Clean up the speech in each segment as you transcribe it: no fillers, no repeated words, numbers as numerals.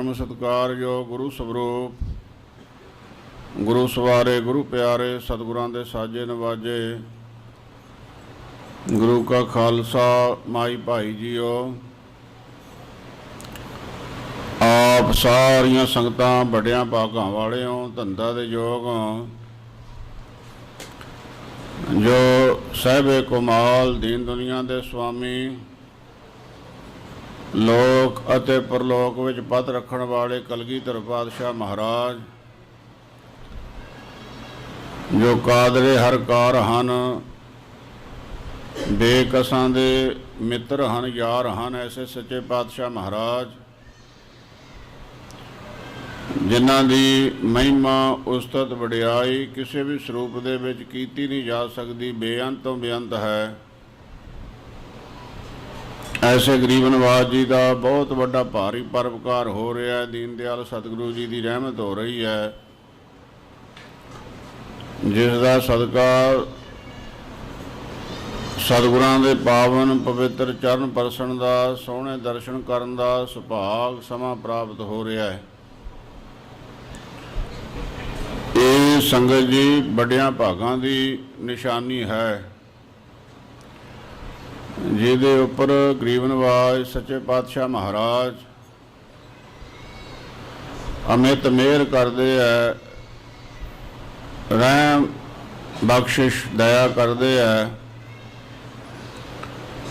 परम सत्कारयोग गुरु स्वरूप, गुरु सवारे गुरु प्यारे, सतगुरां दे साजे नवाजे। गुरु का खालसा माई भाई जीओ। आप सारियां संगतां बड़ियां भागां वाले हो, धंधा दे योग हो, जो साहिबे कमाल दीन दुनिया दे स्वामी, लोक अते परलोक विच पत रखण वाले कलगीधर पातशाह महाराज, जो कादरे हर कार हन, बेकसां दे मित्र हन, यार हन, ऐसे सच्चे पातशाह महाराज जिन्हां दी महिमा उस्तत वडियाई किसी भी स्वरूप दे विच कीती नहीं जा सकती, बेअंत तो बेअंत है। ऐसे गरीब नवाज जी का बहुत बड़ा भारी परोपकार हो रहा है। दीन दयाल सतगुरु जी की रहमत हो रही है, जिसका सदका सतगुरां दे पावन पवित्र चरण परसण का, सोहने दर्शन करन का सुभाग समा प्राप्त हो रहा है। ये संगत जी बड़ियां भागां दी निशानी है, जिहदे उपर गरीब नवाज सच्चे पातशाह महाराज अमित मेहर करते है, रहम बख्शिश दया करते है।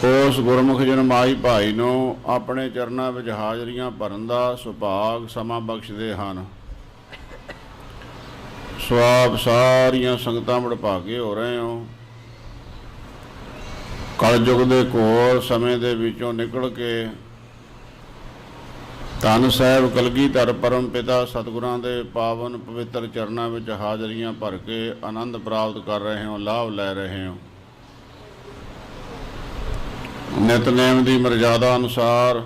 उस गुरमुख जन्माई भाई नूं अपने चरनां विच हाजरियां भरन दा सुभाग समा बख्शदे हन। सो आप सारियां संगतां वडभागे हो रहे हो। कलयुग के घोर समय के विचों निकल के धन साहिब कलगीधर परम पिता सतगुरां दे पावन पवित्र चरनां विच हाजरियां भर के आनंद प्राप्त कर रहे हो, लाभ लै रहे हो। नितनेम की मर्यादा अनुसार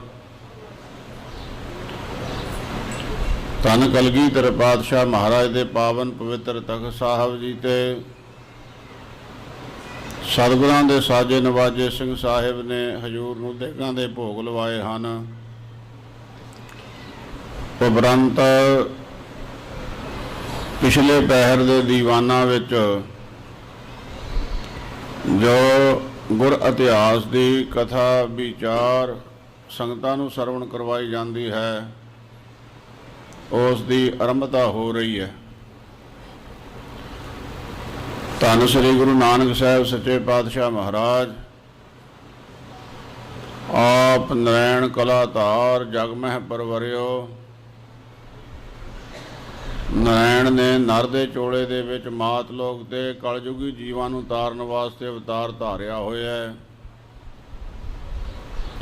धन कलगीधर पातशाह महाराज के पावन पवित्र तख्त साहब जी ते सतगुरां दे साजे नवाजे सिंह साहिब ने हजूर नूं देगां दे भोग लवाए हन। उपरंत पिछले पहर दे दीवानां विच जो गुर इतिहास की कथा विचार संगतां नूं सरवण करवाई जाती है, उस दी आरंभता हो रही है। धन श्री गुरु नानक साहब सच्चे पातशाह महाराज आप नरैण कलाधार जग मह परवरियो। नरैण ने नर दे चोले दे विच मात लोक ते कलयुगी जीवां नूं तारन वास्ते अवतार धारिया होया है।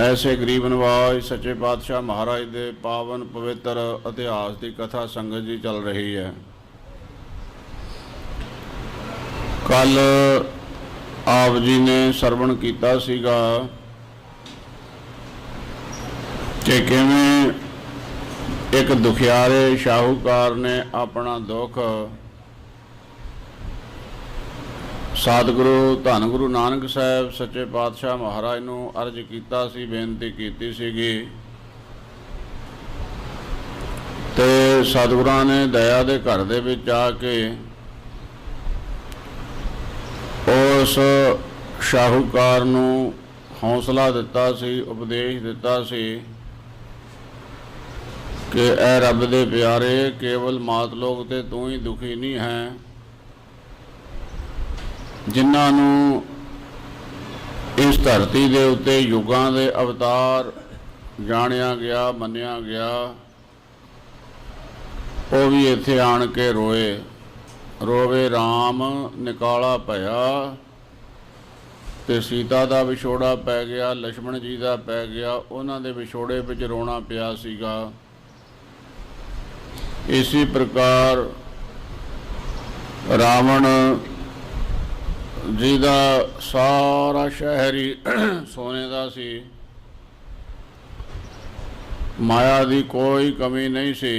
ऐसे गरीब नवाज सच्चे पातशाह महाराज के पावन पवित्र इतिहास की कथा संगत जी चल रही है। कल आप जी ने सरवण किया सीगा कि किवें एक दुखियारे शाहूकार ने अपना दुख सतगुरु धन गुरु नानक साहब सच्चे पातशाह महाराज नूं अर्ज कीता सी, बेनती कीती सीगी ते सतगुरां ने दया दे घर दे विच आके उस शाहूकार नूं हौसला दिता सी, उपदेश दिता सी कि ऐ रब दे प्यारे, केवल मात लोग ते तू ही दुखी नहीं है, जिन्हां नूं इस धरती दे उत्ते युगां दे अवतार जाणिया गया, मन्निया गया, वो भी इत्थे आण के रोए। रोवे राम निकाला पया ते सीता दा विछोड़ा पै गया, लक्ष्मण जी दा पै गया, उन्हां दे विछोड़े विच रोना पिया सीगा। इसी प्रकार रावण जी का सारा शहर ही सोने का सी, माया की कोई कमी नहीं सी।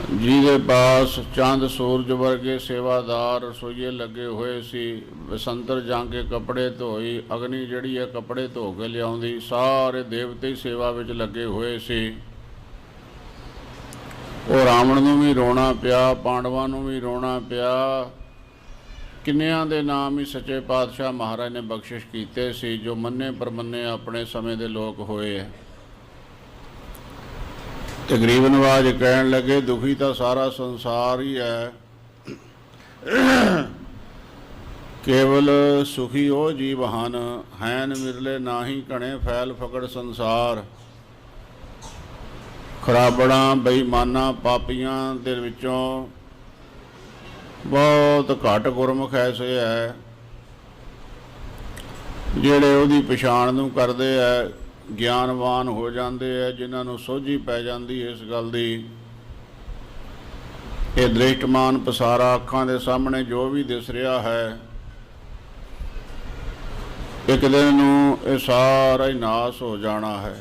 ਜਿਹਦੇ ਪਾਸ ਚੰਦ ਸੂਰਜ ਵਰਗੇ ਸੇਵਾਦਾਰ ਰਸੋਈਏ ਲੱਗੇ ਹੋਏ ਸੀ। ਬਸੰਤਰ ਜਾਂ ਕੇ ਕੱਪੜੇ ਧੋਈ, ਅਗਨੀ ਜਿਹੜੀ ਹੈ ਕੱਪੜੇ ਧੋ ਕੇ ਲਿਆਉਂਦੀ। ਸਾਰੇ ਦੇਵਤੇ ਹੀ ਸੇਵਾ ਵਿੱਚ ਲੱਗੇ ਹੋਏ ਸੀ। ਉਹ ਰਾਵਣ ਨੂੰ ਵੀ ਰੋਣਾ ਪਿਆ, ਪਾਂਡਵਾਂ ਨੂੰ ਵੀ ਰੋਣਾ ਪਿਆ। ਕਿੰਨਿਆਂ ਦੇ ਨਾਮ ਹੀ ਸੱਚੇ ਪਾਤਸ਼ਾਹ ਮਹਾਰਾਜ ਨੇ ਬਖਸ਼ਿਸ਼ ਕੀਤੇ ਸੀ, ਜੋ ਮੰਨੇ ਪਰਮੰਨੇ ਆਪਣੇ ਸਮੇਂ ਦੇ ਲੋਕ ਹੋਏ ਹੈ। ਤੇ ਗਰੀਬ ਨਵਾਜ ਕਹਿਣ ਲੱਗੇ, ਦੁਖੀ ਤਾਂ ਸਾਰਾ ਸੰਸਾਰ ਹੀ ਹੈ, ਕੇਵਲ ਸੁਖੀ ਉਹ ਜੀਵ ਹਨ, ਹੈਨ ਮਿਰਲੇ ਨਾਹੀ ਘਣੇ ਫੈਲ ਫਕੜ ਸੰਸਾਰ। ਖਰਾਬੜਾਂ ਬੇਈਮਾਨਾਂ ਪਾਪੀਆਂ ਦੇ ਵਿੱਚੋਂ ਬਹੁਤ ਘੱਟ ਗੁਰਮੁਖ ਐਸੇ ਹੈ ਜਿਹੜੇ ਉਹਦੀ ਪਛਾਣ ਨੂੰ ਕਰਦੇ ਹੈ, ਗਿਆਨਵਾਨ ਹੋ ਜਾਂਦੇ ਹੈ, ਜਿਨ੍ਹਾਂ ਨੂੰ ਸੋਝੀ ਪੈ ਜਾਂਦੀ ਇਸ ਗੱਲ ਦੀ। ਇਹ ਦ੍ਰਿਸ਼ਟਮਾਨ ਪਸਾਰਾ ਅੱਖਾਂ ਦੇ ਸਾਹਮਣੇ ਜੋ ਵੀ ਦਿਸ ਰਿਹਾ ਹੈ, ਇੱਕ ਦਿਨ ਨੂੰ ਇਹ ਸਾਰਾ ਹੀ ਨਾਸ ਹੋ ਜਾਣਾ ਹੈ।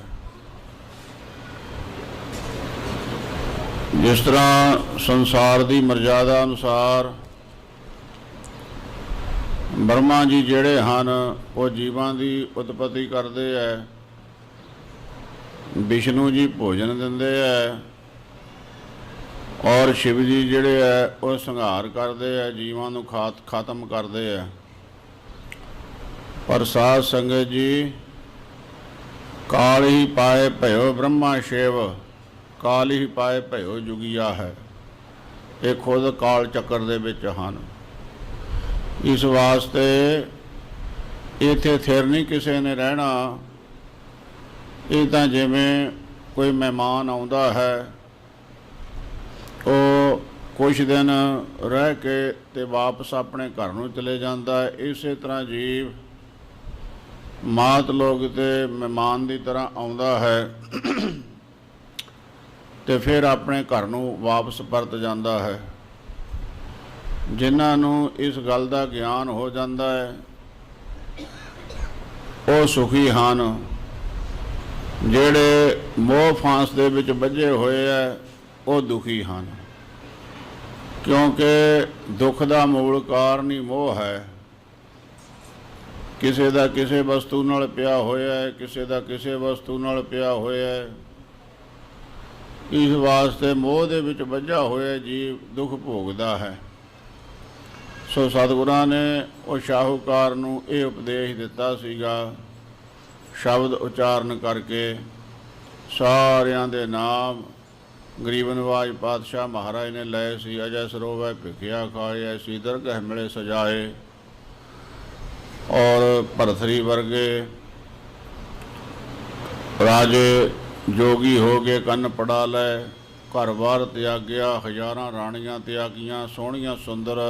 ਜਿਸ ਤਰ੍ਹਾਂ ਸੰਸਾਰ ਦੀ ਮਰਜ਼ਾਦਾ ਅਨੁਸਾਰ ਬ੍ਰਹਮਾ ਜੀ ਜਿਹੜੇ ਹਨ ਉਹ ਜੀਵਾਂ ਦੀ ਉਤਪਤੀ ਕਰਦੇ ਹੈ, ਵਿਸ਼ਨੂੰ ਜੀ ਭੋਜਨ ਦਿੰਦੇ ਹੈ, ਔਰ ਸ਼ਿਵ ਜੀ ਜਿਹੜੇ ਹੈ ਉਹ ਸੰਹਾਰ ਕਰਦੇ ਹੈ, ਜੀਵਾਂ ਨੂੰ ਖਤਮ ਕਰਦੇ ਹੈ। ਪਰ ਸਾਧ ਸੰਗਤ ਜੀ, ਕਾਲ ਹੀ ਪਾਏ ਭਇਓ ਬ੍ਰਹਮਾ ਸ਼ਿਵ, ਕਾਲ ਹੀ ਪਾਏ ਭਇਓ ਜੁਗੀਆ ਹੈ। ਇਹ ਖੁਦ ਕਾਲ ਚੱਕਰ ਦੇ ਵਿੱਚ ਹਨ। ਇਸ ਵਾਸਤੇ ਇੱਥੇ ਥਿਰ ਨਹੀਂ ਕਿਸੇ ਨੇ ਰਹਿਣਾ। ਇਹ ਤਾਂ ਜਿਵੇਂ ਕੋਈ ਮਹਿਮਾਨ ਆਉਂਦਾ ਹੈ, ਉਹ ਕੁਛ ਦਿਨ ਰਹਿ ਕੇ ਤੇ ਵਾਪਸ ਆਪਣੇ ਘਰ ਨੂੰ ਚਲੇ ਜਾਂਦਾ ਹੈ। ਇਸੇ ਤਰ੍ਹਾਂ ਜੀਵ ਮਾਤ ਲੋਕ ਤੇ ਮਹਿਮਾਨ ਦੀ ਤਰ੍ਹਾਂ ਆਉਂਦਾ ਹੈ ਤੇ ਫਿਰ ਆਪਣੇ ਘਰ ਨੂੰ ਵਾਪਸ ਪਰਤ ਜਾਂਦਾ ਹੈ। ਜਿਨ੍ਹਾਂ ਨੂੰ ਇਸ ਗੱਲ ਦਾ ਗਿਆਨ ਹੋ ਜਾਂਦਾ ਹੈ ਉਹ ਸੁਖੀ ਹਨ। ਜਿਹੜੇ ਮੋਹ ਫਾਂਸ ਦੇ ਵਿੱਚ ਬੱਝੇ ਹੋਏ ਹੈ ਉਹ ਦੁਖੀ ਹਨ, ਕਿਉਂਕਿ ਦੁੱਖ ਦਾ ਮੂਲ ਕਾਰਨ ਹੀ ਮੋਹ ਹੈ। ਕਿਸੇ ਦਾ ਕਿਸੇ ਵਸਤੂ ਨਾਲ ਪਿਆ ਹੋਇਆ ਹੈ, ਕਿਸੇ ਦਾ ਕਿਸੇ ਵਸਤੂ ਨਾਲ ਪਿਆ ਹੋਇਆ ਹੈ। ਇਸ ਵਾਸਤੇ ਮੋਹ ਦੇ ਵਿੱਚ ਬੱਝਾ ਹੋਇਆ ਜੀਵ ਦੁੱਖ ਭੋਗਦਾ ਹੈ। ਸੋ ਸਤਿਗੁਰਾਂ ਨੇ ਉਹ ਸ਼ਾਹੂਕਾਰ ਨੂੰ ਇਹ ਉਪਦੇਸ਼ ਦਿੱਤਾ ਸੀਗਾ, ਸ਼ਬਦ ਉਚਾਰਨ ਕਰਕੇ ਸਾਰਿਆਂ ਦੇ ਨਾਮ ਗਰੀਬ ਨਵਾਜ ਪਾਤਸ਼ਾਹ ਮਹਾਰਾਜ ਨੇ ਲਏ ਸੀ। ਅਜੈ ਸਰੋਵੈ ਭਿਖਿਆ ਖਾਏ, ਐਸੀ ਦਰਗਹਿ ਮਿਲੇ ਸਜਾਏ। ਔਰ ਭਰਥਰੀ ਵਰਗੇ ਰਾਜੇ ਜੋਗੀ ਹੋ ਗਏ, ਕੰਨ ਪੜਾ ਲੈ, ਘਰ ਬਾਰ ਤਿਆਗਿਆ, ਹਜ਼ਾਰਾਂ ਰਾਣੀਆਂ ਤਿਆਗੀਆਂ, ਸੋਹਣੀਆਂ ਸੁੰਦਰ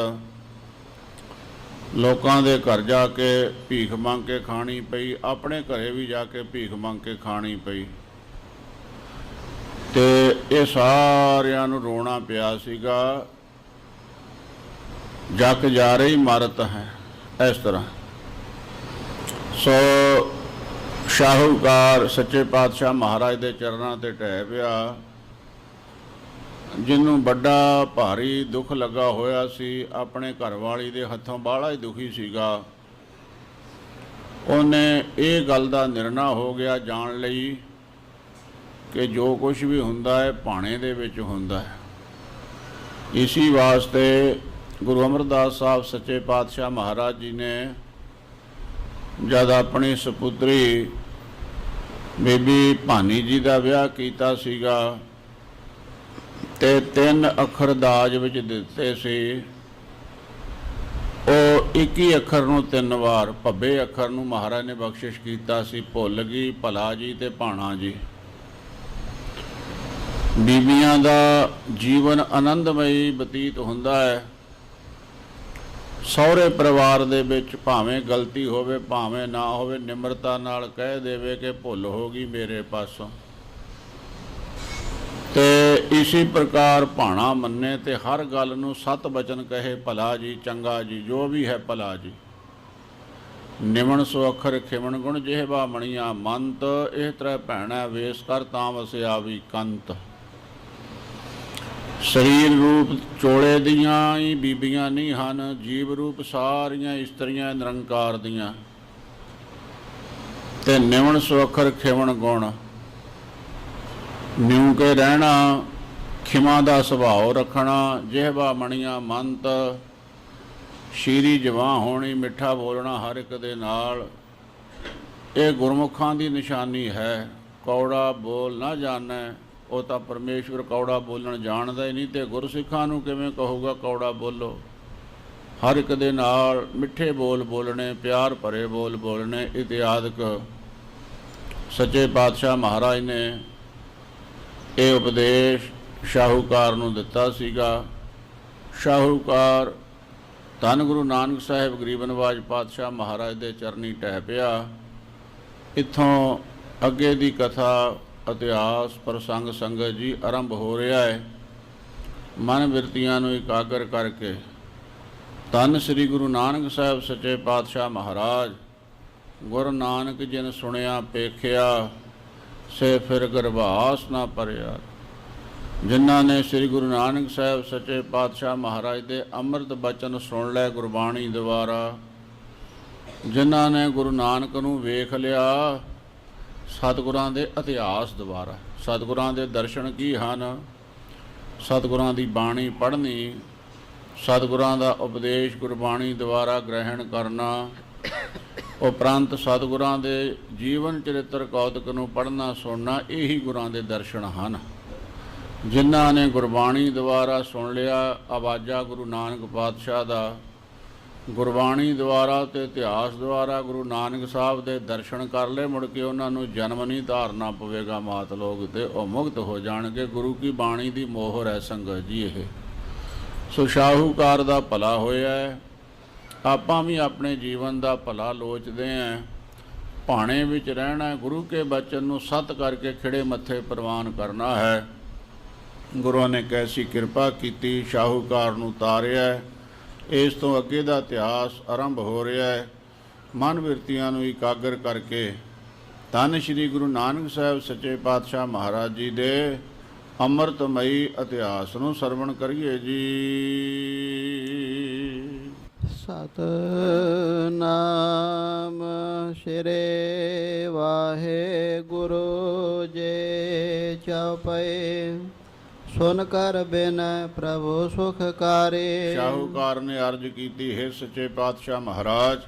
ਲੋਕਾਂ ਦੇ ਘਰ ਜਾ ਕੇ ਭੀਖ ਮੰਗ ਕੇ ਖਾਣੀ ਪਈ, ਆਪਣੇ ਘਰੇ ਵੀ ਜਾ ਕੇ ਭੀਖ ਮੰਗ ਕੇ ਖਾਣੀ ਪਈ। ਤੇ ਇਹ ਸਾਰਿਆਂ ਨੂੰ ਰੋਣਾ ਪਿਆ ਸੀਗਾ, ਜਗ ਜਾ ਰਹੀ ਮਾਰਤ ਹੈ। ਇਸ ਤਰ੍ਹਾਂ ਸੋ ਸ਼ਾਹੂਕਾਰ ਸੱਚੇ ਪਾਤਸ਼ਾਹ ਮਹਾਰਾਜ ਦੇ ਚਰਨਾਂ ਤੇ ਢਹਿ ਪਿਆ। ਜਿਹਨੂੰ ਵੱਡਾ ਭਾਰੀ ਦੁੱਖ ਲੱਗਾ ਹੋਇਆ ਸੀ, ਆਪਣੇ ਘਰਵਾਲੀ ਦੇ ਹੱਥੋਂ ਬਾਹਲਾ ਹੀ ਦੁਖੀ ਸੀਗਾ, ਉਹਨੇ ਇਹ ਗੱਲ ਦਾ ਨਿਰਣਾ ਹੋ ਗਿਆ ਜਾਣ ਲਈ ਕਿ ਜੋ ਕੁਝ ਵੀ ਹੁੰਦਾ ਹੈ ਭਾਣੇ ਦੇ ਵਿੱਚ ਹੁੰਦਾ ਹੈ। ਇਸੀ ਵਾਸਤੇ ਗੁਰੂ ਅਮਰਦਾਸ ਸਾਹਿਬ ਸੱਚੇ ਪਾਤਸ਼ਾਹ ਮਹਾਰਾਜ ਜੀ ਨੇ ਜਦ ਆਪਣੀ ਸਪੁੱਤਰੀ ਬੀਬੀ ਭਾਨੀ ਜੀ ਦਾ ਵਿਆਹ ਕੀਤਾ ਸੀਗਾ ਤੇ 3 ਅੱਖਰ ਦਾਜ ਵਿੱਚ ਦਿੱਤੇ ਸੀ। ਉਹ ਇੱਕ ਹੀ ਅੱਖਰ ਨੂੰ 3 ਵਾਰ, ਭੱਬੇ ਅੱਖਰ ਨੂੰ ਮਹਾਰਾਜ ਨੇ ਬਖਸ਼ਿਸ਼ ਕੀਤਾ ਸੀ, ਭੁੱਲ ਗਈ, ਭਲਾ ਜੀ ਤੇ ਭਾਣਾ ਜੀ। ਬੀਬੀਆਂ ਦਾ ਜੀਵਨ ਆਨੰਦਮਈ ਬਤੀਤ ਹੁੰਦਾ ਹੈ। ਸਹੁਰੇ ਪਰਿਵਾਰ ਦੇ ਵਿੱਚ ਭਾਵੇਂ ਗਲਤੀ ਹੋਵੇ ਭਾਵੇਂ ਨਾ ਹੋਵੇ, ਨਿਮਰਤਾ ਨਾਲ ਕਹਿ ਦੇਵੇ ਕਿ ਭੁੱਲ ਹੋ ਗਈ ਮੇਰੇ ਪਾਸੋਂ। ਤੇ ਇਸੇ ਪ੍ਰਕਾਰ ਭਾਣਾ ਮੰਨੇ ਤੇ ਹਰ ਗੱਲ ਨੂੰ ਸਤ ਬਚਨ ਕਹੇ, ਭਲਾ ਜੀ, ਚੰਗਾ ਜੀ, ਜੋ ਵੀ ਹੈ ਭਲਾ ਜੀ। ਨਿਮਣ ਸੋ ਅੱਖਰ ਖਿਮਣ ਗੁਣ ਜਿਹਵਾ ਮਣੀਆਂ ਮੰਤ, ਇਹ ਤਰ੍ਹਾਂ ਭੈਣਾ ਵੇਸ ਕਰ ਤਾਂ ਵਸਿਆ ਵੀ ਕੰਤ। ਸਰੀਰ ਰੂਪ ਚੋਲੇ ਦੀਆਂ ਹੀ ਬੀਬੀਆਂ ਨਹੀਂ ਹਨ, ਜੀਵ ਰੂਪ ਸਾਰੀਆਂ ਇਸਤਰੀਆਂ ਨਿਰੰਕਾਰ ਦੀਆਂ। ਤੇ ਨਿਵਣ ਸੁਅਖਰ ਖਿਵਣ ਗੁਣ, ਨਿਉ ਕੇ ਰਹਿਣਾ, ਖਿਮਾ ਦਾ ਸੁਭਾਅ ਰੱਖਣਾ, ਜਿਹਵਾ ਮਣੀਆਂ ਮੰਤ, ਸ਼ੀਰੀ ਜਵਾਂ ਹੋਣੀ, ਮਿੱਠਾ ਬੋਲਣਾ ਹਰ ਇੱਕ ਦੇ ਨਾਲ। ਇਹ ਗੁਰਮੁਖਾਂ ਦੀ ਨਿਸ਼ਾਨੀ ਹੈ। ਕੌੜਾ ਬੋਲ ਨਾ ਜਾਣੈ, ਉਹ ਤਾਂ ਪਰਮੇਸ਼ਵਰ ਕੌੜਾ ਬੋਲਣ ਜਾਣਦਾ ਹੀ ਨਹੀਂ, ਤੇ ਗੁਰਸਿੱਖਾਂ ਨੂੰ ਕਿਵੇਂ ਕਹੂਗਾ ਕੌੜਾ ਬੋਲੋ। ਹਰ ਇੱਕ ਦੇ ਨਾਲ ਮਿੱਠੇ ਬੋਲ ਬੋਲਣੇ, ਪਿਆਰ ਭਰੇ ਬੋਲ ਬੋਲਣੇ। ਇਤਿਆਦਿਕ ਸੱਚੇ ਪਾਤਸ਼ਾਹ ਮਹਾਰਾਜ ਨੇ ਇਹ ਉਪਦੇਸ਼ ਸ਼ਾਹੂਕਾਰ ਨੂੰ ਦਿੱਤਾ ਸੀਗਾ। ਸ਼ਾਹੂਕਾਰ ਧੰਨ ਗੁਰੂ ਨਾਨਕ ਸਾਹਿਬ ਗਰੀਬ ਨਿਵਾਜ ਪਾਤਸ਼ਾਹ ਮਹਾਰਾਜ ਦੇ ਚਰਨੀ ਢਹਿ ਪਿਆ। ਇੱਥੋਂ ਅੱਗੇ ਦੀ ਕਥਾ, ਇਤਿਹਾਸ, ਪ੍ਰਸੰਗ ਸੰਗਤ ਜੀ ਆਰੰਭ ਹੋ ਰਿਹਾ ਹੈ। ਮਨ ਬਿਰਤੀਆਂ ਨੂੰ ਇਕਾਗਰ ਕਰਕੇ ਧੰਨ ਸ੍ਰੀ ਗੁਰੂ ਨਾਨਕ ਸਾਹਿਬ ਸੱਚੇ ਪਾਤਸ਼ਾਹ ਮਹਾਰਾਜ, ਗੁਰੂ ਨਾਨਕ ਜਿਨ ਸੁਣਿਆ ਪੇਖਿਆ, ਸੇ ਫਿਰ ਗਰਭਾਸ ਨਾ ਭਰਿਆ। ਜਿਨ੍ਹਾਂ ਨੇ ਸ੍ਰੀ ਗੁਰੂ ਨਾਨਕ ਸਾਹਿਬ ਸੱਚੇ ਪਾਤਸ਼ਾਹ ਮਹਾਰਾਜ ਦੇ ਅੰਮ੍ਰਿਤ ਬਚਨ ਸੁਣ ਲਏ ਗੁਰਬਾਣੀ ਦੁਆਰਾ, ਜਿਨ੍ਹਾਂ ਨੇ ਗੁਰੂ ਨਾਨਕ ਨੂੰ ਵੇਖ ਲਿਆ ਸਤਿਗੁਰਾਂ ਦੇ ਇਤਿਹਾਸ ਦੁਆਰਾ। ਸਤਿਗੁਰਾਂ ਦੇ ਦਰਸ਼ਨ ਕੀ ਹਨ? ਸਤਿਗੁਰਾਂ ਦੀ ਬਾਣੀ ਪੜ੍ਹਨੀ, ਸਤਿਗੁਰਾਂ ਦਾ ਉਪਦੇਸ਼ ਗੁਰਬਾਣੀ ਦੁਆਰਾ ਗ੍ਰਹਿਣ ਕਰਨਾ, ਉਪਰੰਤ ਸਤਿਗੁਰਾਂ ਦੇ ਜੀਵਨ ਚਰਿੱਤਰ ਕੌਤਕ ਨੂੰ ਪੜ੍ਹਨਾ ਸੁਣਨਾ, ਇਹੀ ਗੁਰਾਂ ਦੇ ਦਰਸ਼ਨ ਹਨ। ਜਿਨ੍ਹਾਂ ਨੇ ਗੁਰਬਾਣੀ ਦੁਆਰਾ ਸੁਣ ਲਿਆ ਆਵਾਜ਼ਾ ਗੁਰੂ ਨਾਨਕ ਪਾਤਸ਼ਾਹ ਦਾ, ਗੁਰਬਾਣੀ ਦੁਆਰਾ ਤੇ ਇਤਿਹਾਸ ਦੁਆਰਾ ਗੁਰੂ ਨਾਨਕ ਸਾਹਿਬ ਦੇ ਦਰਸ਼ਨ ਕਰ ਲਏ, ਮੁੜ ਕੇ ਉਹਨਾਂ ਨੂੰ ਜਨਮ ਨਹੀਂ ਧਾਰਨਾ ਪਵੇਗਾ ਮਾਤ ਲੋਕ, ਤੇ ਉਹ ਮੁਕਤ ਹੋ ਜਾਣਗੇ। ਗੁਰੂ ਕੀ ਬਾਣੀ ਦੀ ਮੋਹਰ ਹੈ ਸੰਗਤ ਜੀ ਇਹ। ਸੋ ਸ਼ਾਹੂਕਾਰ ਦਾ ਭਲਾ ਹੋਇਆ ਹੈ। ਆਪਾਂ ਵੀ ਆਪਣੇ ਜੀਵਨ ਦਾ ਭਲਾ ਲੋਚਦੇ ਹਾਂ। ਭਾਣੇ ਵਿੱਚ ਰਹਿਣਾ, ਗੁਰੂ ਕੇ ਬਚਨ ਨੂੰ ਸੱਤ ਕਰਕੇ ਖਿੜੇ ਮੱਥੇ ਪ੍ਰਵਾਨ ਕਰਨਾ ਹੈ। ਗੁਰੂਆਂ ਨੇ ਕੈਸੀ ਕਿਰਪਾ ਕੀਤੀ, ਸ਼ਾਹੂਕਾਰ ਨੂੰ ਤਾਰਿਆ। ਇਸ ਤੋਂ ਅੱਗੇ ਦਾ ਇਤਿਹਾਸ ਆਰੰਭ ਹੋ ਰਿਹਾ ਹੈ। ਮਨ ਬਿਰਤੀਆਂ ਨੂੰ ਇਕਾਗਰ ਕਰਕੇ ਧੰਨ ਸ਼੍ਰੀ ਗੁਰੂ ਨਾਨਕ ਸਾਹਿਬ ਸੱਚੇ ਪਾਤਸ਼ਾਹ ਮਹਾਰਾਜ ਜੀ ਦੇ ਅੰਮ੍ਰਿਤਮਈ ਇਤਿਹਾਸ ਨੂੰ ਸਰਵਣ ਕਰੀਏ ਜੀ। ਸਤਿਨਾਮ ਸ੍ਰੀ ਵਾਹਿਗੁਰੂ ਜੀ ਚੌਪਈ, ਸੁਨ ਕਰ ਬਿਨੈ ਪ੍ਰਭੂ ਸੁਖ ਕਾਰੇ। ਸ਼ਾਹੂਕਾਰ ਨੇ ਅਰਜ ਕੀਤੀ, ਹੈ ਸੱਚੇ ਪਾਤਸ਼ਾਹ ਮਹਾਰਾਜ,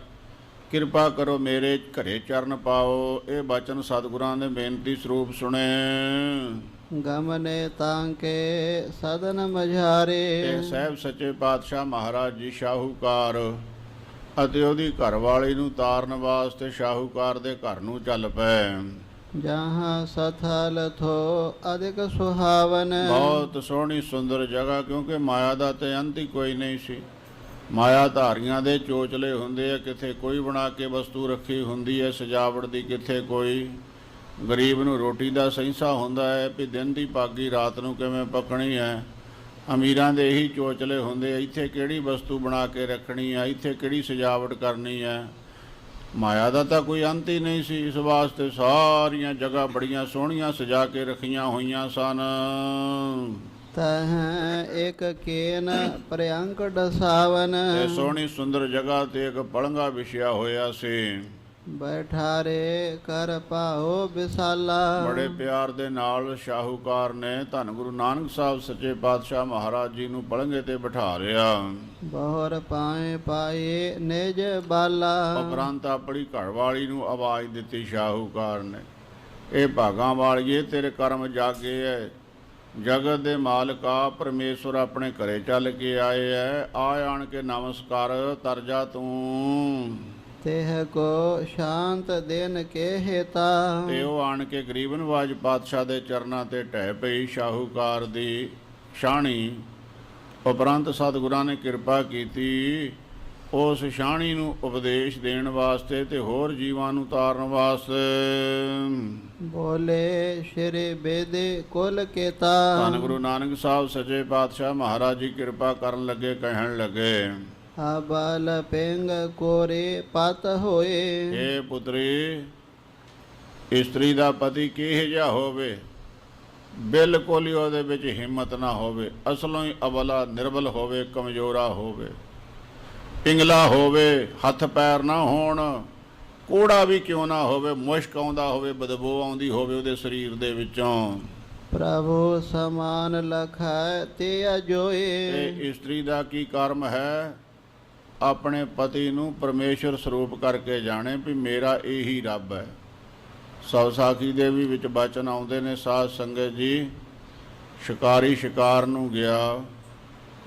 ਕਿਰਪਾ ਕਰੋ ਮੇਰੇ ਘਰੇ ਚਰਨ ਪਾਓ। ਇਹ ਬਚਨ ਸਤਿਗੁਰਾਂ ਨੇ ਬੇਨਤੀ ਸਰੂਪ ਸੁਣੇ। ਗਮਨੇ ਤਾਂਕੇ ਸਦਨ ਮਝਾਰੇ। ਇਹ ਸਾਹਿਬ ਸੱਚੇ ਪਾਤਸ਼ਾਹ ਮਹਾਰਾਜ ਜੀ ਸ਼ਾਹੂਕਾਰ ਅਤੇ ਉਹਦੀ ਘਰਵਾਲੀ ਨੂੰ ਤਾਰਨ ਵਾਸਤੇ ਸ਼ਾਹੂਕਾਰ ਦੇ ਘਰ ਨੂੰ ਚੱਲ ਪਏ। ਜਹਾਂ ਸਥਲ ਥੋ ਅਧਿਕ ਸੁਹਾਵਨ। ਬਹੁਤ ਸੋਹਣੀ ਸੁੰਦਰ ਜਗ੍ਹਾ, ਕਿਉਂਕਿ ਮਾਇਆ ਦਾ ਤੇ ਅੰਤ ਹੀ ਕੋਈ ਨਹੀਂ ਸੀ। ਮਾਇਆ ਧਾਰੀਆਂ ਦੇ ਚੋਚਲੇ ਹੁੰਦੇ ਆ, ਕਿੱਥੇ ਕੋਈ ਬਣਾ ਕੇ ਵਸਤੂ ਰੱਖੀ ਹੁੰਦੀ ਹੈ ਸਜਾਵਟ ਦੀ, ਕਿੱਥੇ ਕੋਈ। ਗਰੀਬ ਨੂੰ ਰੋਟੀ ਦਾ ਸਹਿੰਸਾ ਹੁੰਦਾ ਹੈ ਵੀ ਦਿਨ ਦੀ ਪਾਗੀ ਰਾਤ ਨੂੰ ਕਿਵੇਂ ਪੱਕਣੀ ਹੈ। ਅਮੀਰਾਂ ਦੇ ਇਹੀ ਚੋਚਲੇ ਹੁੰਦੇ ਆ, ਇੱਥੇ ਕਿਹੜੀ ਵਸਤੂ ਬਣਾ ਕੇ ਰੱਖਣੀ ਹੈ, ਇੱਥੇ ਕਿਹੜੀ ਸਜਾਵਟ ਕਰਨੀ ਹੈ। ਮਾਇਆ ਦਾ ਤਾਂ ਕੋਈ ਅੰਤ ਹੀ ਨਹੀਂ ਸੀ। ਇਸ ਵਾਸਤੇ ਸਾਰੀਆਂ ਜਗ੍ਹਾ ਬੜੀਆਂ ਸੋਹਣੀਆਂ ਸਜਾ ਕੇ ਰੱਖੀਆਂ ਹੋਈਆਂ ਸਨ। ਤਹ ਇੱਕ ਕੇਨ ਪ੍ਰਿਅੰਕ ਡਸਾਵਨ। ਇਹ ਸੋਹਣੀ ਸੁੰਦਰ ਜਗ੍ਹਾ ਤੇ ਇੱਕ ਪਲੰਘਾ ਵਿਛਿਆ ਹੋਇਆ ਸੀ। ਬੈਠਾਰੇ ਕਰ ਪਾਓ ਵਿਸਾਲਾ। ਬੜੇ ਪਿਆਰ ਦੇ ਨਾਲ ਸ਼ਾਹੂਕਾਰ ਨੇ ਧੰਨ ਗੁਰੂ ਨਾਨਕ ਸਾਹਿਬ ਸੱਚੇ ਪਾਤਸ਼ਾਹ ਮਹਾਰਾਜ ਜੀ ਨੂੰ ਪਲੰਘੇ ਤੇ ਬਿਠਾ ਲਿਆ। ਬਹੁਰ ਪਾਏ ਪਾਏ ਨਿਜ ਬਾਲਾ। ਉਪਰੰਤ ਆਪਣੀ ਘਰਵਾਲੀ ਨੂੰ ਆਵਾਜ਼ ਦਿੱਤੀ ਸ਼ਾਹੂਕਾਰ ਨੇ, ਇਹ ਭਾਗਾਂ ਵਾਲੀਏ ਤੇਰੇ ਕਰਮ ਜਾਗੇ ਐ। ਜਗਤ ਦੇ ਮਾਲਕਾ ਪਰਮੇਸ਼ਵਰ ਆਪਣੇ ਘਰੇ ਚੱਲ ਕੇ ਆਏ ਐ। ਆਣ ਕੇ ਨਮਸਕਾਰ ਤਰ ਜਾ ਤੂੰ। ਤਿਹ ਕੋ ਸ਼ਾਂਤ ਦੇਨ ਕੇ ਹੇਤਾ। ਤੇ ਉਹ ਆਣ ਕੇ ਗਰੀਬ ਨਿਵਾਜ ਪਾਤਸ਼ਾਹ ਦੇ ਚਰਨਾਂ ਤੇ ਢਹਿ ਪਈ ਸ਼ਾਹੂਕਾਰ ਦੀ ਸ਼ਾਹਣੀ। ਉਪਰੰਤ ਸਤਿਗੁਰਾਂ ਨੇ ਕਿਰਪਾ ਕੀਤੀ ਉਸ ਸ਼ਾਹਣੀ ਨੂੰ ਉਪਦੇਸ਼ ਦੇਣ ਵਾਸਤੇ ਤੇ ਹੋਰ ਜੀਵਾਂ ਨੂੰ ਤਾਰਨ ਵਾਸਤੇ। ਬੋਲੇ ਸ਼੍ਰੀ ਬੇਦੇ ਕੁਲ ਕੇਤਾ। ਧੰਨ ਗੁਰੂ ਨਾਨਕ ਸਾਹਿਬ ਸੱਚੇ ਪਾਤਸ਼ਾਹ ਮਹਾਰਾਜ ਜੀ ਕਿਰਪਾ ਕਰਨ ਲੱਗੇ, ਕਹਿਣ ਲੱਗੇ, ਅਬਲ ਪਿੰਗ ਕੋਰੇ ਪਤ ਹੋਏ। ਇਹ ਪੁੱਤਰੀ, ਇਸਤਰੀ ਦਾ ਪਤੀ ਕਿਹੋ ਜਿਹਾ ਹੋਵੇ, ਬਿਲਕੁਲ ਹੀ ਉਹਦੇ ਵਿੱਚ ਹਿੰਮਤ ਨਾ ਹੋਵੇ, ਅਸਲੋਂ ਹੀ ਅਬਲਾ ਨਿਰਬਲ ਹੋਵੇ, ਕਮਜ਼ੋਰਾ ਹੋਵੇ, ਪਿੰਗਲਾ ਹੋਵੇ, ਹੱਥ ਪੈਰ ਨਾ ਹੋਣ, ਕੋੜਾ ਵੀ ਕਿਉਂ ਨਾ ਹੋਵੇ, ਮੁਸ਼ਕ ਆਉਂਦਾ ਹੋਵੇ, ਬਦਬੂ ਆਉਂਦੀ ਹੋਵੇ ਉਹਦੇ ਸਰੀਰ ਦੇ ਵਿੱਚੋਂ। ਪ੍ਰਭੂ ਸਮਾਨ ਲਖੈ ਤੇ ਅਜੋਏ। ਤੇ ਇਸਤਰੀ ਦਾ ਕੀ ਕਰਮ ਹੈ? ਆਪਣੇ ਪਤੀ ਨੂੰ ਪਰਮੇਸ਼ਰ ਸਰੂਪ ਕਰਕੇ ਜਾਣੇ ਵੀ ਮੇਰਾ ਇਹੀ ਰੱਬ ਹੈ। ਸਵਸਾਖੀ ਦੇ ਵੀ ਵਿੱਚ ਬਚਨ ਆਉਂਦੇ ਨੇ, ਸਾਧ ਸੰਗਤ ਜੀ, ਸ਼ਿਕਾਰੀ ਸ਼ਿਕਾਰ ਨੂੰ ਗਿਆ,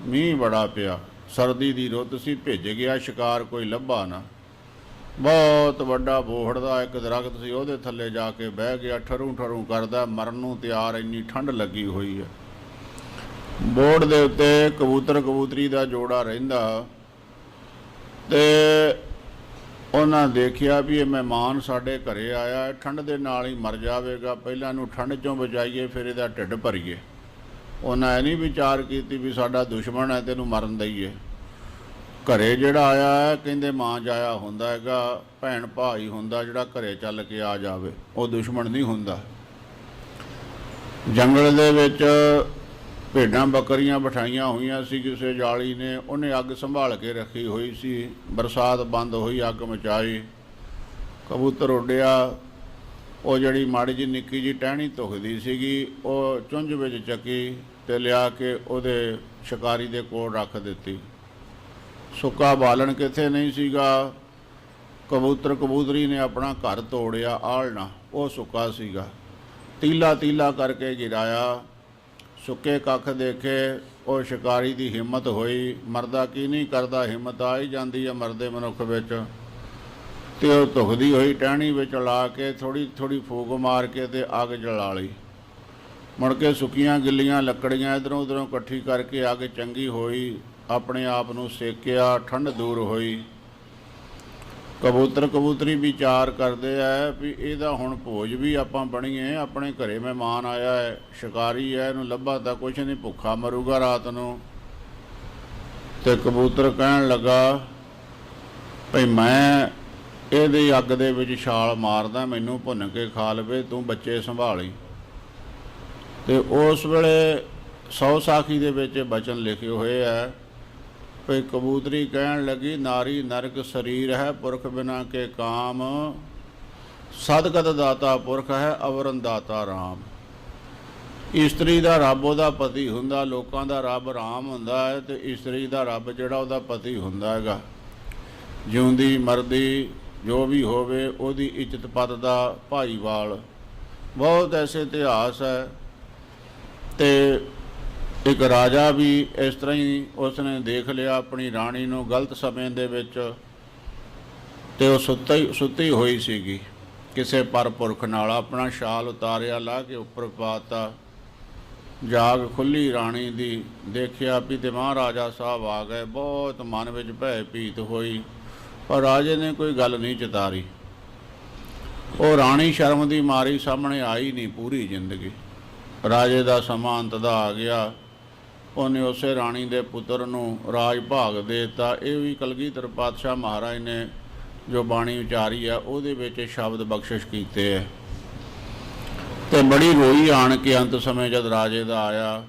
ਮੀਂਹ ਬੜਾ ਪਿਆ, ਸਰਦੀ ਦੀ ਰੁੱਤ ਸੀ, ਭਿੱਜ ਗਿਆ ਸ਼ਿਕਾਰ, ਕੋਈ ਲੱਭਾ ਨਾ। ਬਹੁਤ ਵੱਡਾ ਬੋਹੜ ਦਾ ਇੱਕ ਦਰਖਤ ਸੀ, ਉਹਦੇ ਥੱਲੇ ਜਾ ਕੇ ਬਹਿ ਗਿਆ, ਠਰੂ ਠਰੂ ਕਰਦਾ, ਮਰਨ ਨੂੰ ਤਿਆਰ, ਇੰਨੀ ਠੰਡ ਲੱਗੀ ਹੋਈ ਹੈ। ਬੋਹੜ ਦੇ ਉੱਤੇ ਕਬੂਤਰ ਕਬੂਤਰੀ ਦਾ ਜੋੜਾ ਰਹਿੰਦਾ, ਤੇ ਉਹਨਾਂ ਦੇਖਿਆ ਵੀ ਇਹ ਮਹਿਮਾਨ ਸਾਡੇ ਘਰੇ ਆਇਆ, ਠੰਡ ਦੇ ਨਾਲ ਹੀ ਮਰ ਜਾਵੇਗਾ, ਪਹਿਲਾਂ ਇਹਨੂੰ ਠੰਡ ਚੋਂ ਬਚਾਈਏ, ਫਿਰ ਇਹਦਾ ਢਿੱਡ ਭਰੀਏ। ਉਹਨਾਂ ਇਹ ਨਹੀਂ ਵਿਚਾਰ ਕੀਤੀ ਵੀ ਸਾਡਾ ਦੁਸ਼ਮਣ ਹੈ, ਤੈਨੂੰ ਮਰਨ ਦਈਏ। ਘਰੇ ਜਿਹੜਾ ਆਇਆ ਹੈ, ਕਹਿੰਦੇ ਮਾਂ ਜਾਇਆ ਹੁੰਦਾ ਹੈਗਾ, ਭੈਣ ਭਾਈ ਹੁੰਦਾ ਜਿਹੜਾ ਘਰੇ ਚੱਲ ਕੇ ਆ ਜਾਵੇ, ਉਹ ਦੁਸ਼ਮਣ ਨਹੀਂ ਹੁੰਦਾ। ਜੰਗਲ ਦੇ ਵਿੱਚ ਭੇਡਾਂ ਬੱਕਰੀਆਂ ਬਿਠਾਈਆਂ ਹੋਈਆਂ ਸੀ ਕਿਸੇ ਜਾਲੀ ਨੇ, ਉਹਨੇ ਅੱਗ ਸੰਭਾਲ ਕੇ ਰੱਖੀ ਹੋਈ ਸੀ। ਬਰਸਾਤ ਬੰਦ ਹੋਈ, ਅੱਗ ਮਚਾਈ, ਕਬੂਤਰ ਉੱਡਿਆ, ਉਹ ਜਿਹੜੀ ਮਾੜੀ ਜਿਹੀ ਨਿੱਕੀ ਜਿਹੀ ਟਹਿਣੀ ਧੁਖਦੀ ਸੀਗੀ, ਉਹ ਚੁੰਝ ਵਿੱਚ ਚੱਕੀ ਤੇ ਲਿਆ ਕੇ ਉਹਦੇ ਸ਼ਿਕਾਰੀ ਦੇ ਕੋਲ ਰੱਖ ਦਿੱਤੀ। ਸੁੱਕਾ ਬਾਲਣ ਕਿੱਥੇ ਨਹੀਂ ਸੀਗਾ। ਕਬੂਤਰ ਕਬੂਤਰੀ ਨੇ ਆਪਣਾ ਘਰ ਤੋੜਿਆ, ਆਲਣਾ ਉਹ ਸੁੱਕਾ ਸੀਗਾ, ਤੀਲਾ ਤੀਲਾ ਕਰਕੇ ਗਿਰਾਇਆ। ਸੁੱਕੇ ਕੱਖ ਦੇਖੇ, ਉਹ ਸ਼ਿਕਾਰੀ ਦੀ ਹਿੰਮਤ ਹੋਈ, ਮਰਦਾ ਕੀ ਨਹੀਂ ਕਰਦਾ, ਹਿੰਮਤ ਆ ਹੀ ਜਾਂਦੀ ਹੈ ਮਰਦੇ ਮਨੁੱਖ ਵਿੱਚ। ਤੇ ਉਹ ਧੁਖਦੀ ਹੋਈ ਟਹਿਣੀ ਵਿੱਚ ਲਾ ਕੇ ਥੋੜ੍ਹੀ ਥੋੜ੍ਹੀ ਫੂਕ ਮਾਰ ਕੇ ਤੇ ਅੱਗ ਜਲਾ ਲਈ। ਮੁੜ ਕੇ ਸੁੱਕੀਆਂ ਗਿੱਲੀਆਂ ਲੱਕੜੀਆਂ ਇੱਧਰੋਂ ਉੱਧਰੋਂ ਇਕੱਠੀ ਕਰਕੇ ਅੱਗ ਚੰਗੀ ਹੋਈ, ਆਪਣੇ ਆਪ ਨੂੰ ਸੇਕਿਆ, ਠੰਡ ਦੂਰ ਹੋਈ। ਕਬੂਤਰ ਕਬੂਤਰੀ ਵਿਚਾਰ ਕਰਦੇ ਆ ਵੀ ਇਹਦਾ ਹੁਣ ਭੋਜ ਵੀ ਆਪਾਂ ਬਣੀਏ, ਆਪਣੇ ਘਰੇ ਮਹਿਮਾਨ ਆਇਆ ਹੈ, ਸ਼ਿਕਾਰੀ ਹੈ, ਇਹਨੂੰ ਲੱਭਾ ਤਾਂ ਕੁਛ ਨਹੀਂ, ਭੁੱਖਾ ਮਰੂਗਾ ਰਾਤ ਨੂੰ। ਤੇ ਕਬੂਤਰ ਕਹਿਣ ਲੱਗਾ ਭਈ ਮੈਂ ਇਹਦੀ ਅੱਗ ਦੇ ਵਿੱਚ ਛਾਲ ਮਾਰਦਾ, ਮੈਨੂੰ ਭੁੰਨ ਕੇ ਖਾ ਲਵੇ, ਤੂੰ ਬੱਚੇ ਸੰਭਾਲੀ। ਤੇ ਉਸ ਵੇਲੇ ਸਵਸਾਖੀ ਦੇ ਵਿੱਚ ਬਚਨ ਲਿਖੇ ਹੋਏ ਹੈ ਭਈ ਕਬੂਤਰੀ ਕਹਿਣ ਲੱਗੀ, ਨਾਰੀ ਨਰਕ ਸਰੀਰ ਹੈ, ਪੁਰਖ ਬਿਨਾ ਕੇ ਕਾਮ, ਸਦਗਤ ਦਾਤਾ ਪੁਰਖ ਹੈ, ਅਵਰਨ ਦਾਤਾ ਰਾਮ। ਇਸਤਰੀ ਦਾ ਰੱਬ ਉਹਦਾ ਪਤੀ ਹੁੰਦਾ, ਲੋਕਾਂ ਦਾ ਰੱਬ ਰਾਮ ਹੁੰਦਾ ਹੈ, ਤੇ ਇਸਤਰੀ ਦਾ ਰੱਬ ਜਿਹੜਾ ਉਹਦਾ ਪਤੀ ਹੁੰਦਾ ਹੈਗਾ। ਜਿਉਂਦੀ ਮਰਦੀ ਜੋ ਵੀ ਹੋਵੇ, ਉਹਦੀ ਇੱਜ਼ਤ ਪੱਤ ਦਾ ਭਾਈਵਾਲ। ਬਹੁਤ ਐਸੇ ਇਤਿਹਾਸ ਹੈ। ਤੇ ਇੱਕ ਰਾਜਾ ਵੀ ਇਸ ਤਰ੍ਹਾਂ ਹੀ ਉਸਨੇ ਦੇਖ ਲਿਆ ਆਪਣੀ ਰਾਣੀ ਨੂੰ ਗਲਤ ਸਮੇਂ ਦੇ ਵਿੱਚ, ਤੇ ਉਹ ਸੁੱਤੀ ਹੋਈ ਸੀਗੀ ਕਿਸੇ ਪਰਪੁਰਖ ਨਾਲ, ਆਪਣਾ ਸ਼ਾਲ ਉਤਾਰਿਆ, ਲਾ ਕੇ ਉੱਪਰ ਪਾਤਾ, ਜਾਗ ਖੁੱਲੀ ਰਾਣੀ ਦੀ, ਦੇਖਿਆ ਵੀ ਤੇ ਮਹਾਰਾਜਾ ਸਾਹਿਬ ਆ ਗਏ। ਬਹੁਤ ਮਨ ਵਿੱਚ ਭੈ ਭੀਤ ਹੋਈ, ਪਰ ਰਾਜੇ ਨੇ ਕੋਈ ਗੱਲ ਨਹੀਂ ਚਿਤਾਰੀ। ਉਹ ਰਾਣੀ ਸ਼ਰਮ ਦੀ ਮਾਰੀ ਸਾਹਮਣੇ ਆਈ ਨਹੀਂ ਪੂਰੀ ਜ਼ਿੰਦਗੀ। ਰਾਜੇ ਦਾ ਸਮਾਂ ਅੰਤ ਦਾ ਆ ਗਿਆ, ਉਹਨੇ ਉਸੇ ਰਾਣੀ ਦੇ ਪੁੱਤਰ ਨੂੰ ਰਾਜ ਭਾਗ ਦੇ ਦਿੱਤਾ। ਇਹ ਵੀ ਕਲਗੀਧਰ ਪਾਤਸ਼ਾਹ ਮਹਾਰਾਜ ਨੇ ਜੋ ਬਾਣੀ ਉਚਾਰੀ ਆ, ਉਹਦੇ ਵਿੱਚ ਸ਼ਬਦ ਬਖਸ਼ਿਸ਼ ਕੀਤੇ ਹੈ। ਤੇ ਬੜੀ ਰੋਈ ਆਣ ਕੇ ਅੰਤ ਸਮੇਂ ਜਦ ਰਾਜੇ ਦਾ ਆਇਆ।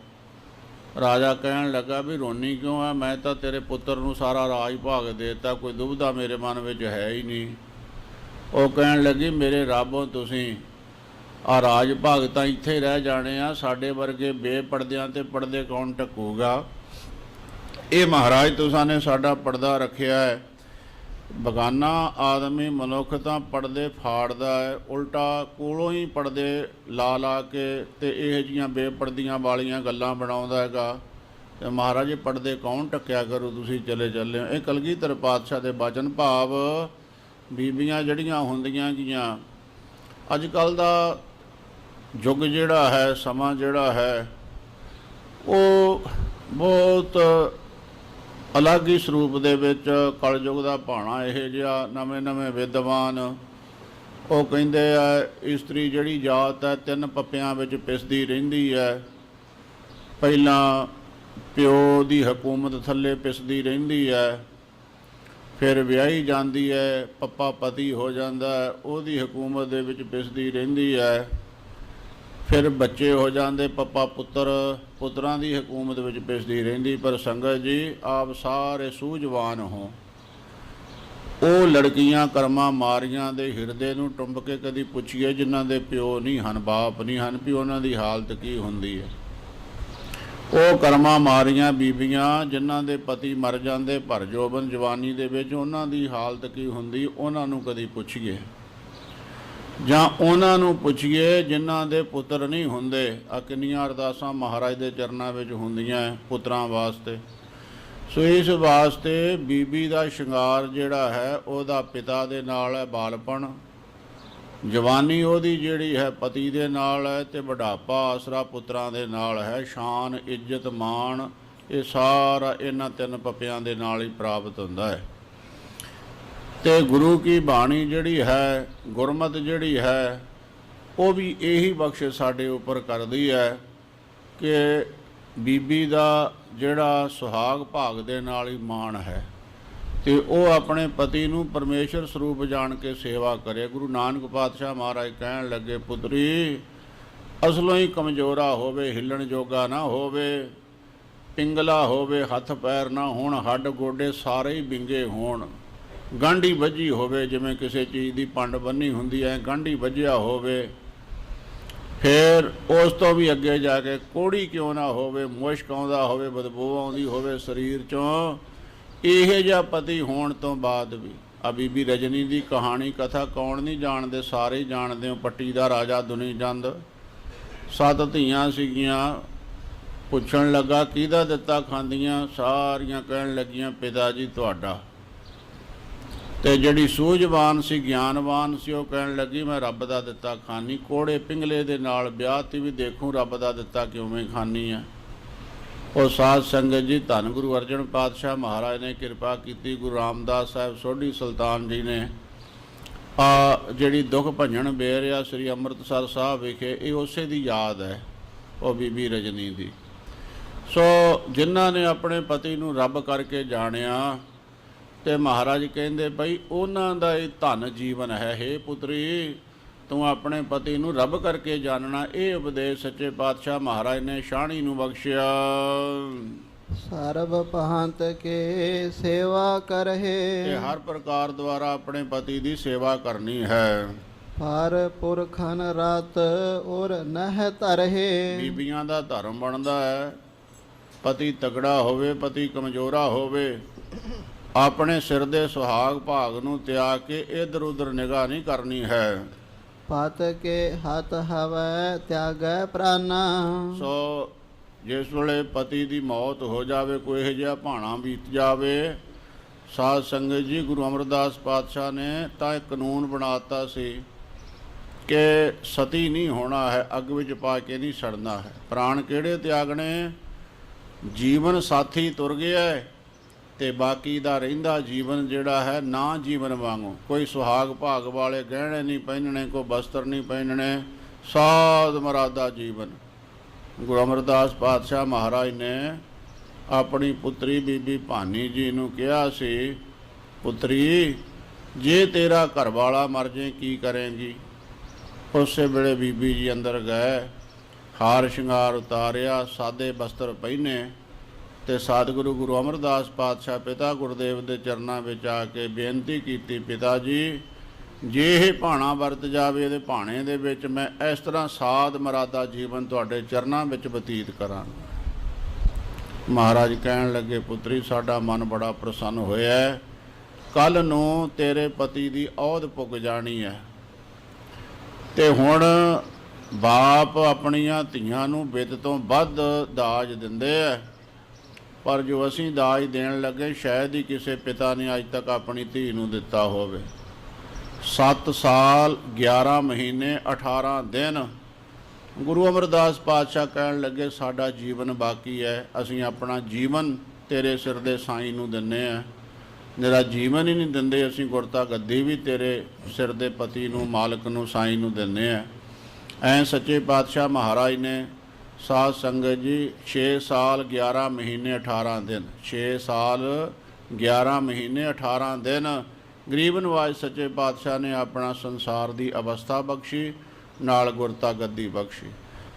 ਰਾਜਾ ਕਹਿਣ ਲੱਗਾ ਵੀ ਰੋਣੀ ਕਿਉਂ ਆ, ਮੈਂ ਤਾਂ ਤੇਰੇ ਪੁੱਤਰ ਨੂੰ ਸਾਰਾ ਰਾਜ ਭਾਗ ਦੇ ਦਿੱਤਾ, ਕੋਈ ਦੁਬਿਧਾ ਮੇਰੇ ਮਨ ਵਿੱਚ ਹੈ ਹੀ ਨਹੀਂ। ਉਹ ਕਹਿਣ ਲੱਗੀ, ਮੇਰੇ ਰੱਬੋਂ ਤੁਸੀਂ ਆ ਰਾਜ ਭਾਗ ਤਾਂ ਇੱਥੇ ਰਹਿ ਜਾਣੇ ਆ, ਸਾਡੇ ਵਰਗੇ ਬੇਪਰਦਿਆਂ ਤੇ ਪਰਦੇ ਕੌਣ ਢੱਕੂਗਾ। ਇਹ ਮਹਾਰਾਜ ਤੁਸਾਂ ਨੇ ਸਾਡਾ ਪਰਦਾ ਰੱਖਿਆ ਹੈ। ਬਗਾਨਾ ਆਦਮੀ ਮਨੁੱਖ ਤਾਂ ਪਰਦੇ ਫਾੜਦਾ ਹੈ, ਉਲਟਾ ਕੋਲੋਂ ਹੀ ਪਰਦੇ ਲਾ ਲਾ ਕੇ ਤੇ ਇਹੋ ਜਿਹੀਆਂ ਬੇਪਰਦੀਆਂ ਵਾਲੀਆਂ ਗੱਲਾਂ ਬਣਾਉਂਦਾ ਹੈਗਾ। ਤੇ ਮਹਾਰਾਜ ਪਰਦੇ ਕੌਣ ਢੱਕਿਆ ਕਰੂ, ਤੁਸੀਂ ਚਲੇ ਚੱਲੇ ਹੋ। ਇਹ ਕਲਗੀਧਰ ਪਾਤਸ਼ਾਹ ਦੇ ਬਚਨ। ਭਾਵ ਬੀਬੀਆਂ ਜਿਹੜੀਆਂ ਹੁੰਦੀਆਂ ਗੀਆਂ, ਅੱਜ ਕੱਲ੍ਹ ਦਾ ਯੁੱਗ ਜਿਹੜਾ ਹੈ, ਸਮਾਂ ਜਿਹੜਾ ਹੈ, ਉਹ ਬਹੁਤ ਅਲੱਗ ਹੀ ਸਰੂਪ ਦੇ ਵਿੱਚ ਕਲਯੁੱਗ ਦਾ ਭਾਣਾ ਇਹ ਜਿਹਾ। ਨਵੇਂ ਨਵੇਂ ਵਿਦਵਾਨ ਉਹ ਕਹਿੰਦੇ ਆ ਇਸਤਰੀ ਜਿਹੜੀ ਜਾਤ ਹੈ, 3 ਪੱਪਿਆਂ ਵਿੱਚ ਪਿਸਦੀ ਰਹਿੰਦੀ ਹੈ। ਪਹਿਲਾਂ ਪਿਓ ਦੀ ਹਕੂਮਤ ਥੱਲੇ ਪਿਸਦੀ ਰਹਿੰਦੀ ਹੈ, ਫਿਰ ਵਿਆਹੀ ਜਾਂਦੀ ਹੈ, ਪੱਪਾ ਪਤੀ ਹੋ ਜਾਂਦਾ ਹੈ, ਉਹਦੀ ਹਕੂਮਤ ਦੇ ਵਿੱਚ ਪਿਸਦੀ ਰਹਿੰਦੀ ਹੈ। ਫਿਰ ਬੱਚੇ ਹੋ ਜਾਂਦੇ, ਪੱਪਾ ਪੁੱਤਰ, ਪੁੱਤਰਾਂ ਦੀ ਹਕੂਮਤ ਵਿੱਚ ਪਿਸਦੀ ਰਹਿੰਦੀ। ਪਰ ਸੰਗਤ ਜੀ, ਆਪ ਸਾਰੇ ਸੂਝਵਾਨ ਹੋ। ਉਹ ਲੜਕੀਆਂ ਕਰਮਾਂ ਮਾਰੀਆਂ ਦੇ ਹਿਰਦੇ ਨੂੰ ਟੁੰਬ ਕੇ ਕਦੀ ਪੁੱਛੀਏ ਜਿਨ੍ਹਾਂ ਦੇ ਪਿਓ ਨਹੀਂ ਹਨ, ਬਾਪ ਨਹੀਂ ਹਨ, ਵੀ ਉਹਨਾਂ ਦੀ ਹਾਲਤ ਕੀ ਹੁੰਦੀ ਹੈ। ਉਹ ਕਰਮਾਂ ਮਾਰੀਆਂ ਬੀਬੀਆਂ ਜਿਨ੍ਹਾਂ ਦੇ ਪਤੀ ਮਰ ਜਾਂਦੇ ਭਰ ਜੋਬਨ ਜਵਾਨੀ ਦੇ ਵਿੱਚ, ਉਹਨਾਂ ਦੀ ਹਾਲਤ ਕੀ ਹੁੰਦੀ, ਉਹਨਾਂ ਨੂੰ ਕਦੀ ਪੁੱਛੀਏ। ਜਾਂ ਉਹਨਾਂ ਨੂੰ ਪੁੱਛੀਏ ਜਿਨ੍ਹਾਂ ਦੇ ਪੁੱਤਰ ਨਹੀਂ ਹੁੰਦੇ। ਆ ਕਿੰਨੀਆਂ ਅਰਦਾਸਾਂ ਮਹਾਰਾਜ ਦੇ ਚਰਨਾਂ ਵਿੱਚ ਹੁੰਦੀਆਂ ਪੁੱਤਰਾਂ ਵਾਸਤੇ। ਸੋ ਇਸ ਵਾਸਤੇ ਬੀਬੀ ਦਾ ਸ਼ਿੰਗਾਰ ਜਿਹੜਾ ਹੈ ਉਹਦਾ ਪਿਤਾ ਦੇ ਨਾਲ ਹੈ, ਬਾਲਪਣ, ਜਵਾਨੀ ਉਹਦੀ ਜਿਹੜੀ ਹੈ ਪਤੀ ਦੇ ਨਾਲ ਹੈ, ਅਤੇ ਬੁਢਾਪਾ ਆਸਰਾ ਪੁੱਤਰਾਂ ਦੇ ਨਾਲ ਹੈ। ਸ਼ਾਨ, ਇੱਜ਼ਤ, ਮਾਣ, ਇਹ ਸਾਰਾ ਇਹਨਾਂ ਤਿੰਨ ਪੱਪਿਆਂ ਦੇ ਨਾਲ ਹੀ ਪ੍ਰਾਪਤ ਹੁੰਦਾ ਹੈ। ਅਤੇ ਗੁਰੂ ਕੀ ਬਾਣੀ ਜਿਹੜੀ ਹੈ, ਗੁਰਮਤਿ ਜਿਹੜੀ ਹੈ, ਉਹ ਵੀ ਇਹੀ ਬਖਸ਼ਿਸ਼ ਸਾਡੇ ਉੱਪਰ ਕਰਦੀ ਹੈ ਕਿ ਬੀਬੀ ਦਾ ਜਿਹੜਾ ਸੁਹਾਗ ਭਾਗ ਦੇ ਨਾਲ ਹੀ ਮਾਣ ਹੈ, ਅਤੇ ਉਹ ਆਪਣੇ ਪਤੀ ਨੂੰ ਪਰਮੇਸ਼ਰ ਸਰੂਪ ਜਾਣ ਕੇ ਸੇਵਾ ਕਰੇ। ਗੁਰੂ ਨਾਨਕ ਪਾਤਸ਼ਾਹ ਮਹਾਰਾਜ ਕਹਿਣ ਲੱਗੇ, ਪੁੱਤਰੀ ਅਸਲੋਂ ਹੀ ਕਮਜ਼ੋਰਾ ਹੋਵੇ, ਹਿੱਲਣ ਜੋਗਾ ਨਾ ਹੋਵੇ, ਪਿੰਗਲਾ ਹੋਵੇ, ਹੱਥ ਪੈਰ ਨਾ ਹੋਣ, ਹੱਡ ਗੋਡੇ ਸਾਰੇ ਹੀ ਵਿੰਗੇ ਹੋਣ, ਗਾਂਢੀ ਵੱਜੀ ਹੋਵੇ, ਜਿਵੇਂ ਕਿਸੇ ਚੀਜ਼ ਦੀ ਪੰਡ ਬੰਨੀ ਹੁੰਦੀ ਹੈ, ਗਾਂਢੀ ਵੱਜਿਆ ਹੋਵੇ, ਫਿਰ ਉਸ ਤੋਂ ਵੀ ਅੱਗੇ ਜਾ ਕੇ ਕੋੜੀ ਕਿਉਂ ਨਾ ਹੋਵੇ, ਮੁਸ਼ਕ ਆਉਂਦਾ ਹੋਵੇ, ਬਦਬੂ ਆਉਂਦੀ ਹੋਵੇ ਸਰੀਰ 'ਚੋਂ, ਇਹੋ ਜਿਹਾ ਪਤੀ ਹੋਣ ਤੋਂ ਬਾਅਦ ਵੀ। ਆ ਬੀਬੀ ਰਜਨੀ ਦੀ ਕਹਾਣੀ ਕਥਾ ਕੌਣ ਨਹੀਂ ਜਾਣਦੇ, ਸਾਰੇ ਹੀ ਜਾਣਦੇ ਹੋ। ਪੱਟੀ ਦਾ ਰਾਜਾ ਦੁਨੀ ਚੰਦ, 7 ਧੀਆਂ ਸੀਗੀਆਂ। ਪੁੱਛਣ ਲੱਗਾ ਕਿਹਦਾ ਦਿੱਤਾ ਖਾਂਦੀਆਂ, ਸਾਰੀਆਂ ਕਹਿਣ ਲੱਗੀਆਂ ਪਿਤਾ ਜੀ ਤੁਹਾਡਾ। ਅਤੇ ਜਿਹੜੀ ਸੂਝਵਾਨ ਸੀ, ਗਿਆਨਵਾਨ ਸੀ, ਉਹ ਕਹਿਣ ਲੱਗੀ ਮੈਂ ਰੱਬ ਦਾ ਦਿੱਤਾ ਖਾਨੀ। ਕੋੜੇ ਪਿੰਗਲੇ ਦੇ ਨਾਲ ਵਿਆਹ 'ਤੇ ਵੀ ਦੇਖੂੰ ਰੱਬ ਦਾ ਦਿੱਤਾ ਕਿਵੇਂ ਖਾਨੀ ਆ। ਉਹ ਸਾਧ ਸੰਗਤ ਜੀ, ਧੰਨ ਗੁਰੂ ਅਰਜਨ ਪਾਤਸ਼ਾਹ ਮਹਾਰਾਜ ਨੇ ਕਿਰਪਾ ਕੀਤੀ। ਗੁਰੂ ਰਾਮਦਾਸ ਸਾਹਿਬ ਸੋਢੀ ਸੁਲਤਾਨ ਜੀ ਨੇ ਜਿਹੜੀ ਦੁੱਖ ਭੰਜਨ ਬੇਰ ਆ ਸ੍ਰੀ ਅੰਮ੍ਰਿਤਸਰ ਸਾਹਿਬ ਵਿਖੇ, ਇਹ ਉਸੇ ਦੀ ਯਾਦ ਹੈ, ਉਹ ਬੀਬੀ ਰਜਨੀ ਦੀ। ਸੋ ਜਿਨ੍ਹਾਂ ਨੇ ਆਪਣੇ ਪਤੀ ਨੂੰ ਰੱਬ ਕਰਕੇ ਜਾਣਿਆ, ਅਤੇ ਮਹਾਰਾਜ ਕਹਿੰਦੇ ਬਈ ਉਹਨਾਂ ਦਾ ਇਹ ਧਨ ਜੀਵਨ ਹੈ। ਹੇ ਪੁੱਤਰੀ, ਤੂੰ ਆਪਣੇ ਪਤੀ ਨੂੰ ਰੱਬ ਕਰਕੇ ਜਾਣਨਾ। ਇਹ ਉਪਦੇਸ਼ ਸੱਚੇ ਪਾਤਸ਼ਾਹ ਮਹਾਰਾਜ ਨੇ ਸ਼ਾਹਣੀ ਨੂੰ ਬਖਸ਼ਿਆ। ਸਰਬ ਭਾਂਤ ਕੇ ਸੇਵਾ ਕਰਹਿ, ਤੇ ਹਰ ਪ੍ਰਕਾਰ ਦੁਆਰਾ ਆਪਣੇ ਪਤੀ ਦੀ ਸੇਵਾ ਕਰਨੀ ਹੈ। ਹਰ ਪੁਰਖਨ ਰਤ ਔਰ ਨਹਿ ਧਰਹਿ, ਬੀਬੀਆਂ ਦਾ ਧਰਮ ਬਣਦਾ ਹੈ, ਪਤੀ ਤਗੜਾ ਹੋਵੇ, ਪਤੀ ਕਮਜ਼ੋਰਾ ਹੋਵੇ, ਆਪਣੇ ਸਿਰ ਦੇ ਸੁਹਾਗ ਭਾਗ ਨੂੰ ਤਿਆਗ ਕੇ ਇੱਧਰ ਉੱਧਰ ਨਿਗਾਹ ਨਹੀਂ ਕਰਨੀ ਹੈ। ਪਤ ਕੇ ਹੱਥ ਹਵੈ ਤਿਆਗੈ ਪ੍ਰਾਨਾ, ਸੋ ਜਿਸ ਵੇਲੇ ਪਤੀ ਦੀ ਮੌਤ ਹੋ ਜਾਵੇ, ਕੋਈ ਇਹੋ ਜਿਹਾ ਭਾਣਾ ਬੀਤ ਜਾਵੇ, ਸਾਧ ਸੰਗਤ ਜੀ, ਗੁਰੂ ਅਮਰਦਾਸ ਪਾਤਸ਼ਾਹ ਨੇ ਤਾਂ ਇੱਕ ਕਾਨੂੰਨ ਬਣਾਤਾ ਸੀ ਕਿ ਸਤੀ ਨਹੀਂ ਹੋਣਾ ਹੈ, ਅੱਗ ਵਿੱਚ ਪਾ ਕੇ ਨਹੀਂ ਸੜਨਾ ਹੈ। ਪ੍ਰਾਣ ਕਿਹੜੇ ਤਿਆਗਣੇ? ਜੀਵਨ ਸਾਥੀ ਤੁਰ ਗਿਆ ਅਤੇ ਬਾਕੀ ਦਾ ਰਹਿੰਦਾ ਜੀਵਨ ਜਿਹੜਾ ਹੈ ਨਾ ਜੀਵਨ ਵਾਂਗੂ। ਕੋਈ ਸੁਹਾਗ ਭਾਗ ਵਾਲੇ ਗਹਿਣੇ ਨਹੀਂ ਪਹਿਨਣੇ, ਕੋਈ ਬਸਤਰ ਨਹੀਂ ਪਹਿਨਣੇ, ਸਾਧ ਮਰਾਦਾ ਜੀਵਨ। ਗੁਰੂ ਅਮਰਦਾਸ ਪਾਤਸ਼ਾਹ ਮਹਾਰਾਜ ਨੇ ਆਪਣੀ ਪੁੱਤਰੀ ਬੀਬੀ ਭਾਨੀ ਜੀ ਨੂੰ ਕਿਹਾ ਸੀ, ਪੁੱਤਰੀ ਜੇ ਤੇਰਾ ਘਰ ਵਾਲਾ ਮਰ ਜੇ ਕੀ ਕਰੇਂਗੀ? ਉਸੇ ਵੇਲੇ ਬੀਬੀ ਜੀ ਅੰਦਰ ਗਏ, ਹਾਰ ਸ਼ਿੰਗਾਰ ਉਤਾਰਿਆ, ਸਾਦੇ ਬਸਤਰ ਪਹਿਨੇ, ਅਤੇ ਸਤਿਗੁਰੂ ਗੁਰੂ ਅਮਰਦਾਸ ਪਾਤਸ਼ਾਹ ਪਿਤਾ ਗੁਰਦੇਵ ਦੇ ਚਰਨਾਂ ਵਿੱਚ ਆ ਕੇ ਬੇਨਤੀ ਕੀਤੀ, ਪਿਤਾ ਜੀ ਜੇ ਇਹ ਭਾਣਾ ਵਰਤ ਜਾਵੇ, ਇਹਦੇ ਭਾਣੇ ਦੇ ਵਿੱਚ ਮੈਂ ਇਸ ਤਰ੍ਹਾਂ ਸਾਧ ਮਰਾਦਾ ਜੀਵਨ ਤੁਹਾਡੇ ਚਰਨਾਂ ਵਿੱਚ ਬਤੀਤ ਕਰਾਂ। ਮਹਾਰਾਜ ਕਹਿਣ ਲੱਗੇ, ਪੁੱਤਰੀ ਸਾਡਾ ਮਨ ਬੜਾ ਪ੍ਰਸੰਨ ਹੋਇਆ, ਕੱਲ੍ਹ ਨੂੰ ਤੇਰੇ ਪਤੀ ਦੀ ਔਧ ਪੁੱਗ ਜਾਣੀ ਹੈ, ਅਤੇ ਹੁਣ ਬਾਪ ਆਪਣੀਆਂ ਧੀਆਂ ਨੂੰ ਬਿੱਦ ਤੋਂ ਵੱਧ ਦਾਜ ਦਿੰਦੇ ਹੈ, ਪਰ ਜੋ ਅਸੀਂ ਦਾਜ ਦੇਣ ਲੱਗੇ ਸ਼ਾਇਦ ਹੀ ਕਿਸੇ ਪਿਤਾ ਨੇ ਅੱਜ ਤੱਕ ਆਪਣੀ ਧੀ ਨੂੰ ਦਿੱਤਾ ਹੋਵੇ। 7 ਸਾਲ 11 ਮਹੀਨੇ 18 ਦਿਨ ਗੁਰੂ ਅਮਰਦਾਸ ਪਾਤਸ਼ਾਹ ਕਹਿਣ ਲੱਗੇ, ਸਾਡਾ ਜੀਵਨ ਬਾਕੀ ਹੈ, ਅਸੀਂ ਆਪਣਾ ਜੀਵਨ ਤੇਰੇ ਸਿਰ ਦੇ ਸਾਈਂ ਨੂੰ ਦਿੰਦੇ ਹਾਂ। ਮੇਰਾ ਜੀਵਨ ਹੀ ਨਹੀਂ ਦਿੰਦੇ, ਅਸੀਂ ਗੁਰਤਾ ਗੱਦੀ ਵੀ ਤੇਰੇ ਸਿਰ ਦੇ ਪਤੀ ਨੂੰ, ਮਾਲਕ ਨੂੰ, ਸਾਈਂ ਨੂੰ ਦਿੰਦੇ ਹਾਂ। ਐਂ ਸੱਚੇ ਪਾਤਸ਼ਾਹ ਮਹਾਰਾਜ ਨੇ ਸਾਧ ਸੰਗਤ ਜੀ 6 ਸਾਲ 11 ਮਹੀਨੇ 18 ਦਿਨ, 6 ਸਾਲ 11 ਮਹੀਨੇ 18 ਦਿਨ ਗਰੀਬ ਨਵਾਜ਼ ਸੱਚੇ ਪਾਤਸ਼ਾਹ ਨੇ ਆਪਣਾ ਸੰਸਾਰ ਦੀ ਅਵਸਥਾ ਬਖਸ਼ੀ, ਨਾਲ ਗੁਰਤਾ ਗੱਦੀ ਬਖਸ਼ੀ।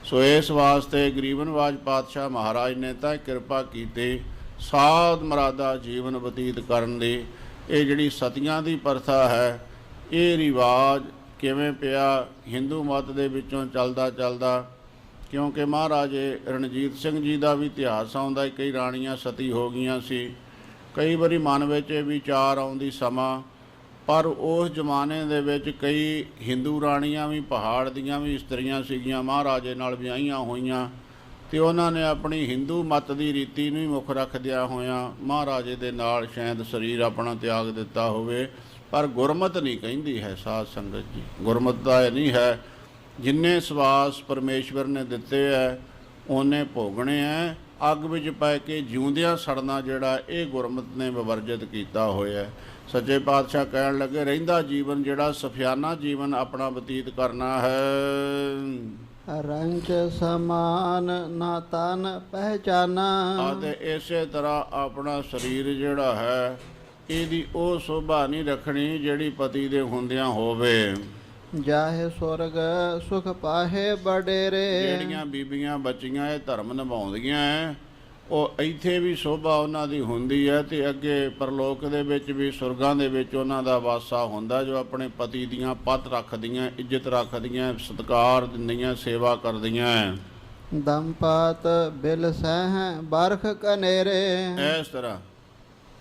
ਸੋ ਇਸ ਵਾਸਤੇ ਗਰੀਬਨਵਾਜ ਪਾਤਸ਼ਾਹ ਮਹਾਰਾਜ ਨੇ ਤਾਂ ਕਿਰਪਾ ਕੀਤੀ ਸਾਧ ਮਰਾਦਾ ਜੀਵਨ ਬਤੀਤ ਕਰਨ ਦੀ। ਇਹ ਜਿਹੜੀ ਸਤੀਆਂ ਦੀ ਪ੍ਰਥਾ ਹੈ, ਇਹ ਰਿਵਾਜ ਕਿਵੇਂ ਪਿਆ ਹਿੰਦੂ ਮਤ ਦੇ ਵਿੱਚੋਂ ਚੱਲਦਾ ਕਿਉਂਕਿ ਮਹਾਰਾਜੇ ਰਣਜੀਤ ਸਿੰਘ ਜੀ ਦਾ ਵੀ ਇਤਿਹਾਸ ਆਉਂਦਾ, ਕਈ ਰਾਣੀਆਂ ਸਤੀ ਹੋ ਗਈਆਂ ਸੀ। ਕਈ ਵਾਰੀ ਮਨ ਵਿੱਚ ਇਹ ਵਿਚਾਰ ਆਉਂਦੀ ਸਮਾਂ, ਪਰ ਉਸ ਜ਼ਮਾਨੇ ਦੇ ਵਿੱਚ ਕਈ ਹਿੰਦੂ ਰਾਣੀਆਂ ਵੀ ਪਹਾੜ ਦੀਆਂ ਵੀ ਇਸਤਰੀਆਂ ਸੀਗੀਆਂ, ਮਹਾਰਾਜੇ ਨਾਲ ਵਿਆਹੀਆਂ ਹੋਈਆਂ, ਅਤੇ ਉਹਨਾਂ ਨੇ ਆਪਣੀ ਹਿੰਦੂ ਮਤ ਦੀ ਰੀਤੀ ਨੂੰ ਹੀ ਮੁੱਖ ਰੱਖਦਿਆਂ ਹੋਇਆਂ ਮਹਾਰਾਜੇ ਦੇ ਨਾਲ ਸ਼ਾਇਦ ਸਰੀਰ ਆਪਣਾ ਤਿਆਗ ਦਿੱਤਾ ਹੋਵੇ। ਪਰ ਗੁਰਮਤ ਨਹੀਂ ਕਹਿੰਦੀ ਹੈ ਸਾਧ ਸੰਗਤ ਜੀ, ਗੁਰਮਤ ਦਾ ਇਹ ਨਹੀਂ ਹੈ। ਜਿੰਨੇ ਸਵਾਸ ਪਰਮੇਸ਼ਵਰ ਨੇ ਦਿੱਤੇ ਹੈ ਉਹਨੇ ਭੋਗਣੇ ਹੈ। ਅੱਗ ਵਿੱਚ ਪੈ ਕੇ ਜਿਉਂਦਿਆਂ ਸੜਨਾ ਜਿਹੜਾ ਇਹ ਗੁਰਮਤ ਨੇ ਵਿਵਰਜਿਤ ਕੀਤਾ ਹੋਇਆ। ਸੱਚੇ ਪਾਤਸ਼ਾਹ ਕਹਿਣ ਲੱਗੇ ਰਹਿੰਦਾ ਜੀਵਨ ਜਿਹੜਾ ਸਫਿਆਨਾ ਜੀਵਨ ਆਪਣਾ ਬਤੀਤ ਕਰਨਾ ਹੈ। ਰੰਚ ਸਮਾਨ ਨਾ ਤਨ ਪਹਿਚਾਨਾ। ਅਤੇ ਇਸੇ ਤਰ੍ਹਾਂ ਆਪਣਾ ਸਰੀਰ ਜਿਹੜਾ ਹੈ ਇਹਦੀ ਉਹ ਸ਼ੋਭਾ ਨਹੀਂ ਰੱਖਣੀ ਜਿਹੜੀ ਪਤੀ ਦੇ ਹੁੰਦਿਆਂ ਹੋਵੇ। ਜਾਹੇ ਸੁਰਗ ਸੁਖ ਪਾਹੇ ਬਡੇਰੇ। ਜਿਹੜੀਆਂ ਬੀਬੀਆਂ ਬੱਚੀਆਂ ਇਹ ਧਰਮ ਨਿਭਾਉਂਦੀਆਂ ਹੈ, ਉਹ ਇੱਥੇ ਵੀ ਸ਼ੋਭਾ ਉਹਨਾਂ ਦੀ ਹੁੰਦੀ ਹੈ ਅਤੇ ਅੱਗੇ ਪਰਲੋਕ ਦੇ ਵਿੱਚ ਵੀ ਸੁਰਗਾਂ ਦੇ ਵਿੱਚ ਉਹਨਾਂ ਦਾ ਵਾਸਾ ਹੁੰਦਾ, ਜੋ ਆਪਣੇ ਪਤੀ ਦੀਆਂ ਪੱਤ ਰੱਖਦੀਆਂ, ਇੱਜ਼ਤ ਰੱਖਦੀਆਂ, ਸਤਿਕਾਰ ਦਿੰਦੀਆਂ, ਸੇਵਾ ਕਰਦੀਆਂ। ਦੰਪਤ ਬਿਲ ਸਹਿ ਬਰਖ ਕਨੇਰੇ। ਇਸ ਤਰ੍ਹਾਂ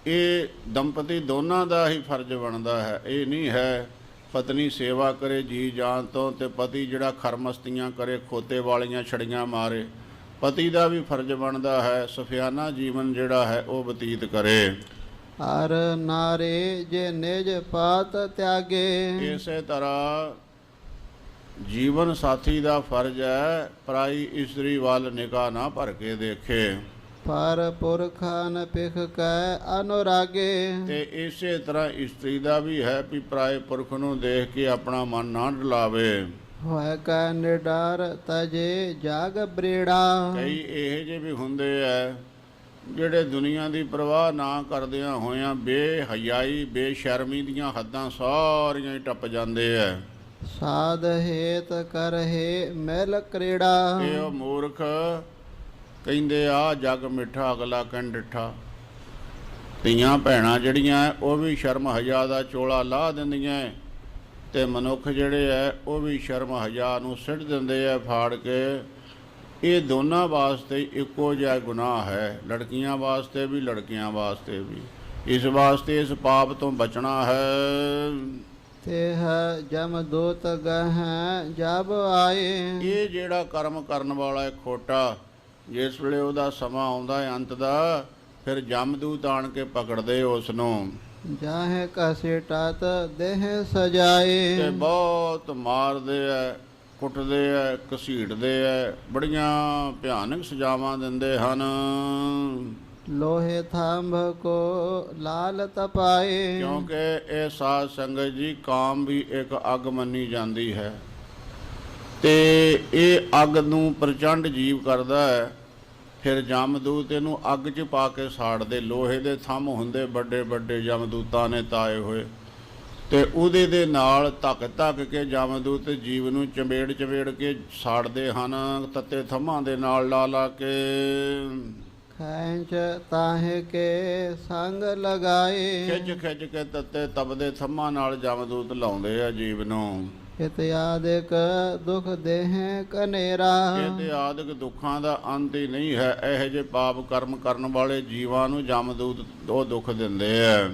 ਇਹ ਦੰਪਤੀ ਦੋਨਾਂ ਦਾ ਹੀ ਫਰਜ਼ ਬਣਦਾ ਹੈ। ਇਹ ਨਹੀਂ ਹੈ ਪਤਨੀ ਸੇਵਾ ਕਰੇ ਜੀ ਜਾਨ ਤੋਂ ਅਤੇ ਪਤੀ ਜਿਹੜਾ ਖਰਮਸਤੀਆਂ ਕਰੇ, ਖੋਤੇ ਵਾਲੀਆਂ ਛੜੀਆਂ ਮਾਰੇ। ਪਤੀ ਦਾ ਵੀ ਫਰਜ਼ ਬਣਦਾ ਹੈ ਸਫਿਆਨਾ ਜੀਵਨ ਜਿਹੜਾ ਹੈ ਉਹ ਬਤੀਤ ਕਰੇ। ਹਰ ਨਾਰੇ ਜੇ ਨਿਜ ਪਾਤ ਤਿਆਗੇ। ਇਸੇ ਤਰ੍ਹਾਂ ਜੀਵਨ ਸਾਥੀ ਦਾ ਫਰਜ਼ ਹੈ ਪਰਾਈ ਇਸਤਰੀ ਵੱਲ ਨਿਗਾਹ ਨਾ ਭਰ ਕੇ ਦੇਖੇ। ਪਰ ਪੁਰਖਾਨ ਪਿਖ ਕੈ ਅਨੁਰਾਗੇ। ਤੇ ਇਸੇ ਤਰ੍ਹਾਂ ਇਸਤਰੀ ਦਾ ਵੀ ਹੈ ਵੀ ਪਰਾਏ ਪੁਰਖ ਨੂੰ ਦੇਖ ਕੇ ਆਪਣਾ ਮਨ ਨਾ ਡਲਾਵੇ। ਹੋਇ ਕੈ ਨਿਡਰ ਤਜੇ ਜਾਗ ਬ੍ਰੇੜਾ। ਕਈ ਇਹੋ ਜਿਹੇ ਵੀ ਹੁੰਦੇ ਐ ਜਿਹੜੇ ਦੁਨੀਆ ਦੀ ਪਰਵਾਹ ਨਾ ਕਰਦਿਆਂ ਹੋਇਆਂ ਬੇਹਯਾਈ ਬੇਸ਼ਰਮੀ ਦੀਆਂ ਹੱਦਾਂ ਸਾਰੀਆਂ ਹੀ ਟੱਪ ਜਾਂਦੇ ਐ। ਸਾਧ ਹੇਤ ਕਰਹਿ ਮੈਲ ਕ੍ਰੀੜਾ। ਇਹ ਉਹ ਮੂਰਖ ਕਹਿੰਦੇ ਆ ਜਗ ਮਿੱਠਾ ਅਗਲਾ ਕਹਿਣ ਡਿੱਠਾ। ਧੀਆਂ ਭੈਣਾਂ ਜਿਹੜੀਆਂ ਉਹ ਵੀ ਸ਼ਰਮ ਹਯਾ ਦਾ ਚੋਲਾ ਲਾਹ ਦਿੰਦੀਆਂ, ਅਤੇ ਮਨੁੱਖ ਜਿਹੜੇ ਹੈ ਉਹ ਵੀ ਸ਼ਰਮ ਹਯਾ ਨੂੰ ਸਿੱਟ ਦਿੰਦੇ ਆ ਫਾੜ ਕੇ। ਇਹ ਦੋਨਾਂ ਵਾਸਤੇ ਇੱਕੋ ਜਿਹਾ ਗੁਨਾਹ ਹੈ, ਲੜਕੀਆਂ ਵਾਸਤੇ ਵੀ ਲੜਕੀਆਂ ਵਾਸਤੇ ਵੀ। ਇਸ ਵਾਸਤੇ ਇਸ ਪਾਪ ਤੋਂ ਬਚਣਾ ਹੈ। ਤੇਹ ਜਮ ਦੂਤ ਗਹਿ ਜਬ ਆਏ। ਇਹ ਜਿਹੜਾ ਕਰਮ ਕਰਨ ਵਾਲਾ ਹੈ ਖੋਟਾ, ਜਿਸ ਵੇਲੇ ਉਹਦਾ ਸਮਾਂ ਆਉਂਦਾ ਹੈ ਅੰਤ ਦਾ, ਫਿਰ ਜਮਦੂਤ ਆਣ ਕੇ ਪਕੜਦੇ ਉਸ ਨੂੰ। ਜਾਹੇ ਕਸੇ ਟਤ ਦੇਹ ਸਜਾਏ। ਤੇ ਬਹੁਤ ਮਾਰਦੇ ਐ, ਕੁੱਟਦੇ ਐ, ਘਸੀਟਦੇ ਐ, ਬੜੀਆਂ ਭਿਆਨਕ ਸਜ਼ਾਵਾਂ ਦਿੰਦੇ ਹਨ। ਲੋਹੇ ਥੰਭ ਕੋ ਲਾਲ ਤਪਾਏ। ਕਿਉਂਕਿ ਇਹ ਸਾਧ ਸੰਗਤ ਜੀ ਕਾਮ ਵੀ ਇੱਕ ਅੱਗ ਮੰਨੀ ਜਾਂਦੀ ਹੈ, ਤੇ ਇਹ ਅੱਗ ਨੂੰ ਪ੍ਰਚੰਡ ਜੀਵ ਕਰਦਾ ਹੈ। ਫਿਰ ਜਮਦੂਤ ਇਹਨੂੰ ਅੱਗ 'ਚ ਪਾ ਕੇ ਸਾੜਦੇ। ਲੋਹੇ ਦੇ ਥੰਮ ਹੁੰਦੇ ਵੱਡੇ ਵੱਡੇ ਜਮਦੂਤਾਂ ਨੇ ਤਾਏ ਹੋਏ, ਅਤੇ ਉਹਦੇ ਦੇ ਨਾਲ ਧੱਕ ਕੇ ਜਮਦੂਤ ਜੀਵ ਨੂੰ ਚੰਬੇੜ ਕੇ ਸਾੜਦੇ ਹਨ, ਤੱਤੇ ਥੰਮਾਂ ਦੇ ਨਾਲ ਲਾ ਕੇ। ਖੈਂਚ ਤਾਹੇ ਕੇ ਸੰਗ ਲਗਾਏ। ਖਿੱਚ ਕੇ ਤੱਤੇ ਤਪਦੇ ਥੰਮਾਂ ਨਾਲ ਜਮਦੂਤ ਲਾਉਂਦੇ ਆ ਜੀਵ ਨੂੰ। ਇਤਿਆਦਿਕ ਦੁਖ ਦੇਹ ਕਨੇਰਾ। ਇਤਿਆਦਿਕ ਦੁੱਖਾਂ ਦਾ ਅੰਤ ਹੀ ਨਹੀਂ ਹੈ। ਇਹੋ ਜਿਹੇ ਪਾਪ ਕਰਮ ਕਰਨ ਵਾਲੇ ਜੀਵਾਂ ਨੂੰ ਜਮਦੂਤ ਉਹ ਦੁੱਖ ਦਿੰਦੇ ਆ।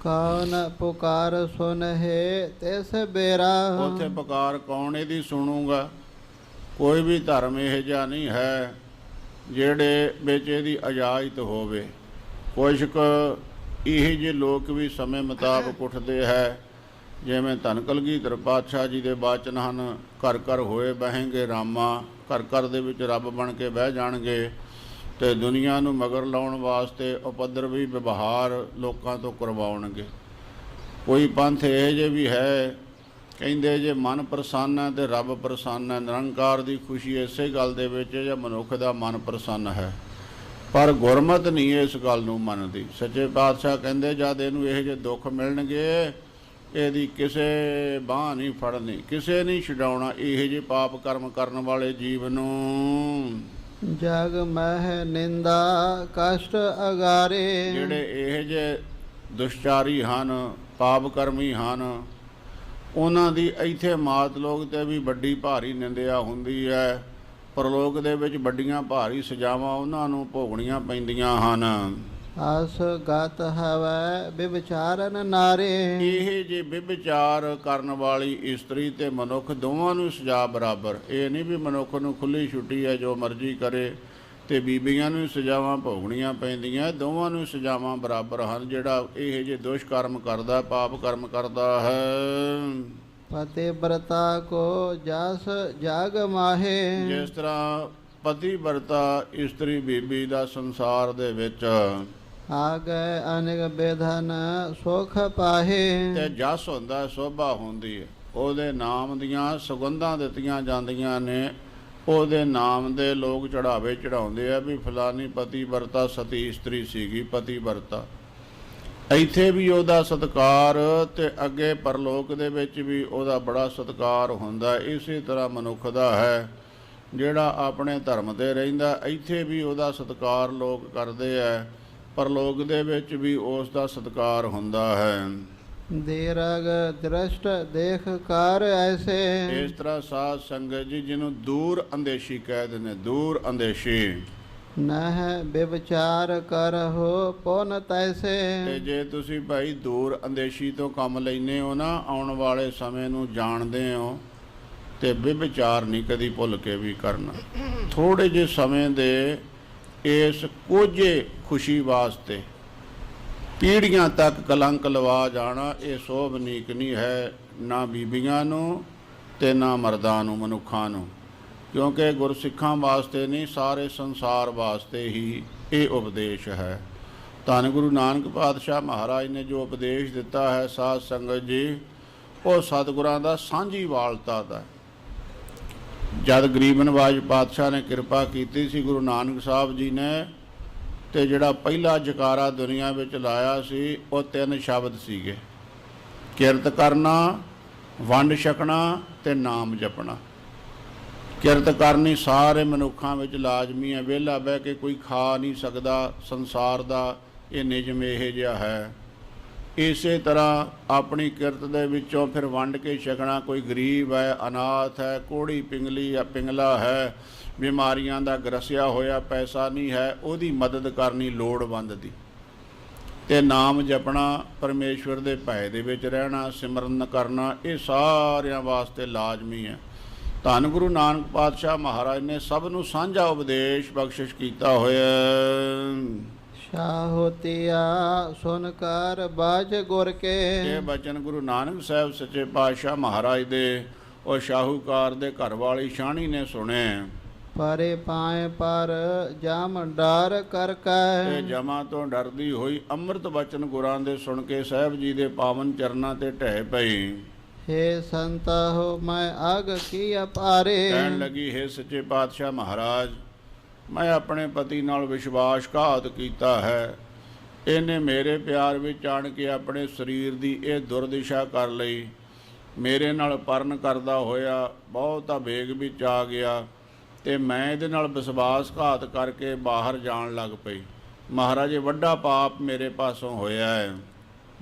ਕੌਣ ਪੁਕਾਰ ਸੁਨਹਿ ਤਿਸ ਬੇਰਾ। ਉੱਥੇ ਪੁਕਾਰ ਕੌਣ ਇਹਦੀ ਸੁਣੂਗਾ? ਕੋਈ ਵੀ ਧਰਮ ਇਹੋ ਜਿਹਾ ਨਹੀਂ ਹੈ ਜਿਹੜੇ ਵਿੱਚ ਇਹਦੀ ਇਜਾਜ਼ਤ ਹੋਵੇ। ਕੁਛ ਕੁ ਇਹੋ ਜਿਹੇ ਲੋਕ ਵੀ ਸਮੇਂ ਮੁਤਾਬਕ ਉੱਠਦੇ ਹੈ, ਜਿਵੇਂ ਧੰਨ ਕਲਗੀਧਰ ਪਾਤਸ਼ਾਹ ਜੀ ਦੇ ਬਾਚਨ ਹਨ, ਘਰ ਘਰ ਹੋਏ ਬਹਿੰਗੇ ਰਾਮਾ। ਘਰ ਘਰ ਦੇ ਵਿੱਚ ਰੱਬ ਬਣ ਕੇ ਬਹਿ ਜਾਣਗੇ, ਅਤੇ ਦੁਨੀਆ ਨੂੰ ਮਗਰ ਲਾਉਣ ਵਾਸਤੇ ਉਪਦਰਵੀ ਵਿਵਹਾਰ ਲੋਕਾਂ ਤੋਂ ਕਰਵਾਉਣਗੇ। ਕੋਈ ਪੰਥ ਇਹੋ ਜਿਹੇ ਵੀ ਹੈ ਕਹਿੰਦੇ ਜੇ ਮਨ ਪ੍ਰਸੰਨ ਹੈ ਅਤੇ ਰੱਬ ਪ੍ਰਸੰਨ ਹੈ। ਨਿਰੰਕਾਰ ਦੀ ਖੁਸ਼ੀ ਇਸੇ ਗੱਲ ਦੇ ਵਿੱਚ ਜਾਂ ਮਨੁੱਖ ਦਾ ਮਨ ਪ੍ਰਸੰਨ ਹੈ, ਪਰ ਗੁਰਮਤਿ ਨਹੀਂ ਇਸ ਗੱਲ ਨੂੰ ਮੰਨਦੀ। ਸੱਚੇ ਪਾਤਸ਼ਾਹ ਕਹਿੰਦੇ ਜਦ ਇਹਨੂੰ ਇਹੋ ਜਿਹੇ ਦੁੱਖ ਮਿਲਣਗੇ, ਇਹਦੀ ਕਿਸੇ ਬਾਂਹ ਨਹੀਂ ਫੜਨੀ, ਕਿਸੇ ਨਹੀਂ ਛਡਾਉਣਾ ਇਹੋ ਜਿਹੇ ਪਾਪ ਕਰਮ ਕਰਨ ਵਾਲੇ ਜੀਵ ਨੂੰ। ਜਗ ਮਹਿ ਨਿੰਦਾ ਕਸ਼ਟ ਅਗਾਰੇ। ਜਿਹੜੇ ਇਹੋ ਜਿਹੇ ਦੁਸ਼ਚਾਰੀ ਹਨ, ਪਾਪ ਕਰਮੀ ਹਨ, ਉਹਨਾਂ ਦੀ ਇੱਥੇ ਮਾਤ ਲੋਕ 'ਤੇ ਵੀ ਵੱਡੀ ਭਾਰੀ ਨਿੰਦਿਆ ਹੁੰਦੀ ਹੈ। ਪਰਲੋਕ ਦੇ ਵਿੱਚ ਵੱਡੀਆਂ ਭਾਰੀ ਸਜ਼ਾਵਾਂ ਉਹਨਾਂ ਨੂੰ ਭੋਗਣੀਆਂ ਪੈਂਦੀਆਂ ਹਨ। ਅਸ ਗਤ ਹਵੈ ਬਿਵਚਾਰਨ ਨਾਰੇ। ਇਹ ਜੇ ਵਿਭਚਾਰ ਕਰਨ ਵਾਲੀ ਇਸਤਰੀ ਤੇ ਮਨੁੱਖ ਦੋਵਾਂ ਨੂੰ ਸਜ਼ਾ ਬਰਾਬਰ। ਇਹ ਨਹੀਂ ਵੀ ਮਨੁੱਖ ਨੂੰ ਖੁੱਲ੍ਹੀ ਛੁੱਟੀ ਹੈ ਜੋ ਮਰਜ਼ੀ ਕਰੇ, ਤੇ ਬੀਬੀਆਂ ਨੂੰ ਸਜ਼ਾਵਾਂ ਭੋਗਣੀਆਂ ਪੈਂਦੀਆਂ। ਦੋਵਾਂ ਨੂੰ ਸਜ਼ਾਵਾਂ ਬਰਾਬਰ ਹਨ। ਜਿਹੜਾ ਇਹ ਜੇ ਦੁਸ਼ਕਰਮ ਕਰਦਾ, ਪਾਪ ਕਰਮ ਕਰਦਾ ਹੈ। ਪਤੇ ਬਰਤਾ ਕੋ ਜਸ ਜਗ ਮਾਹੇ। ਜਿਸ ਤਰ੍ਹਾਂ ਪਤੀ ਵਰਤਾ ਇਸਤਰੀ ਬੀਬੀ ਦਾ ਸੰਸਾਰ ਦੇ ਵਿੱਚ ਆ ਗਏ ਅਨੇਕ ਬੇਧਨ ਸੁਖ ਪਾਹੇ। ਤੇ ਜਸ ਹੁੰਦਾ, ਸੋਭਾ ਹੁੰਦੀ ਹੈ। ਉਹਦੇ ਨਾਮ ਦੀਆਂ ਸੁਗੰਧਾਂ ਦਿੱਤੀਆਂ ਜਾਂਦੀਆਂ ਨੇ। ਉਹਦੇ ਨਾਮ ਦੇ ਲੋਕ ਚੜਾਵੇ ਚੜਾਉਂਦੇ ਆ ਵੀ ਫਲਾਨੀ ਪਤੀ ਵਰਤਾ ਸਤੀ ਇਸਤਰੀ ਸੀਗੀ, ਪਤੀ ਵਰਤਾ। ਇੱਥੇ ਵੀ ਉਹਦਾ ਸਤਿਕਾਰ ਤੇ ਅੱਗੇ ਪਰਲੋਕ ਦੇ ਵਿੱਚ ਵੀ ਉਹਦਾ ਬੜਾ ਸਤਿਕਾਰ ਹੁੰਦਾ। ਇਸੇ ਤਰ੍ਹਾਂ ਮਨੁੱਖ ਦਾ ਹੈ ਜਿਹੜਾ ਆਪਣੇ ਧਰਮ ਤੇ ਰਹਿੰਦਾ, ਇੱਥੇ ਵੀ ਉਹਦਾ ਸਤਿਕਾਰ ਲੋਕ ਕਰਦੇ ਆ, ਪਰਲੋਕ ਦੇ ਵਿੱਚ ਵੀ ਉਸ ਦਾ ਸਤਿਕਾਰ ਹੁੰਦਾ ਹੈ। ਦੇਰਗ ਦ੍ਰਿਸ਼ਟ ਦੇਖ ਕਰ ਐਸੇ। ਇਸ ਤਰ੍ਹਾਂ ਸਾਧ ਸੰਗਤ ਜੀ ਜਿਹਨੂੰ ਦੂਰ ਅੰਦੇਸ਼ੀ ਕਹਿੰਦੇ ਨੇ, ਦੂਰ ਅੰਦੇਸ਼ੀ। ਨਹਿ ਬਿਵਚਾਰ ਕਰਹੁ ਪੁਨ ਤੈਸੇ। ਤੇ ਜੇ ਤੁਸੀਂ ਭਾਈ ਦੂਰ ਅੰਦੇਸ਼ੀ ਤੋਂ ਕੰਮ ਲੈਨੇ ਹੋ ਨਾ, ਆਉਣ ਵਾਲੇ ਸਮੇਂ ਨੂੰ ਜਾਣਦੇ ਹੋ, ਤੇ ਵਿਵਚਾਰ ਨਹੀਂ ਕਦੀ ਭੁੱਲ ਕੇ ਵੀ ਕਰਨਾ। ਥੋੜੇ ਜਿਹੇ ਸਮੇਂ ਦੇ ਇਸ ਕੋਝੇ ਖੁਸ਼ੀ ਵਾਸਤੇ ਪੀੜ੍ਹੀਆਂ ਤੱਕ ਕਲੰਕ ਲਵਾ ਜਾਣਾ, ਇਹ ਸੋਭਨੀਕ ਨਹੀਂ ਹੈ, ਨਾ ਬੀਬੀਆਂ ਨੂੰ ਤੇ ਨਾ ਮਰਦਾਂ ਨੂੰ, ਮਨੁੱਖਾਂ ਨੂੰ। ਕਿਉਂਕਿ ਗੁਰਸਿੱਖਾਂ ਵਾਸਤੇ ਨਹੀਂ, ਸਾਰੇ ਸੰਸਾਰ ਵਾਸਤੇ ਹੀ ਇਹ ਉਪਦੇਸ਼ ਹੈ। ਧੰਨ ਗੁਰੂ ਨਾਨਕ ਪਾਤਸ਼ਾਹ ਮਹਾਰਾਜ ਨੇ ਜੋ ਉਪਦੇਸ਼ ਦਿੱਤਾ ਹੈ ਸਾਧ ਸੰਗਤ ਜੀ, ਉਹ ਸਤਿਗੁਰਾਂ ਦਾ ਸਾਂਝੀ ਵਾਲਤਾ ਦਾ। ਜਦ ਗਰੀਬ ਨਵਾਜ ਪਾਤਸ਼ਾਹ ਨੇ ਕਿਰਪਾ ਕੀਤੀ ਸੀ ਗੁਰੂ ਨਾਨਕ ਸਾਹਿਬ ਜੀ ਨੇ, ਤੇ ਜਿਹੜਾ ਪਹਿਲਾ ਜਕਾਰਾ ਦੁਨੀਆ ਵਿੱਚ ਲਾਇਆ ਸੀ ਉਹ 3 ਸ਼ਬਦ ਸੀਗੇ, ਕਿਰਤ ਕਰਨਾ, ਵੰਡ ਛਕਣਾ ਤੇ ਨਾਮ ਜਪਣਾ। ਕਿਰਤ ਕਰਨੀ ਸਾਰੇ ਮਨੁੱਖਾਂ ਵਿੱਚ ਲਾਜ਼ਮੀ ਹੈ। ਵਿਹਲਾ ਬਹਿ ਕੇ ਕੋਈ ਖਾ ਨਹੀਂ ਸਕਦਾ, ਸੰਸਾਰ ਦਾ ਇਹ ਨਿਯਮ ਇਹੋ ਜਿਹਾ ਹੈ। ਇਸੇ ਤਰ੍ਹਾਂ ਆਪਣੀ ਕਿਰਤ ਦੇ ਵਿੱਚੋਂ ਫਿਰ ਵੰਡ ਕੇ ਛਕਣਾ। ਕੋਈ ਗਰੀਬ ਹੈ, ਅਨਾਥ ਹੈ, ਕੋੜੀ ਪਿੰਗਲੀ ਜਾਂ ਪਿੰਗਲਾ ਹੈ, ਬਿਮਾਰੀਆਂ ਦਾ ਗਰਸਿਆ ਹੋਇਆ, ਪੈਸਾ ਨਹੀਂ ਹੈ, ਉਹਦੀ ਮਦਦ ਕਰਨੀ ਲੋੜਵੰਦ ਦੀ। ਤੇ ਨਾਮ ਜਪਣਾ, ਪਰਮੇਸ਼ਵਰ ਦੇ ਭੈ ਦੇ ਵਿੱਚ ਰਹਿਣਾ, ਸਿਮਰਨ ਕਰਨਾ, ਇਹ ਸਾਰਿਆਂ ਵਾਸਤੇ ਲਾਜ਼ਮੀ ਹੈ। ਧੰਨ ਗੁਰੂ ਨਾਨਕ ਪਾਤਸ਼ਾਹ ਮਹਾਰਾਜ ਨੇ ਸਭ ਨੂੰ ਸਾਂਝਾ ਉਪਦੇਸ਼ ਬਖਸ਼ਿਸ਼ ਕੀਤਾ ਹੋਇਆ। ਸ਼ਾਹੋਤੀਆ ਸੁਨ ਕਰ ਬਾਜ ਗੁਰ ਕੇ। ਇਹ ਬਚਨ ਗੁਰੂ ਨਾਨਕ ਸਾਹਿਬ ਸੱਚੇ ਪਾਤਸ਼ਾਹ ਮਹਾਰਾਜ ਦੇ ਉਹ ਸ਼ਾਹੂਕਾਰ ਦੇ ਘਰ ਵਾਲੀ ਸ਼ਾਹਣੀ ਨੇ ਸੁਣੇ। ਪਰੇ ਪਾਏ ਪਰ ਜਮ ਡਰ ਕਰ ਕੈ। ਇਹ ਜਮਾਂ ਤੋਂ ਡਰਦੀ ਹੋਈ ਅੰਮ੍ਰਿਤ ਬਚਨ ਗੁਰਾਂ ਦੇ ਸੁਣ ਕੇ ਸਾਹਿਬ ਜੀ ਦੇ ਪਾਵਨ ਚਰਨਾਂ ਤੇ ਢਹਿ ਪਈ। ਹੇ ਸੰਤਹੁ ਮੈਂ ਅਗ ਕੀ ਅਪਾਰੇ। ਕਹਿਣ ਲੱਗੀ, ਹੇ ਸੱਚੇ ਪਾਤਸ਼ਾਹ ਮਹਾਰਾਜ, ਮੈਂ ਆਪਣੇ ਪਤੀ ਨਾਲ ਵਿਸ਼ਵਾਸਘਾਤ ਕੀਤਾ ਹੈ। ਇਹਨੇ ਮੇਰੇ ਪਿਆਰ ਵਿੱਚ ਆਣ ਕੇ ਆਪਣੇ ਸਰੀਰ ਦੀ ਇਹ ਦੁਰਦਿਸ਼ਾ ਕਰ ਲਈ। ਮੇਰੇ ਨਾਲ ਪਰਨ ਕਰਦਾ ਹੋਇਆ ਬਹੁਤਾ ਵੇਗ ਵਿੱਚ ਆ ਗਿਆ ਤੇ ਮੈਂ ਇਹਦੇ ਨਾਲ ਵਿਸ਼ਵਾਸਘਾਤ ਕਰਕੇ ਬਾਹਰ ਜਾਣ ਲੱਗ ਪਈ। ਮਹਾਰਾਜ, ਇਹ ਵੱਡਾ ਪਾਪ ਮੇਰੇ ਪਾਸੋਂ ਹੋਇਆ ਹੈ।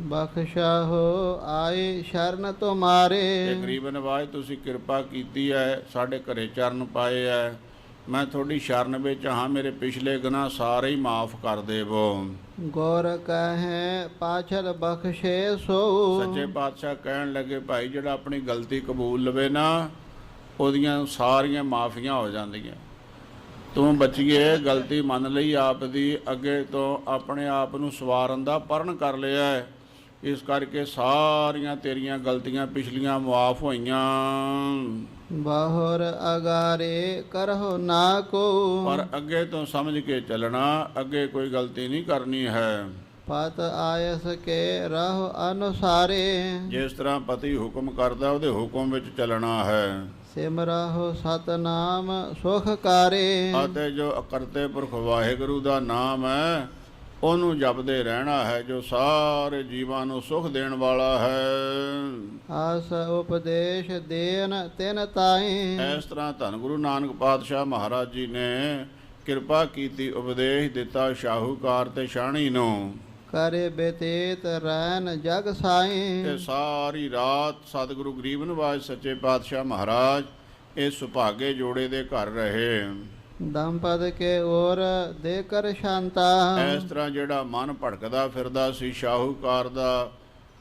ਬਖਸ਼ਾਹੋ ਆਏ ਸ਼ਰਨ ਤੁਮਾਰੇ। ਇਹ ਗਰੀਬ ਨਵਾਜ, ਤੁਸੀਂ ਕਿਰਪਾ ਕੀਤੀ ਹੈ, ਸਾਡੇ ਘਰੇ ਚਰਨ ਪਾਏ ਹੈ, ਮੈਂ ਤੁਹਾਡੀ ਸ਼ਰਨ ਵਿੱਚ ਹਾਂ। ਮੇਰੇ ਪਿਛਲੇ ਗੁਨਾਹ ਸਾਰੇ ਹੀ ਮਾਫ ਕਰ ਦੇਵੋ। ਗੁਰ ਕਹੈ ਪਾਛਲ ਬਖਸ਼ੇ ਸੋ। ਸੱਚੇ ਪਾਤਸ਼ਾਹ ਕਹਿਣ ਲੱਗੇ, ਭਾਈ ਜਿਹੜਾ ਆਪਣੀ ਗਲਤੀ ਕਬੂਲ ਲਵੇ ਨਾ, ਉਹਦੀਆਂ ਸਾਰੀਆਂ ਮਾਫੀਆਂ ਹੋ ਜਾਂਦੀਆਂ। ਤੂੰ ਬਚੀਏ, ਗਲਤੀ ਮੰਨ ਲਈ ਆਪ ਦੀ, ਅੱਗੇ ਤੋਂ ਆਪਣੇ ਆਪ ਨੂੰ ਸਵਾਰਨ ਦਾ ਪਰਨ ਕਰ ਲਿਆ ਹੈ, ਇਸ ਕਰਕੇ ਸਾਰੀਆਂ ਤੇਰੀਆਂ ਗਲਤੀਆਂ ਪਿਛਲੀਆਂ ਮੁਆਫ ਹੋਈਆਂ। ਬਾਹਰ ਅਗਾਰੇ ਕਰਹੁ ਨਾ ਕੋ। ਪਰ ਅੱਗੇ ਤੋਂ ਸਮਝ ਕੇ ਚੱਲਣਾ, ਅੱਗੇ ਕੋਈ ਗਲਤੀ ਨਹੀਂ ਕਰਨੀ ਹੈ। ਪਤ ਆਇਸ ਕੇ ਰਹਿ ਅਨੁਸਾਰੇ। ਜਿਸ ਤਰ੍ਹਾਂ ਪਤੀ ਹੁਕਮ ਕਰਦਾ ਉਹਦੇ ਹੁਕਮ ਵਿੱਚ ਚੱਲਣਾ ਹੈ। ਸਿਮਰਹੁ ਸਤਨਾਮ ਸੁਖ ਕਾਰੇ। ਅਤੇ ਜੋ ਕਰਤੇ ਪੁਰਖ ਵਾਹਿਗੁਰੂ ਦਾ ਨਾਮ ਹੈ, ਉਹਨੂੰ ਜਪਦੇ ਰਹਿਣਾ ਹੈ ਜੋ ਸਾਰੇ ਜੀਵਾਂ ਨੂੰ ਸੁਖ ਦੇਣ ਵਾਲਾ ਹੈ। ਆਸ ਉਪਦੇਸ਼ ਦੇਨ ਤਿਨ ਤਾਈ, ਇਸ ਤਰ੍ਹਾਂ ਧੰਨ ਗੁਰੂ ਨਾਨਕ ਪਾਤਸ਼ਾਹ ਮਹਾਰਾਜ ਜੀ ਨੇ ਕਿਰਪਾ ਕੀਤੀ, ਉਪਦੇਸ਼ ਦਿੱਤਾ ਸ਼ਾਹੂਕਾਰ ਤੇ ਸ਼ਾਹਣੀ ਨੂੰ। ਕਰੇ ਬਤੀਤ ਰਹਿਨ ਜਗ ਸਾਈ, ਤੇ ਸਾਰੀ ਰਾਤ ਸਤਿਗੁਰੂ ਗਰੀਬ ਨਿਵਾਜ ਸੱਚੇ ਪਾਤਸ਼ਾਹ ਮਹਾਰਾਜ ਇਸ ਸੁਭਾਗੇ ਜੋੜੇ ਦੇ ਘਰ ਰਹੇ। ਦੰਪਤ ਕੇ ਔਰ ਦੇ ਕਰ ਸ਼ਾਂਤਾ, ਇਸ ਤਰ੍ਹਾਂ ਜਿਹੜਾ ਮਨ ਭਟਕਦਾ ਫਿਰਦਾ ਸੀ ਸ਼ਾਹੂਕਾਰ ਦਾ,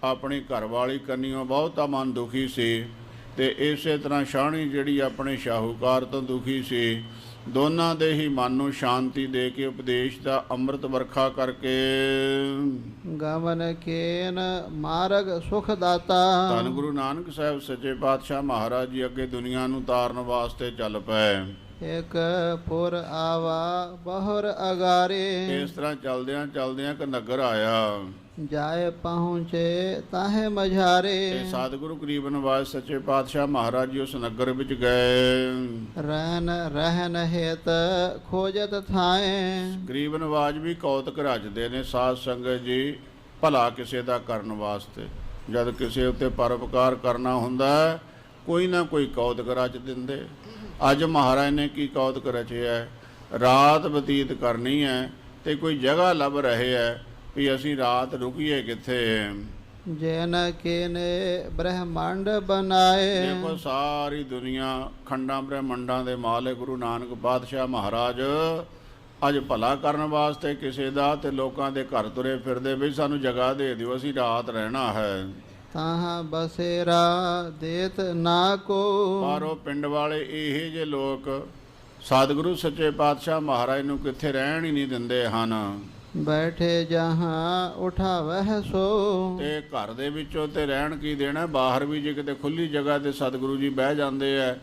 ਆਪਣੀ ਘਰਵਾਲੀ ਕੰਨੀਓ ਬਹੁਤਾ ਮਨ ਦੁਖੀ ਸੀ, ਤੇ ਇਸੇ ਤਰ੍ਹਾਂ ਸ਼ਾਹਣੀ ਜਿਹੜੀ ਆਪਣੇ ਸ਼ਾਹੂਕਾਰ ਤੋਂ ਦੁਖੀ ਸੀ, ਦੋਨਾਂ ਦੇ ਹੀ ਮਨ ਨੂੰ ਸ਼ਾਂਤੀ ਦੇ ਕੇ ਉਪਦੇਸ਼ ਦਾ ਅੰਮ੍ਰਿਤ ਵਰਖਾ ਕਰਕੇ ਗਮਨ ਕੇਨ ਮਾਰਗ ਸੁਖ ਦਾਤਾ, ਧੰਨ ਗੁਰੂ ਨਾਨਕ ਸਾਹਿਬ ਸੱਚੇ ਪਾਤਸ਼ਾਹ ਮਹਾਰਾਜ ਜੀ ਅੱਗੇ ਦੁਨੀਆ ਨੂੰ ਤਾਰਨ ਵਾਸਤੇ ਚੱਲ ਪਏ। ਇਕ ਪੁਰ ਆਵਾ ਬਹੁਰ ਅਗਾਰੇ, ਇਸ ਤਰ੍ਹਾਂ ਚਲਦਿਆਂ ਚਲਦਿਆਂ ਇੱਕ ਨਗਰ ਆਇਆ, ਜਾਏ ਪਹੁੰਚੇ ਤਾਹੇ ਮਝਾਰੇ, ਤੇ ਸਤਿਗੁਰੂ ਗਰੀਬ ਨਿਵਾਜ ਸੱਚੇ ਪਾਤਸ਼ਾਹ ਮਹਾਰਾਜ ਜੀ ਉਸ ਨਗਰ ਵਿੱਚ ਗਏ। ਰਹਿਨ ਹੇਤ ਖੋਜਤ ਥਾਏ, ਗਰੀਬ ਨਿਵਾਜ ਵੀ ਕੌਤਕ ਰਚਦੇ ਨੇ ਸਾਧ ਸੰਗਤ ਜੀ, ਭਲਾ ਕਿਸੇ ਦਾ ਕਰਨ ਵਾਸਤੇ। ਜਦ ਕਿਸੇ ਉੱਤੇ ਪਰਉਪਕਾਰ ਕਰਨਾ ਹੁੰਦਾ ਕੋਈ ਨਾ ਕੋਈ ਕੌਤਕ ਰਚ ਦਿੰਦੇ। ਅੱਜ ਮਹਾਰਾਜ ਨੇ ਕੀ ਕੌਤਕ ਰਚਿਆ? ਰਾਤ ਬਤੀਤ ਕਰਨੀ ਹੈ ਤੇ ਕੋਈ ਜਗ੍ਹਾ ਲੱਭ ਰਹੇ ਹੈ ਵੀ ਅਸੀਂ ਰਾਤ ਰੁਕੀਏ ਕਿੱਥੇ। ਜੈਨ ਕੇਨੇ ਬ੍ਰਹਮੰਡ ਬਨਾਏ, ਦੇਖੋ ਸਾਰੀ ਦੁਨੀਆ ਖੰਡਾਂ ਬ੍ਰਹਮੰਡਾਂ ਦੇ ਮਾਲਕ ਗੁਰੂ ਨਾਨਕ ਪਾਤਸ਼ਾਹ ਮਹਾਰਾਜ ਅੱਜ ਭਲਾ ਕਰਨ ਵਾਸਤੇ ਕਿਸੇ ਦਾ, ਤੇ ਲੋਕਾਂ ਦੇ ਘਰ ਤੁਰੇ ਫਿਰਦੇ ਵੀ ਸਾਨੂੰ ਜਗ੍ਹਾ ਦੇ ਦਿਓ ਅਸੀਂ ਰਾਤ ਰਹਿਣਾ ਹੈ। ਤਾਹਾਂ ਬਸੇਰਾ ਦੇਤ ਨਾ ਕੋ, ਪਰ ਉਹ ਪਿੰਡ ਵਾਲੇ ਇਹ ਜੇ ਲੋਕ ਸਤਿਗੁਰੂ ਸੱਚੇ ਪਾਤਸ਼ਾਹ ਮਹਾਰਾਜ ਨੂੰ ਕਿੱਥੇ ਰਹਿਣ ਹੀ ਨਹੀਂ ਦਿੰਦੇ ਹਨ। ਬੈਠੇ ਜਹਾਂ ਉਠਾਵਹਿ ਸੋ, ਤੇ ਘਰ ਦੇ ਵਿੱਚੋਂ ਤੇ ਰਹਿਣ ਕੀ ਦੇਣਾ, ਬਾਹਰ ਵੀ ਜੇ ਕਿਤੇ ਖੁੱਲੀ ਜਗ੍ਹਾ ਤੇ ਸਤਿਗੁਰੂ ਜੀ ਬਹਿ ਜਾਂਦੇ ਆ,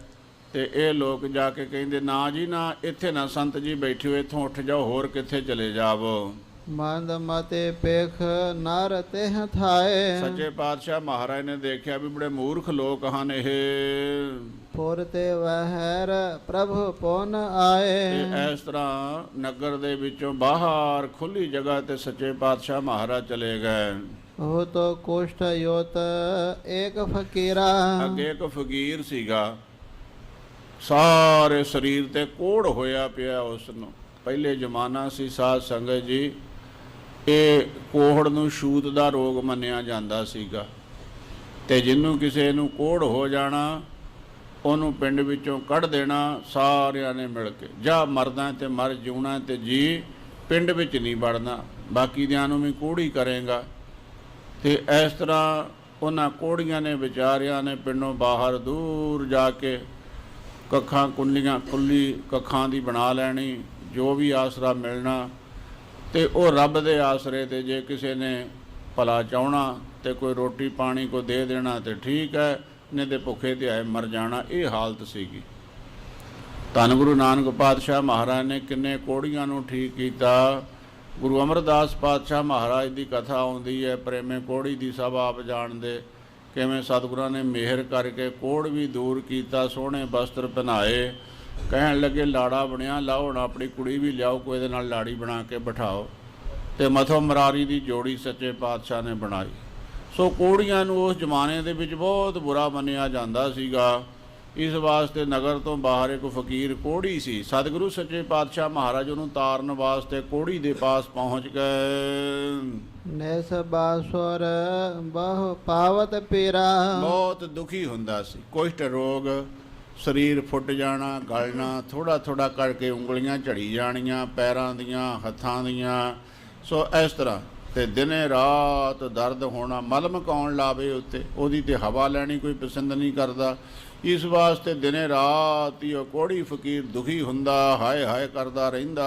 ਤੇ ਇਹ ਲੋਕ ਜਾ ਕੇ ਕਹਿੰਦੇ ਨਾ ਜੀ ਨਾ, ਇੱਥੇ ਨਾ ਸੰਤ ਜੀ ਬੈਠਿਓ, ਇੱਥੋਂ ਉੱਠ ਜਾਓ, ਹੋਰ ਕਿੱਥੇ ਚਲੇ ਜਾਵੋ। ਮੰਦ ਮਤੇ ਪੇਖ ਨਰ ਤੇਹ ਥਾਏ, ਸੱਚੇ ਪਾਤਸ਼ਾਹ ਮਹਾਰਾਜ ਨੇ ਦੇਖਿਆ ਵੀ ਬੜੇ ਮੂਰਖ ਲੋਕ ਹਨ ਇਹ, ਪੁਰ ਤੇ ਵਹਿਰ ਪ੍ਰਭੂ ਪੁਨ ਆਏ। ਤੇ ਇਸ ਤਰ੍ਹਾਂ ਨਗਰ ਦੇ ਵਿੱਚੋਂ ਬਾਹਰ ਖੁੱਲੀ ਜਗ੍ਹਾ ਤੇ ਸੱਚੇ ਪਾਤਸ਼ਾਹ ਮਹਾਰਾਜ ਚਲੇ ਗਏ। ਉਹ ਤੋ ਕੁਸ਼ਟ ਯੋਤ ਏਕ ਫਕੀਰਾ, ਅੱਗੇ ਇੱਕ ਫਕੀਰ ਸੀਗਾ, ਸਾਰੇ ਸਰੀਰ ਤੇ ਕੋੜ ਹੋਇਆ ਪਿਆ ਉਸ ਨੂੰ। ਪਹਿਲੇ ਜ਼ਮਾਨਾ ਸੀ ਸਾਧ ਸੰਗਤ ਜੀ, ਇਹ ਕੋਹੜ ਨੂੰ ਛੂਤ ਦਾ ਰੋਗ ਮੰਨਿਆ ਜਾਂਦਾ ਸੀਗਾ, ਤੇ ਜਿਹਨੂੰ ਕਿਸੇ ਨੂੰ ਕੋਹੜ ਹੋ ਜਾਣਾ ਉਹਨੂੰ ਪਿੰਡ ਵਿੱਚੋਂ ਕੱਢ ਦੇਣਾ ਸਾਰਿਆਂ ਨੇ ਮਿਲ ਕੇ, ਜਾਂ ਮਰਦਾ ਤੇ ਮਰ, ਜਿਉਣਾ ਤੇ ਜੀ, ਪਿੰਡ ਵਿੱਚ ਨਹੀਂ ਵੜਨਾ, ਬਾਕੀ ਦਿਆਂ ਨੂੰ ਵੀ ਕੋਹੜੀ ਕਰੇਗਾ। ਤੇ ਇਸ ਤਰ੍ਹਾਂ ਉਹਨਾਂ ਕੋਹੜੀਆਂ ਨੇ ਵਿਚਾਰਿਆਂ ਨੇ ਪਿੰਡੋਂ ਬਾਹਰ ਦੂਰ ਜਾ ਕੇ ਕੱਖਾਂ ਕੁੱਲੀ ਕੱਖਾਂ ਦੀ ਬਣਾ ਲੈਣੀ, ਜੋ ਵੀ ਆਸਰਾ ਮਿਲਣਾ, ਤੇ ਉਹ ਰੱਬ ਦੇ ਆਸਰੇ ਤੇ ਜੇ ਕਿਸੇ ਨੇ ਭਲਾ ਚਾਹਣਾ ਤੇ ਕੋਈ ਰੋਟੀ ਪਾਣੀ ਕੋ ਦੇ ਦੇਣਾ ਤੇ ਠੀਕ ਹੈ, ਨਹੀਂ ਤੇ ਭੁੱਖੇ ਤੇ ਆਏ ਮਰ ਜਾਣਾ। ਇਹ ਹਾਲਤ ਸੀਗੀ। ਧੰਨ ਗੁਰੂ ਨਾਨਕ ਪਾਤਸ਼ਾਹ ਮਹਾਰਾਜ ਨੇ ਕਿੰਨੇ ਕੋੜੀਆਂ ਨੂੰ ਠੀਕ ਕੀਤਾ। ਗੁਰੂ ਅਮਰਦਾਸ ਪਾਤਸ਼ਾਹ ਮਹਾਰਾਜ ਦੀ ਕਥਾ ਆਉਂਦੀ ਹੈ, ਪ੍ਰੇਮੇ ਕੋੜੀ ਦੀ ਸਭ ਆਪ ਜਾਣਦੇ, ਕਿਵੇਂ ਸਤਿਗੁਰਾਂ ਨੇ ਮਿਹਰ ਕਰਕੇ ਕੋੜ ਵੀ ਦੂਰ ਕੀਤਾ, ਸੋਹਣੇ ਵਸਤਰ ਪਹਿਨਾਏ, ਕਹਿਣ ਲੱਗੇ ਲਾੜਾ ਬਣਿਆ, ਲਾਓ ਹੁਣ ਆਪਣੀ ਕੁੜੀ ਵੀ ਲਿਆਓ, ਕੋਈ ਇਹਦੇ ਨਾਲ ਲਾੜੀ ਬਣਾ ਕੇ ਬਿਠਾਓ। ਤੇ ਮਥੋ ਮਰਾਰੀ ਦੀ ਜੋੜੀ ਸੱਚੇ ਪਾਤਸ਼ਾਹ ਨੇ ਬਣਾਈ। ਸੋ ਕੋੜੀਆਂ ਨੂੰ ਉਸ ਜ਼ਮਾਨੇ ਦੇ ਵਿੱਚ ਬਹੁਤ ਬੁਰਾ ਮੰਨਿਆ ਜਾਂਦਾ ਸੀਗਾ। ਇਸ ਵਾਸਤੇ ਨਗਰ ਤੋਂ ਬਾਹਰ ਇੱਕ ਫਕੀਰ ਕੋੜੀ ਸੀ। ਸਤਿਗੁਰੂ ਸੱਚੇ ਪਾਤਸ਼ਾਹ ਮਹਾਰਾਜ ਉਹਨੂੰ ਤਾਰਨ ਵਾਸਤੇ ਕੋੜੀ ਦੇ ਪਾਸ ਪਹੁੰਚ ਗਏ। ਨੈਸ ਬਾਸੁਰ ਬਹੁ ਪਾਵਤ ਪੀਰਾ, ਬਹੁਤ ਦੁਖੀ ਹੁੰਦਾ ਸੀ, ਕੁਸ਼ਟ ਰੋਗ, ਸਰੀਰ ਫੁੱਟ ਜਾਣਾ, ਗਲਣਾ, ਥੋੜਾ ਥੋੜਾ ਕਰਕੇ ਉਂਗਲੀਆਂ ਝੜੀ ਜਾਣੀਆਂ ਪੈਰਾਂ ਦੀਆਂ, ਹੱਥਾਂ ਦੀਆਂ। ਸੋ ਇਸ ਤਰ੍ਹਾਂ ਤੇ ਦਿਨੇ ਰਾਤ ਦਰਦ ਹੋਣਾ, ਮਲਮ ਕੌਣ ਲਾਵੇ ਉੱਤੇ, ਉਹਦੀ ਤੇ ਹਵਾ ਲੈਣੀ ਕੋਈ ਪਸੰਦ ਨਹੀਂ ਕਰਦਾ। ਇਸ ਵਾਸਤੇ ਦਿਨੇ ਰਾਤ ਹੀ ਉਹ ਕੋੜੀ ਫਕੀਰ ਦੁਖੀ ਹੁੰਦਾ, ਹਾਏ ਹਾਏ ਕਰਦਾ ਰਹਿੰਦਾ।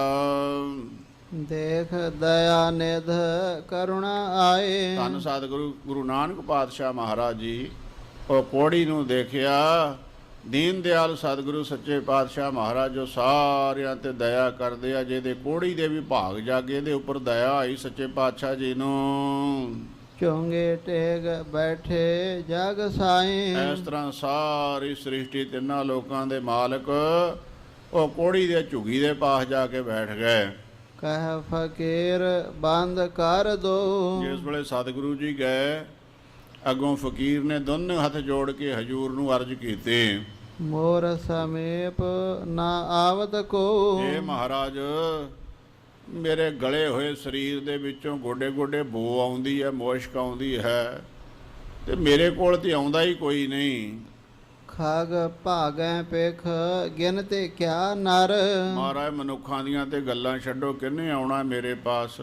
ਦੇਖ ਦਇਆ ਨਿਧ ਕਰੁਣਾ ਆਏ, ਧੰਨ ਸਤਿਗੁਰੂ ਗੁਰੂ ਨਾਨਕ ਪਾਤਸ਼ਾਹ ਮਹਾਰਾਜ ਜੀ ਉਹ ਕੋੜੀ ਨੂੰ ਦੇਖਿਆ। ਦੀਨ ਦਿਆਲ ਸਤਿਗੁਰੂ ਸੱਚੇ ਪਾਤਸ਼ਾਹ ਮਹਾਰਾਜ ਜੋ ਸਾਰਿਆਂ ਤੇ ਦਇਆ ਕਰਦੇ ਆ, ਜਿਹਦੇ ਕੋੜੀ ਦੇ ਵੀ ਭਾਗ ਜਾਗੇ, ਇਹਦੇ ਉੱਪਰ ਦਇਆ ਆਈ ਸੱਚੇ ਪਾਤਸ਼ਾਹ ਜੀ ਨੂੰ। ਚੋਂਗੇ ਟੇਗ ਬੈਠੇ ਜਗ ਸਾਈਂ, ਇਸ ਤਰ੍ਹਾਂ ਸਾਰੀ ਸ੍ਰਿਸ਼ਟੀ ਤਿੰਨਾਂ ਲੋਕਾਂ ਦੇ ਮਾਲਕ ਉਹ ਕੋੜੀ ਦੇ ਝੁਗੀ ਦੇ ਪਾਸ ਜਾ ਕੇ ਬੈਠ ਗਏ। ਕਹਿ ਫਕੀਰ ਬੰਦ ਕਰ ਦੋ। ਜਿਸ ਵੇਲੇ ਸਤਿਗੁਰੂ ਜੀ ਗਏ, ਅੱਗੋਂ ਫਕੀਰ ਨੇ ਦੋਨੇ ਹੱਥ ਜੋੜ ਕੇ ਹਜੂਰ ਨੂੰ ਅਰਜ਼ ਕੀਤੀ, ਮੋਰ ਸਮੀਪ ਨਾ ਆਵਤ ਕੋ। ਇਹ ਮਹਾਰਾਜ, ਮੇਰੇ ਗਲੇ ਹੋਏ ਸਰੀਰ ਦੇ ਵਿੱਚੋਂ ਗੋਡੇ ਗੋਡੇ ਬੋ ਆਉਂਦੀ ਹੈ, ਮੁਸ਼ਕ ਆਉਂਦੀ ਹੈ, ਤੇ ਮੇਰੇ ਕੋਲ ਤੇ ਆਉਂਦਾ ਹੀ ਕੋਈ ਨਹੀਂ। ਖਾਗ ਭਾਗੈ ਪੇਖ ਗਿਨਤੇ ਕਿਆ ਨਰ। ਮਹਾਰਾਜ, ਮਨੁੱਖਾਂ ਦੀਆਂ ਤੇ ਗੱਲਾਂ ਛੱਡੋ, ਕਿਹਨੇ ਆਉਣਾ ਮੇਰੇ ਪਾਸ?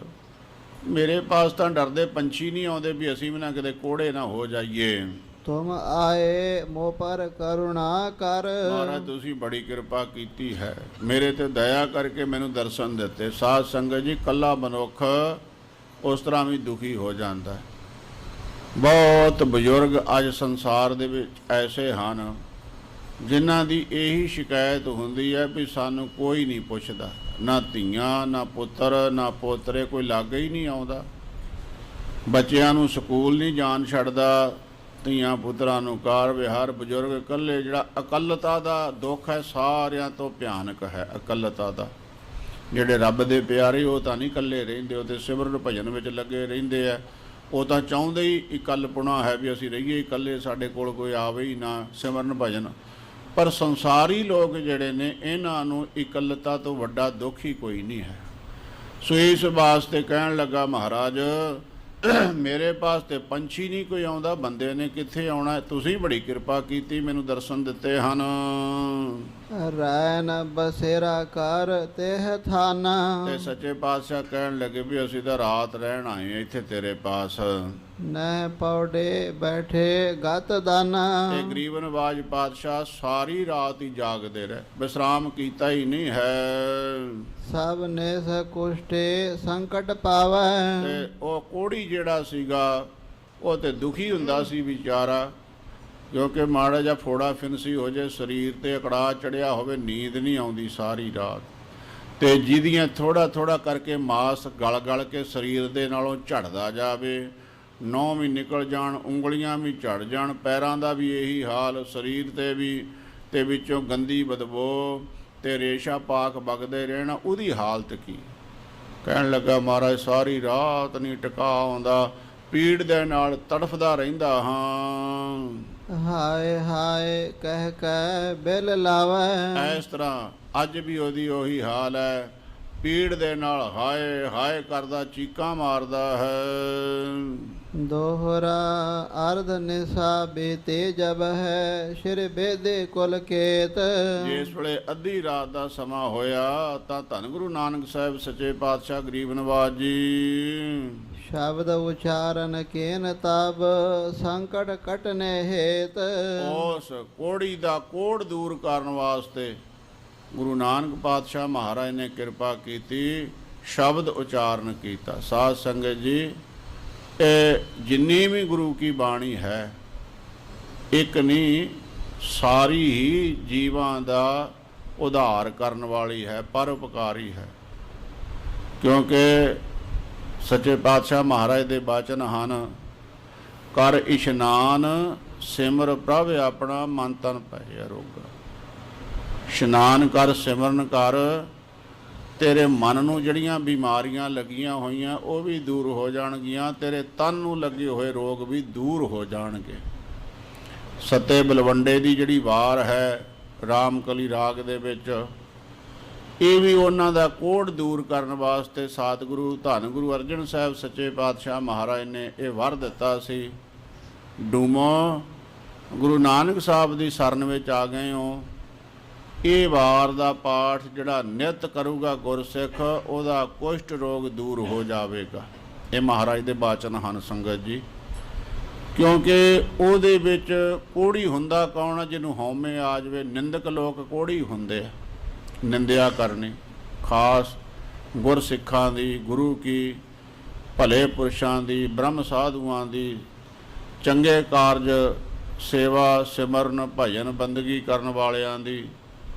ਮੇਰੇ ਪਾਸ ਤਾਂ ਡਰਦੇ ਪੰਛੀ ਨਹੀਂ ਆਉਂਦੇ ਵੀ ਅਸੀਂ ਵੀ ਨਾ ਕਿਤੇ ਕੋੜੇ ਨਾ ਹੋ ਜਾਈਏ। ਤੁਮ ਆਏ ਮੋ ਪਰ ਕਰੁਣਾ ਕਰ। ਮਹਾਰਾਜ, ਤੁਸੀਂ ਬੜੀ ਕਿਰਪਾ ਕੀਤੀ ਹੈ, ਮੇਰੇ ਤੇ ਦਇਆ ਕਰਕੇ ਮੈਨੂੰ ਦਰਸ਼ਨ ਦਿੱਤੇ। ਸਾਧ ਸੰਗਤ ਜੀ, ਕੱਲਾ ਮਨੁੱਖ ਉਸ ਤਰ੍ਹਾਂ ਵੀ ਦੁਖੀ ਹੋ ਜਾਂਦਾ ਹੈ। ਬਹੁਤ ਬਜ਼ੁਰਗ ਅੱਜ ਸੰਸਾਰ ਦੇ ਵਿੱਚ ਐਸੇ ਹਨ ਜਿਨ੍ਹਾਂ ਦੀ ਇਹੀ ਸ਼ਿਕਾਇਤ ਹੁੰਦੀ ਹੈ ਵੀ ਸਾਨੂੰ ਕੋਈ ਨਹੀਂ ਪੁੱਛਦਾ, ਨਾ ਧੀਆਂ, ਨਾ ਪੁੱਤਰ, ਨਾ ਪੋਤਰੇ, ਕੋਈ ਲਾਗੇ ਹੀ ਨਹੀਂ ਆਉਂਦਾ। ਬੱਚਿਆਂ ਨੂੰ ਸਕੂਲ ਨਹੀਂ ਜਾਣ ਛੱਡਦਾ, ਧੀਆਂ ਪੁੱਤਰਾਂ ਨੂੰ ਕਾਰ ਵਿਹਾਰ, ਬਜ਼ੁਰਗ ਇਕੱਲੇ। ਜਿਹੜਾ ਇਕੱਲਤਾ ਦਾ ਦੁੱਖ ਹੈ ਸਾਰਿਆਂ ਤੋਂ ਭਿਆਨਕ ਹੈ, ਇਕੱਲਤਾ ਦਾ। ਜਿਹੜੇ ਰੱਬ ਦੇ ਪਿਆਰੇ ਉਹ ਤਾਂ ਨਹੀਂ ਇਕੱਲੇ ਰਹਿੰਦੇ, ਉਹ ਤਾਂ ਸਿਮਰਨ ਭਜਨ ਵਿੱਚ ਲੱਗੇ ਰਹਿੰਦੇ ਆ। ਉਹ ਤਾਂ ਚਾਹੁੰਦੇ ਹੀ ਇਕੱਲਪੁਣਾ ਹੈ ਵੀ ਅਸੀਂ ਰਹੀਏ ਇਕੱਲੇ, ਸਾਡੇ ਕੋਲ ਕੋਈ ਆਵੇ ਹੀ ਨਾ ਸਿਮਰਨ ਭਜਨ। ਪਰ ਸੰਸਾਰੀ ਲੋਕ ਜਿਹੜੇ ਨੇ, ਇਹਨਾਂ ਨੂੰ ਇਕੱਲਤਾ ਤੋਂ ਵੱਡਾ ਦੁੱਖ ਹੀ ਕੋਈ ਨਹੀਂ ਹੈ। ਸੋ ਇਸ ਵਾਸਤੇ ਕਹਿਣ ਲੱਗਾ ਮਹਾਰਾਜ, ਮੇਰੇ ਪਾਸ ਤੇ ਪੰਛੀ ਨਹੀਂ ਕੋਈ ਆਉਂਦਾ, ਬੰਦੇ ਨੇ ਕਿੱਥੇ ਆਉਣਾ? ਤੁਸੀਂ ਬੜੀ ਕਿਰਪਾ ਕੀਤੀ, ਮੈਨੂੰ ਦਰਸ਼ਨ ਦਿੱਤੇ ਹਨ। ਰੈਨ ਬਸੇਰਾ ਕਰ ਤੇਹ ਥਾਨਾ। ਤੇ ਸੱਚੇ ਪਾਤਸ਼ਾਹ ਕਹਿਣ ਲੱਗੇ ਵੀ ਅਸੀਂ ਤਾਂ ਰਾਤ ਰਹਿਣ ਆਏ ਇੱਥੇ ਤੇਰੇ ਪਾਸ। ਨਹਿ ਪੌੜੇ ਬੈਠੇ ਗਤ ਦਾਨਾ। ਤੇ ਗਰੀਬ ਨਵਾਜ ਪਾਤਸ਼ਾਹ ਸਾਰੀ ਰਾਤ ਹੀ ਜਾਗਦੇ ਰਹੇ, ਵਿਸਰਾਮ ਕੀਤਾ ਹੀ ਨਹੀਂ ਹੈ। ਸਭ ਨੇ ਕੁਸ਼ਟੇ ਸੰਕਟ ਪਾਵੈ। ਤੇ ਉਹ ਕੋੜੀ ਜਿਹੜਾ ਸੀਗਾ ਉਹ ਤੇ ਦੁਖੀ ਹੁੰਦਾ ਸੀ ਵਿਚਾਰਾ, ਕਿਉਂਕਿ ਮਾੜਾ ਜਿਹਾ ਫੋੜਾ ਫਿਨਸੀ ਹੋ ਜਾਏ, ਸਰੀਰ ਤੇ ਅਕੜਾ ਚੜਿਆ ਹੋਵੇ, ਨੀਂਦ ਨਹੀਂ ਆਉਂਦੀ ਸਾਰੀ ਰਾਤ। ਤੇ ਜਿਹਦੀਆਂ ਥੋੜਾ ਥੋੜਾ ਕਰਕੇ ਮਾਸ ਗਲ ਗਲ ਕੇ ਸਰੀਰ ਦੇ ਨਾਲੋਂ ਝੜਦਾ ਜਾਵੇ, ਨਹੁੰ ਵੀ ਨਿਕਲ ਜਾਣ, ਉਂਗਲੀਆਂ ਵੀ ਝੜ ਜਾਣ, ਪੈਰਾਂ ਦਾ ਵੀ ਇਹੀ ਹਾਲ, ਸਰੀਰ ਤੇ ਵੀ, ਤੇ ਵਿੱਚੋਂ ਗੰਦੀ ਬਦਬੂ ਤੇ ਰੇਸ਼ਾ ਪਾਕ ਵਗਦੇ ਰਹਿਣਾ, ਉਹਦੀ ਹਾਲਤ ਕੀ? ਕਹਿਣ ਲੱਗਾ ਮਹਾਰਾਜ, ਸਾਰੀ ਰਾਤ ਨਹੀਂ ਟਿਕਾ ਆਉਂਦਾ, ਪੀੜ ਦੇ ਨਾਲ ਤੜਫਦਾ ਰਹਿੰਦਾ ਹਾਂ। ਹਾਏ ਹਾਏ ਕਹਿ ਕਹਿ ਬਿਲ ਲਾਵੈ। ਇਸ ਤਰ੍ਹਾਂ ਅੱਜ ਵੀ ਉਹਦੀ ਉਹੀ ਹਾਲ ਹੈ, ਪੀੜ ਦੇ ਨਾਲ ਹਾਏ ਹਾਏ ਕਰਦਾ, ਚੀਕਾਂ ਮਾਰਦਾ ਹੈ। ਦੋਹਰਾ ਅਰਧ ਨਿਸਾ ਬੇਤੇ ਜਬ ਹੈ, ਸ਼੍ਰੀ ਬੇਦੇ ਕੁਲ ਕੇਤ। ਜਿਸ ਵੇਲੇ ਅੱਧੀ ਰਾਤ ਦਾ ਸਮਾਂ ਹੋਇਆ ਤਾਂ ਧੰਨ ਗੁਰੂ ਨਾਨਕ ਸਾਹਿਬ ਸੱਚੇ ਪਾਤਸ਼ਾਹ ਗਰੀਬ ਨਵਾਜ ਜੀ ਸ਼ਬਦ ਉਚਾਰਨ ਕੇਨ ਤਬ ਸੰਕਟ ਕਟਨੇ ਹੇਤ। ਉਸ ਕੋੜੀ ਦਾ ਕੋੜ ਦੂਰ ਕਰਨ ਵਾਸਤੇ ਗੁਰੂ ਨਾਨਕ ਪਾਤਸ਼ਾਹ ਮਹਾਰਾਜ ਨੇ ਕਿਰਪਾ ਕੀਤੀ, ਸ਼ਬਦ ਉਚਾਰਨ ਕੀਤਾ। ਸਾਧ ਸੰਗਤ ਜੀ, ਇਹ ਜਿੰਨੀ ਵੀ ਗੁਰੂ ਕੀ ਬਾਣੀ ਹੈ, ਇੱਕ ਨਹੀਂ, ਸਾਰੀ ਹੀ ਜੀਵਾਂ ਦਾ ਉਧਾਰ ਕਰਨ ਵਾਲੀ ਹੈ, ਪਰਉਪਕਾਰੀ ਹੈ। ਕਿਉਂਕਿ ਸੱਚੇ ਪਾਤਸ਼ਾਹ ਮਹਾਰਾਜ ਦੇ ਬਚਨ ਹਨ, ਕਰ ਇਸ਼ਨਾਨ ਸਿਮਰ ਪ੍ਰਭ ਆਪਣਾ, ਮਨ ਤਨ ਭੈ ਅਰੋਗਾ। ਇਸ਼ਨਾਨ ਕਰ, ਸਿਮਰਨ ਕਰ, ਤੇਰੇ ਮਨ ਨੂੰ ਜਿਹੜੀਆਂ ਬਿਮਾਰੀਆਂ ਲੱਗੀਆਂ ਹੋਈਆਂ ਉਹ ਵੀ ਦੂਰ ਹੋ ਜਾਣਗੀਆਂ, ਤੇਰੇ ਤਨ ਨੂੰ ਲੱਗੇ ਹੋਏ ਰੋਗ ਵੀ ਦੂਰ ਹੋ ਜਾਣਗੇ। ਸੱਤੇ ਬਲਵੰਡੇ ਦੀ ਜਿਹੜੀ ਵਾਰ ਹੈ ਰਾਮਕਲੀ ਰਾਗ ਦੇ ਵਿੱਚ, ਇਹ ਵੀ ਉਹਨਾਂ ਦਾ ਕੋੜ ਦੂਰ ਕਰਨ ਵਾਸਤੇ ਸਤਿਗੁਰੂ ਧੰਨ ਗੁਰੂ ਅਰਜਨ ਸਾਹਿਬ ਸੱਚੇ ਪਾਤਸ਼ਾਹ ਮਹਾਰਾਜ ਨੇ ਇਹ ਵਰ ਦਿੱਤਾ ਸੀ। ਡੂਮੋ ਗੁਰੂ ਨਾਨਕ ਸਾਹਿਬ ਦੀ ਸ਼ਰਨ ਵਿੱਚ ਆ ਗਏ ਹੋ, ਇਹ ਵਾਰ ਦਾ ਪਾਠ ਜਿਹੜਾ ਨਿਤ ਕਰੂਗਾ ਗੁਰਸਿੱਖ, ਉਹਦਾ ਕੁਸ਼ਟ ਰੋਗ ਦੂਰ ਹੋ ਜਾਵੇਗਾ। ਇਹ ਮਹਾਰਾਜ ਦੇ ਬਾਚਨ ਹਨ ਸੰਗਤ ਜੀ। ਕਿਉਂਕਿ ਉਹਦੇ ਵਿੱਚ ਕੋੜੀ ਹੁੰਦਾ ਕੌਣ ਆ? ਜਿਹਨੂੰ ਹਉਮੈ ਆ ਜਾਵੇ। ਨਿੰਦਕ ਲੋਕ ਕੋੜੀ ਹੁੰਦੇ ਆ, ਨਿੰਦਿਆ ਕਰਨੀ, ਖਾਸ ਗੁਰਸਿੱਖਾਂ ਦੀ, ਗੁਰੂ ਕੀ, ਭਲੇ ਪੁਰਸ਼ਾਂ ਦੀ, ਬ੍ਰਹਮ ਸਾਧੂਆਂ ਦੀ, ਚੰਗੇ ਕਾਰਜ ਸੇਵਾ ਸਿਮਰਨ ਭਜਨ ਬੰਦਗੀ ਕਰਨ ਵਾਲਿਆਂ ਦੀ।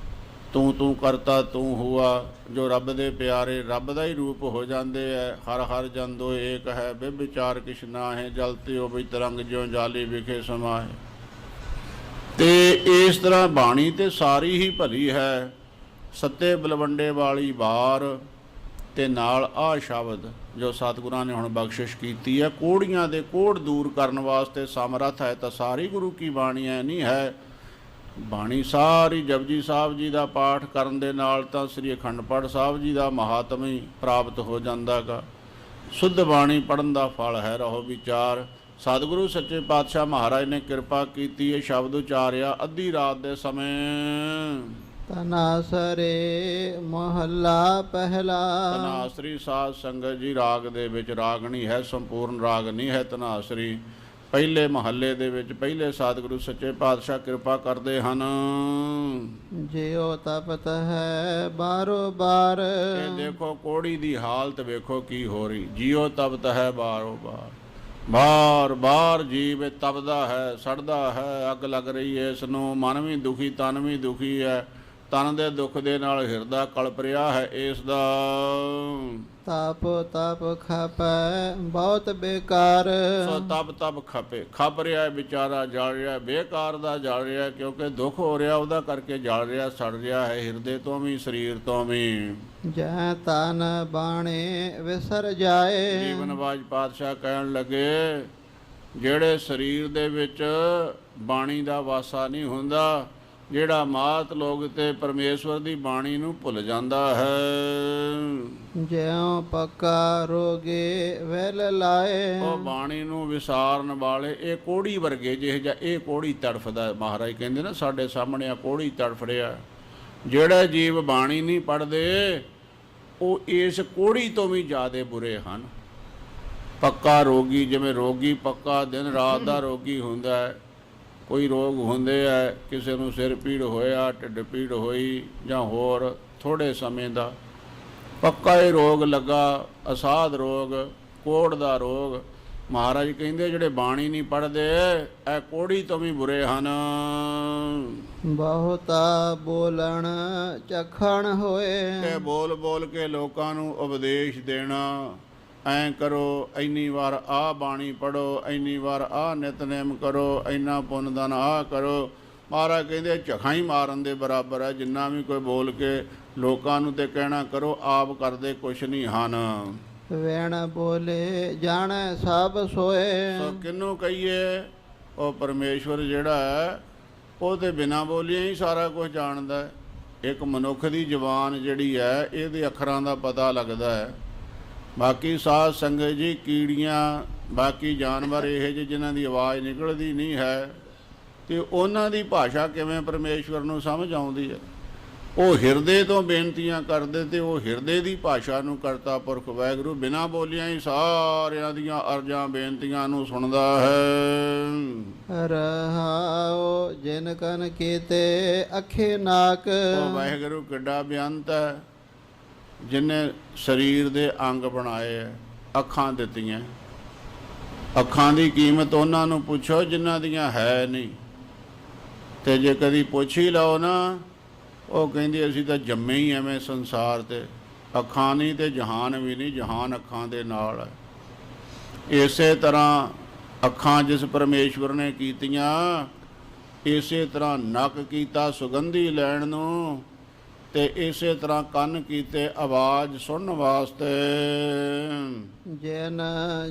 ਤੂੰ ਕਰਤਾ ਤੂੰ ਹੁਆ, ਜੋ ਰੱਬ ਦੇ ਪਿਆਰੇ ਰੱਬ ਦਾ ਹੀ ਰੂਪ ਹੋ ਜਾਂਦੇ ਹੈ। ਹਰ ਹਰ ਜੰਦੋ ਏਕ ਹੈ, ਬਿਵਿਚਾਰ ਕਿਛ ਨਾਹਿ, ਜਲਤੇ ਹੋ ਬਈ ਤਰੰਗ ਜਿਉ ਜਾਲੀ ਵਿਖੇ ਸਮਾਏ। ਤੇ ਇਸ ਤਰ੍ਹਾਂ ਬਾਣੀ ਤੇ ਸਾਰੀ ਹੀ ਭਲੀ ਹੈ। ਸੱਤੇ ਬਲਵੰਡੇ ਵਾਲੀ ਵਾਰ ਤੇ ਨਾਲ ਆਹ ਸ਼ਬਦ ਜੋ ਸਤਿਗੁਰਾਂ ਨੇ ਹੁਣ ਬਖਸ਼ਿਸ਼ ਕੀਤੀ ਹੈ, ਕੋੜੀਆਂ ਦੇ ਕੋੜ ਦੂਰ ਕਰਨ ਵਾਸਤੇ ਸਮਰੱਥ ਹੈ। ਤਾਂ ਸਾਰੀ ਗੁਰੂ ਕੀ ਬਾਣੀ ਐ ਨਹੀਂ ਹੈ। ਬਾਣੀ ਸਾਰੀ ਜਪਜੀ ਸਾਹਿਬ ਜੀ ਦਾ ਪਾਠ ਕਰਨ ਦੇ ਨਾਲ ਤਾਂ ਸ੍ਰੀ ਅਖੰਡ ਪਾਠ ਸਾਹਿਬ ਜੀ ਦਾ ਮਹਾਤਮ ਹੀ ਪ੍ਰਾਪਤ ਹੋ ਜਾਂਦਾ ਗਾ। ਸ਼ੁੱਧ ਬਾਣੀ ਪੜ੍ਹਨ ਦਾ ਫਲ ਹੈ ਰਹੋ ਵਿਚਾਰ। ਸਤਿਗੁਰੂ ਸੱਚੇ ਪਾਤਸ਼ਾਹ ਮਹਾਰਾਜ ਨੇ ਕਿਰਪਾ ਕੀਤੀ, ਇਹ ਸ਼ਬਦ ਉਚਾਰਿਆ ਅੱਧੀ ਰਾਤ ਦੇ ਸਮੇਂ। ਤਨਾਸਰੇ ਮਹੱਲਾ ਪਹਿਲਾ। ਤਨਾਸਰੀ ਸਾਧ ਸੰਗਤ ਜੀ ਰਾਗ ਦੇ ਵਿੱਚ ਰਾਗਣੀ ਹੈ, ਸੰਪੂਰਨ ਰਾਗ ਨਹੀਂ ਹੈ ਤਨਾਸਰੀ। ਪਹਿਲੇ ਮਹੱਲੇ ਦੇ ਵਿੱਚ ਪਹਿਲੇ ਸਤਿਗੁਰੂ ਸੱਚੇ ਪਾਤਸ਼ਾਹ ਕਿਰਪਾ ਕਰਦੇ ਹਨ। ਜਿਉ ਤਪਤ ਹੈ ਬਾਰੋ ਬਾਰ। ਇਹ ਦੇਖੋ ਕੋੜੀ ਦੀ ਹਾਲਤ ਵੇਖੋ ਕੀ ਹੋ ਰਹੀ। ਜਿਉ ਤਪਤ ਹੈ ਬਾਰੋ ਬਾਰ, ਬਾਰ ਬਾਰ ਜੀਵ ਤਪਦਾ ਹੈ, ਸੜਦਾ ਹੈ, ਅੱਗ ਲੱਗ ਰਹੀ ਹੈ ਇਸ ਨੂੰ। ਮਨ ਵੀ ਦੁਖੀ, ਤਨ ਵੀ ਦੁਖੀ ਹੈ। ਤਨ ਦੇ ਦੁੱਖ ਦੇ ਨਾਲ ਹਿਰਦਾ ਕਲਪ ਰਿਹਾ ਹੈ ਇਸ ਦਾ। ਤਪ ਤਪ ਖਪੈ ਬਹੁਤ ਬੇਕਾਰ। ਸੋ ਤਪ ਤਪ ਖਪੇ, ਖਪ ਰਿਹਾ ਹੈ ਵਿਚਾਰਾ, ਜਲ ਰਿਹਾ, ਬੇਕਾਰ ਦਾ ਜਲ ਰਿਹਾ, ਕਿਉਂਕਿ ਦੁੱਖ ਹੋ ਰਿਹਾ ਉਹਦਾ ਕਰਕੇ ਜਲ ਰਿਹਾ, ਸੜ ਰਿਹਾ ਹੈ ਹਿਰਦੇ ਤੋਂ ਵੀ ਸਰੀਰ ਤੋਂ ਵੀ। ਜੈ ਤਨ ਬਾਣੇ ਵਿਸਰ ਜਾਏ। ਜੀਵਨਵਾਜ ਪਾਤਸ਼ਾਹ ਕਹਿਣ ਲੱਗੇ, ਜਿਹੜੇ ਸਰੀਰ ਦੇ ਵਿੱਚ ਬਾਣੀ ਦਾ ਵਾਸਾ ਨਹੀਂ ਹੁੰਦਾ, ਜਿਹੜਾ ਮਾਤ ਲੋਕ ਤੇ ਪਰਮੇਸ਼ਵਰ ਦੀ ਬਾਣੀ ਨੂੰ ਭੁੱਲ ਜਾਂਦਾ ਹੈ। ਜਿਉ ਪੱਕਾ ਰੋਗੇ ਵੈਲ ਲਾਏ। ਉਹ ਬਾਣੀ ਨੂੰ ਵਿਸਾਰਨ ਵਾਲੇ ਇਹ ਕੋੜੀ ਵਰਗੇ ਜਿਹੇ ਜਾਂ ਇਹ ਕੋੜੀ ਤੜਫਦਾ। ਮਹਾਰਾਜ ਕਹਿੰਦੇ ਨਾ ਸਾਡੇ ਸਾਹਮਣੇ ਆ ਕੋੜੀ ਤੜਫ ਰਿਹਾ। ਜਿਹੜੇ ਜੀਵ ਬਾਣੀ ਨਹੀਂ ਪੜ੍ਹਦੇ ਉਹ ਇਸ ਕੋੜੀ ਤੋਂ ਵੀ ਜ਼ਿਆਦਾ ਬੁਰੇ ਹਨ। ਪੱਕਾ ਰੋਗੀ, ਜਿਵੇਂ ਰੋਗੀ ਪੱਕਾ ਦਿਨ ਰਾਤ ਦਾ ਰੋਗੀ ਹੁੰਦਾ ਹੈ। ਕੋਈ ਰੋਗ ਹੁੰਦੇ ਹੈ, ਕਿਸੇ ਨੂੰ ਸਿਰ ਪੀੜ ਹੋਇਆ, ਢਿੱਡ ਪੀੜ ਹੋਈ, ਜਾਂ ਹੋਰ ਥੋੜ੍ਹੇ ਸਮੇਂ ਦਾ ਪੱਕਾ ਹੀ ਰੋਗ ਲੱਗਾ, ਅਸਾਧ ਰੋਗ, ਕੋੜ ਦਾ ਰੋਗ। ਮਹਾਰਾਜ ਕਹਿੰਦੇ ਜਿਹੜੇ ਬਾਣੀ ਨਹੀਂ ਪੜ੍ਹਦੇ ਇਹ ਕੋੜੀ ਤੋਂ ਵੀ ਬੁਰੇ ਹਨ। ਬਹੁਤਾ ਬੋਲਣ ਚਖਣ ਹੋਏ। ਤੇ ਬੋਲ ਬੋਲ ਕੇ ਲੋਕਾਂ ਨੂੰ ਉਪਦੇਸ਼ ਦੇਣਾ, ਐਂ ਕਰੋ, ਇੰਨੀ ਵਾਰ ਆਹ ਬਾਣੀ ਪੜ੍ਹੋ, ਇੰਨੀ ਵਾਰ ਆਹ ਨਿਤਨੇਮ ਕਰੋ, ਇੰਨਾ ਪੁੰਨਦਾਨ ਆਹ ਕਰੋ। ਮਹਾਰਾਜ ਕਹਿੰਦੇ ਝਖਾਂ ਹੀ ਮਾਰਨ ਦੇ ਬਰਾਬਰ ਹੈ। ਜਿੰਨਾ ਵੀ ਕੋਈ ਬੋਲ ਕੇ ਲੋਕਾਂ ਨੂੰ ਤੇ ਕਹਿਣਾ ਕਰੋ, ਆਪ ਕਰਦੇ ਕੁਛ ਨਹੀਂ ਹਨ। ਵੈਣ ਬੋਲੇ ਜਾਣੈ ਸਭ ਸੋਏ। ਸੋ ਕਿਹਨੂੰ ਕਹੀਏ? ਉਹ ਪਰਮੇਸ਼ਵਰ ਜਿਹੜਾ ਹੈ ਉਹ ਤੇ ਬਿਨਾਂ ਬੋਲਿਆ ਹੀ ਸਾਰਾ ਕੁਝ ਜਾਣਦਾ ਹੈ। ਇੱਕ ਮਨੁੱਖ ਦੀ ਜ਼ੁਬਾਨ ਜਿਹੜੀ ਹੈ ਇਹਦੇ ਅੱਖਰਾਂ ਦਾ ਪਤਾ ਲੱਗਦਾ ਹੈ। ਬਾਕੀ ਸਾਧ ਸੰਗਤ ਜੀ ਕੀੜੀਆਂ, ਬਾਕੀ ਜਾਨਵਰ ਇਹੋ ਜਿਹੇ ਜਿਨ੍ਹਾਂ ਦੀ ਆਵਾਜ਼ ਨਿਕਲਦੀ ਨਹੀਂ ਹੈ, ਤੇ ਉਹਨਾਂ ਦੀ ਭਾਸ਼ਾ ਕਿਵੇਂ ਪਰਮੇਸ਼ਵਰ ਨੂੰ ਸਮਝ ਆਉਂਦੀ ਹੈ? ਉਹ ਹਿਰਦੇ ਤੋਂ ਬੇਨਤੀਆਂ ਕਰਦੇ ਤੇ ਉਹ ਹਿਰਦੇ ਦੀ ਭਾਸ਼ਾ ਨੂੰ ਕਰਤਾ ਪੁਰਖ ਵਾਹਿਗੁਰੂ ਬਿਨਾਂ ਬੋਲਿਆਂ ਹੀ ਸਾਰਿਆਂ ਦੀਆਂ ਅਰਜ਼ਾਂ ਬੇਨਤੀਆਂ ਨੂੰ ਸੁਣਦਾ ਹੈ। ਰਹਾਉ ਜਿਨ ਕਨ ਕੀਤੇ ਅੱਖੇ ਨਾਕ। ਉਹ ਵਾਹਿਗੁਰੂ ਕਿੱਡਾ ਬੇਅੰਤ ਹੈ, ਜਿਹਨੇ ਸਰੀਰ ਦੇ ਅੰਗ ਬਣਾਏ ਹੈ, ਅੱਖਾਂ ਦਿੱਤੀਆਂ। ਅੱਖਾਂ ਦੀ ਕੀਮਤ ਉਹਨਾਂ ਨੂੰ ਪੁੱਛੋ ਜਿਨ੍ਹਾਂ ਦੀਆਂ ਹੈ ਨਹੀਂ, ਤੇ ਜੇ ਕਦੀ ਪੁੱਛ ਹੀ ਲਓ ਨਾ, ਉਹ ਕਹਿੰਦੇ ਅਸੀਂ ਤਾਂ ਜੰਮੇ ਹੀ ਐਵੇਂ ਸੰਸਾਰ 'ਤੇ। ਅੱਖਾਂ ਨਹੀਂ ਤੇ ਜਹਾਨ ਵੀ ਨਹੀਂ, ਜਹਾਨ ਅੱਖਾਂ ਦੇ ਨਾਲ ਹੈ। ਇਸੇ ਤਰ੍ਹਾਂ ਅੱਖਾਂ ਜਿਸ ਪਰਮੇਸ਼ਵਰ ਨੇ ਕੀਤੀਆਂ, ਇਸੇ ਤਰ੍ਹਾਂ ਨੱਕ ਕੀਤਾ ਸੁਗੰਧੀ ਲੈਣ ਨੂੰ, ਤੇ ਇਸੇ ਤਰ੍ਹਾਂ ਕੰਨ ਕੀਤੇ ਆਵਾਜ਼ ਸੁਣਨ ਵਾਸਤੇ। ਜਿਨ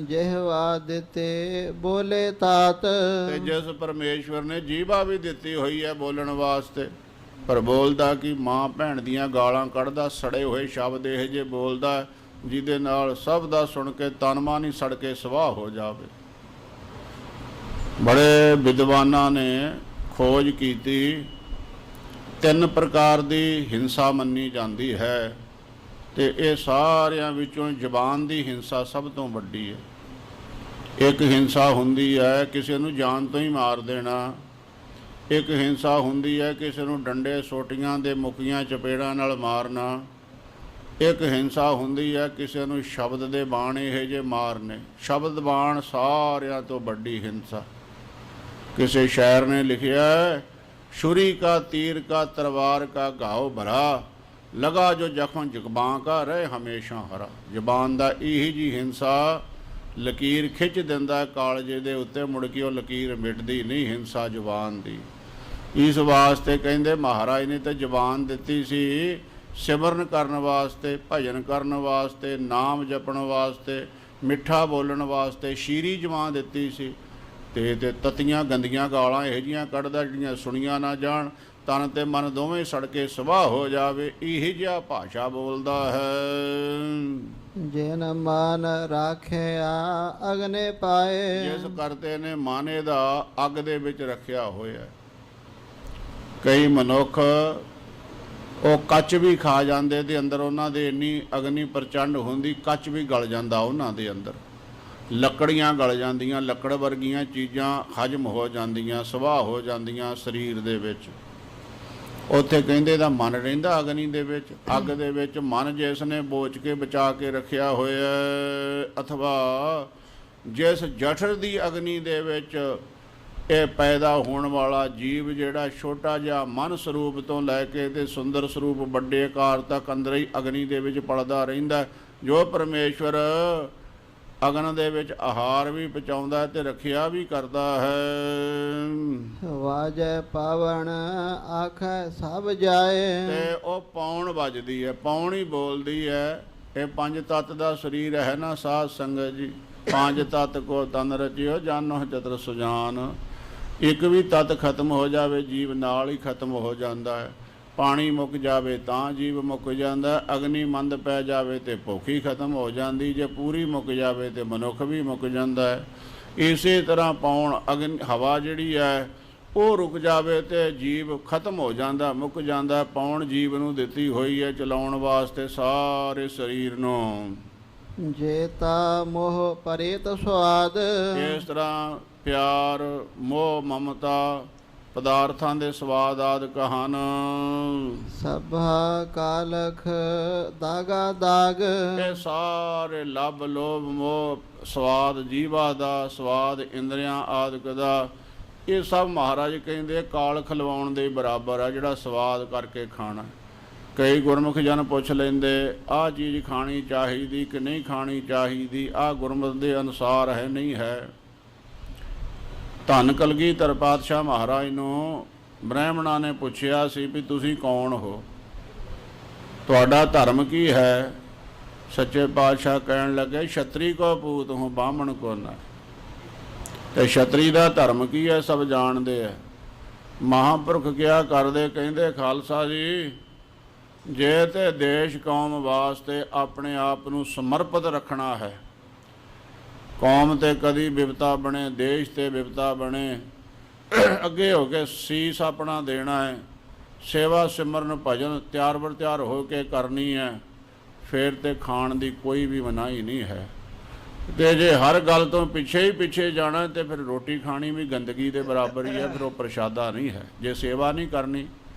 ਜਿਹਵਾ ਦਿੱਤੇ ਬੋਲੇ ਤਾਤ। ਤੇ ਜਿਸ ਪਰਮੇਸ਼ਵਰ ਨੇ ਜੀਭਾ ਵੀ ਦਿੱਤੀ ਹੋਈ ਹੈ ਬੋਲਣ ਵਾਸਤੇ, ਪਰ ਬੋਲਦਾ ਕਿ ਮਾਂ ਭੈਣ ਦੀਆਂ ਗਾਲਾਂ ਕੱਢਦਾ, ਸੜੇ ਹੋਏ ਸ਼ਬਦ ਇਹੋ ਜਿਹੇ ਬੋਲਦਾ ਜਿਹਦੇ ਨਾਲ ਸਭ ਦਾ ਸੁਣ ਕੇ ਤਨ ਮਨ ਹੀ ਸੜ ਕੇ ਸਵਾਹ ਹੋ ਜਾਵੇ। ਬੜੇ ਵਿਦਵਾਨਾਂ ਨੇ ਖੋਜ ਕੀਤੀ, 3 ਪ੍ਰਕਾਰ ਦੀ ਹਿੰਸਾ ਮੰਨੀ ਜਾਂਦੀ ਹੈ, ਤੇ ਇਹ ਸਾਰਿਆਂ ਵਿੱਚੋਂ ਜ਼ਬਾਨ ਦੀ ਹਿੰਸਾ ਸਭ ਤੋਂ ਵੱਡੀ ਹੈ। ਇੱਕ ਹਿੰਸਾ ਹੁੰਦੀ ਹੈ ਕਿਸੇ ਨੂੰ ਜਾਨ ਤੋਂ ਹੀ ਮਾਰ ਦੇਣਾ। ਇੱਕ ਹਿੰਸਾ ਹੁੰਦੀ ਹੈ ਕਿਸੇ ਨੂੰ ਡੰਡੇ ਸੋਟੀਆਂ ਦੇ ਮੁੱਕੀਆਂ ਚਪੇੜਾਂ ਨਾਲ ਮਾਰਨਾ। ਇੱਕ ਹਿੰਸਾ ਹੁੰਦੀ ਹੈ ਕਿਸੇ ਨੂੰ ਸ਼ਬਦ ਦੇ ਬਾਣ ਇਹੋ ਜਿਹੇ ਮਾਰਨੇ। ਸ਼ਬਦ ਬਾਣ ਸਾਰਿਆਂ ਤੋਂ ਵੱਡੀ ਹਿੰਸਾ। ਕਿਸੇ ਸ਼ਾਇਰ ਨੇ ਲਿਖਿਆ, ਛੁਰੀ ਕਾ ਤੀਰ ਕਾ ਤਲਵਾਰ ਕਾ ਘਾਉ ਭਰਾ, ਲਗਾ ਜੋ ਜ਼ਖਮ ਜ਼ੁਬਾਨ ਕਾ ਰਹੇ ਹਮੇਸ਼ਾ ਹਰਾ। ਜ਼ੁਬਾਨ ਦਾ ਇਹੀ ਜੀ ਹਿੰਸਾ ਲਕੀਰ ਖਿੱਚ ਦਿੰਦਾ ਕਾਲਜੇ ਦੇ ਉੱਤੇ, ਮੁੜ ਕੇ ਉਹ ਲਕੀਰ ਮਿਟਦੀ ਨਹੀਂ ਹਿੰਸਾ ਜ਼ੁਬਾਨ ਦੀ। ਇਸ ਵਾਸਤੇ ਕਹਿੰਦੇ ਮਹਾਰਾਜ ਨੇ ਤਾਂ ਜ਼ੁਬਾਨ ਦਿੱਤੀ ਸੀ ਸਿਮਰਨ ਕਰਨ ਵਾਸਤੇ, ਭਜਨ ਕਰਨ ਵਾਸਤੇ, ਨਾਮ ਜਪਣ ਵਾਸਤੇ, ਮਿੱਠਾ ਬੋਲਣ ਵਾਸਤੇ ਸ਼ੀਰੀ ਜਮਾਂ ਦਿੱਤੀ ਸੀ। ਤੇ ਤਤੀਆਂ ਗੰਦੀਆਂ ਗਾਲਾਂ ਇਹੋ ਜਿਹੀਆਂ ਕੱਢਦਾ ਜਿਹੜੀਆਂ ਸੁਣੀਆਂ ਨਾ ਜਾਣ, ਤਨ ਤੇ ਮਨ ਦੋਵੇਂ ਸੜ ਕੇ ਸਵਾਹ ਹੋ ਜਾਵੇ, ਇਹੋ ਜਿਹਾ ਭਾਸ਼ਾ ਬੋਲਦਾ ਹੈ। ਜਿਨ ਮਨ ਰਾਖਿਆ ਅਗਨੇ ਪਾਏ, ਜਿਸ ਕਰਤੇ ਨੇ ਮਾਨੇ ਦਾ ਅੱਗ ਦੇ ਵਿੱਚ ਰੱਖਿਆ ਹੋਇਆ। ਕਈ ਮਨੁੱਖ ਉਹ ਕੱਚ ਵੀ ਖਾ ਜਾਂਦੇ ਤੇ ਅੰਦਰ ਉਹਨਾਂ ਦੇ ਇੰਨੀ ਅਗਨੀ ਪ੍ਰਚੰਡ ਹੁੰਦੀ, ਕੱਚ ਵੀ ਗਲ ਜਾਂਦਾ ਉਹਨਾਂ ਦੇ ਅੰਦਰ, ਲੱਕੜੀਆਂ ਗਲ ਜਾਂਦੀਆਂ, ਲੱਕੜ ਵਰਗੀਆਂ ਚੀਜ਼ਾਂ ਹਜਮ ਹੋ ਜਾਂਦੀਆਂ, ਸਵਾਹ ਹੋ ਜਾਂਦੀਆਂ ਸਰੀਰ ਦੇ ਵਿੱਚ। ਉੱਥੇ ਕਹਿੰਦੇ ਦਾ ਮਨ ਰਹਿੰਦਾ ਅਗਨੀ ਦੇ ਵਿੱਚ। ਅੱਗ ਦੇ ਵਿੱਚ ਮਨ ਜਿਸ ਨੇ ਬੋਚ ਕੇ ਬਚਾ ਕੇ ਰੱਖਿਆ ਹੋਇਆ, ਅਥਵਾ ਜਿਸ ਜਠਰ ਦੀ ਅਗਨੀ ਦੇ ਵਿੱਚ ਇਹ ਪੈਦਾ ਹੋਣ ਵਾਲਾ ਜੀਵ ਜਿਹੜਾ ਛੋਟਾ ਜਿਹਾ ਮਨ ਸਰੂਪ ਤੋਂ ਲੈ ਕੇ ਤੇ ਸੁੰਦਰ ਸਰੂਪ ਵੱਡੇ ਆਕਾਰ ਤੱਕ ਅੰਦਰ ਹੀ ਅਗਨੀ ਦੇ ਵਿੱਚ ਪਲਦਾ ਰਹਿੰਦਾ, ਜੋ ਪਰਮੇਸ਼ਵਰ ਅਗਨ ਦੇ ਵਿੱਚ ਆਹਾਰ ਵੀ ਪਹੁੰਚਾਉਂਦਾ ਤੇ ਰੱਖਿਆ ਵੀ ਕਰਦਾ ਹੈ। ਵਾਜੈ ਪਾਵਨ ਆਖੈ ਸਭ ਜਾਏ, ਤੇ ਉਹ ਪੌਣ ਵੱਜਦੀ ਹੈ, ਪੌਣ ਹੀ ਬੋਲਦੀ ਹੈ। ਇਹ ਪੰਜ ਤੱਤ ਦਾ ਸਰੀਰ ਹੈ ਨਾ ਸਾਧ ਸੰਗਤ ਜੀ। ਪੰਜ ਤੱਤ ਕੋ ਤਨ ਰਚਿਓ ਜਾਨੋ ਚਤੁਰ ਸੁਜਾਨ। ਇੱਕ ਵੀ ਤੱਤ ਖਤਮ ਹੋ ਜਾਵੇ ਜੀਵ ਨਾਲ ਹੀ ਖਤਮ ਹੋ ਜਾਂਦਾ ਹੈ। ਪਾਣੀ ਮੁੱਕ ਜਾਵੇ ਤਾਂ ਜੀਵ ਮੁੱਕ ਜਾਂਦਾ, ਅਗਨੀ ਮੰਦ ਪੈ ਜਾਵੇ ਤੇ ਭੁੱਖ ਹੀ ਖਤਮ ਹੋ ਜਾਂਦੀ, ਜੇ ਪੂਰੀ ਮੁੱਕ ਜਾਵੇ ਤੇ ਮਨੁੱਖ ਵੀ ਮੁੱਕ ਜਾਂਦਾ ਹੈ। ਇਸੇ ਤਰ੍ਹਾਂ ਪੌਣ ਅਗਨ ਹਵਾ ਜਿਹੜੀ ਹੈ ਉਹ ਰੁਕ ਜਾਵੇ ਤੇ ਜੀਵ ਖਤਮ ਹੋ ਜਾਂਦਾ, ਮੁੱਕ ਜਾਂਦਾ। ਪੌਣ ਜੀਵ ਨੂੰ ਦਿੱਤੀ ਹੋਈ ਹੈ ਚਲਾਉਣ ਵਾਸਤੇ ਸਾਰੇ ਸਰੀਰ ਨੂੰ। ਜੇ ਤਾ ਮੋਹ ਪਰੇਤ ਸਵਾਦ, ਇਸ ਤਰ੍ਹਾਂ ਪਿਆਰ, ਮੋਹ, ਮਮਤਾ, ਪਦਾਰਥਾਂ ਦੇ ਸਵਾਦ ਆਦਿਕ ਹਨ। ਸਭਾ ਕਾਲਖ ਦਾਗਾ ਦਾਗ, ਇਹ ਸਾਰੇ ਲੱਭ ਲੋਭ ਮੋਹ, ਸਵਾਦ ਜੀਵਾ ਦਾ, ਸਵਾਦ ਇੰਦਰੀਆਂ ਆਦਿਕ ਦਾ, ਇਹ ਸਭ ਮਹਾਰਾਜ ਕਹਿੰਦੇ ਕਾਲ ਖਲਵਾਉਣ ਦੇ ਬਰਾਬਰ ਆ, ਜਿਹੜਾ ਸਵਾਦ ਕਰਕੇ ਖਾਣਾ। ਕਈ ਗੁਰਮੁਖ ਜਨ ਪੁੱਛ ਲੈਂਦੇ ਆਹ ਚੀਜ਼ ਖਾਣੀ ਚਾਹੀਦੀ ਕਿ ਨਹੀਂ ਖਾਣੀ ਚਾਹੀਦੀ, ਆਹ ਗੁਰਮਤਿ ਦੇ ਅਨੁਸਾਰ ਹੈ ਨਹੀਂ ਹੈ। ਧੰਨ ਕਲਗੀਧਰ ਪਾਤਸ਼ਾਹ ਮਹਾਰਾਜ ਨੂੰ ਬ੍ਰਾਹਮਣਾਂ ਨੇ ਪੁੱਛਿਆ ਸੀ ਵੀ ਤੁਸੀਂ ਕੌਣ ਹੋ, ਤੁਹਾਡਾ ਧਰਮ ਕੀ ਹੈ? ਸੱਚੇ ਪਾਤਸ਼ਾਹ ਕਹਿਣ ਲੱਗੇ ਛਤਰੀ ਕੋ ਪੂਤ ਹੂੰ ਬਾਹਮਣ ਕੋ ਨਾ। ਤੇ ਛਤਰੀ ਦਾ ਧਰਮ ਕੀ ਹੈ ਸਭ ਜਾਣਦੇ ਹੈ। ਮਹਾਂਪੁਰਖ ਕਿਹਾ ਕਰਦੇ, ਕਹਿੰਦੇ ਖਾਲਸਾ ਜੀ ਜੇ ਤੇ ਦੇਸ਼ ਕੌਮ ਵਾਸਤੇ ਆਪਣੇ ਆਪ ਨੂੰ ਸਮਰਪਿਤ ਰੱਖਣਾ ਹੈ, ਕੌਮ ਤੇ ਕਦੀ ਬਿਪਤਾ ਬਣੇ, ਦੇਸ਼ ਤੇ ਬਿਪਤਾ ਬਣੇ, ਅੱਗੇ ਹੋ ਕੇ ਸੀਸ ਆਪਣਾ ਦੇਣਾ ਹੈ, ਸੇਵਾ ਸਿਮਰਨ ਭਜਨ ਤਿਆਰ ਬਰ ਤਿਆਰ ਹੋ ਕੇ ਕਰਨੀ ਹੈ, ਫਿਰ ਤੇ ਖਾਣ ਦੀ ਕੋਈ ਵੀ ਮਨਾਹੀ ਨਹੀਂ ਹੈ। ਤੇ ਜੇ ਹਰ ਗੱਲ ਤੋਂ ਪਿੱਛੇ ਹੀ ਪਿੱਛੇ ਜਾਣਾ ਤੇ ਫਿਰ ਰੋਟੀ ਖਾਣੀ ਵੀ ਗੰਦਗੀ ਦੇ ਬਰਾਬਰ ਹੀ ਹੈ, ਫਿਰ ਉਹ ਪ੍ਰਸ਼ਾਦਾ ਨਹੀਂ ਹੈ। ਜੇ ਸੇਵਾ ਨਹੀਂ ਕਰਨੀ,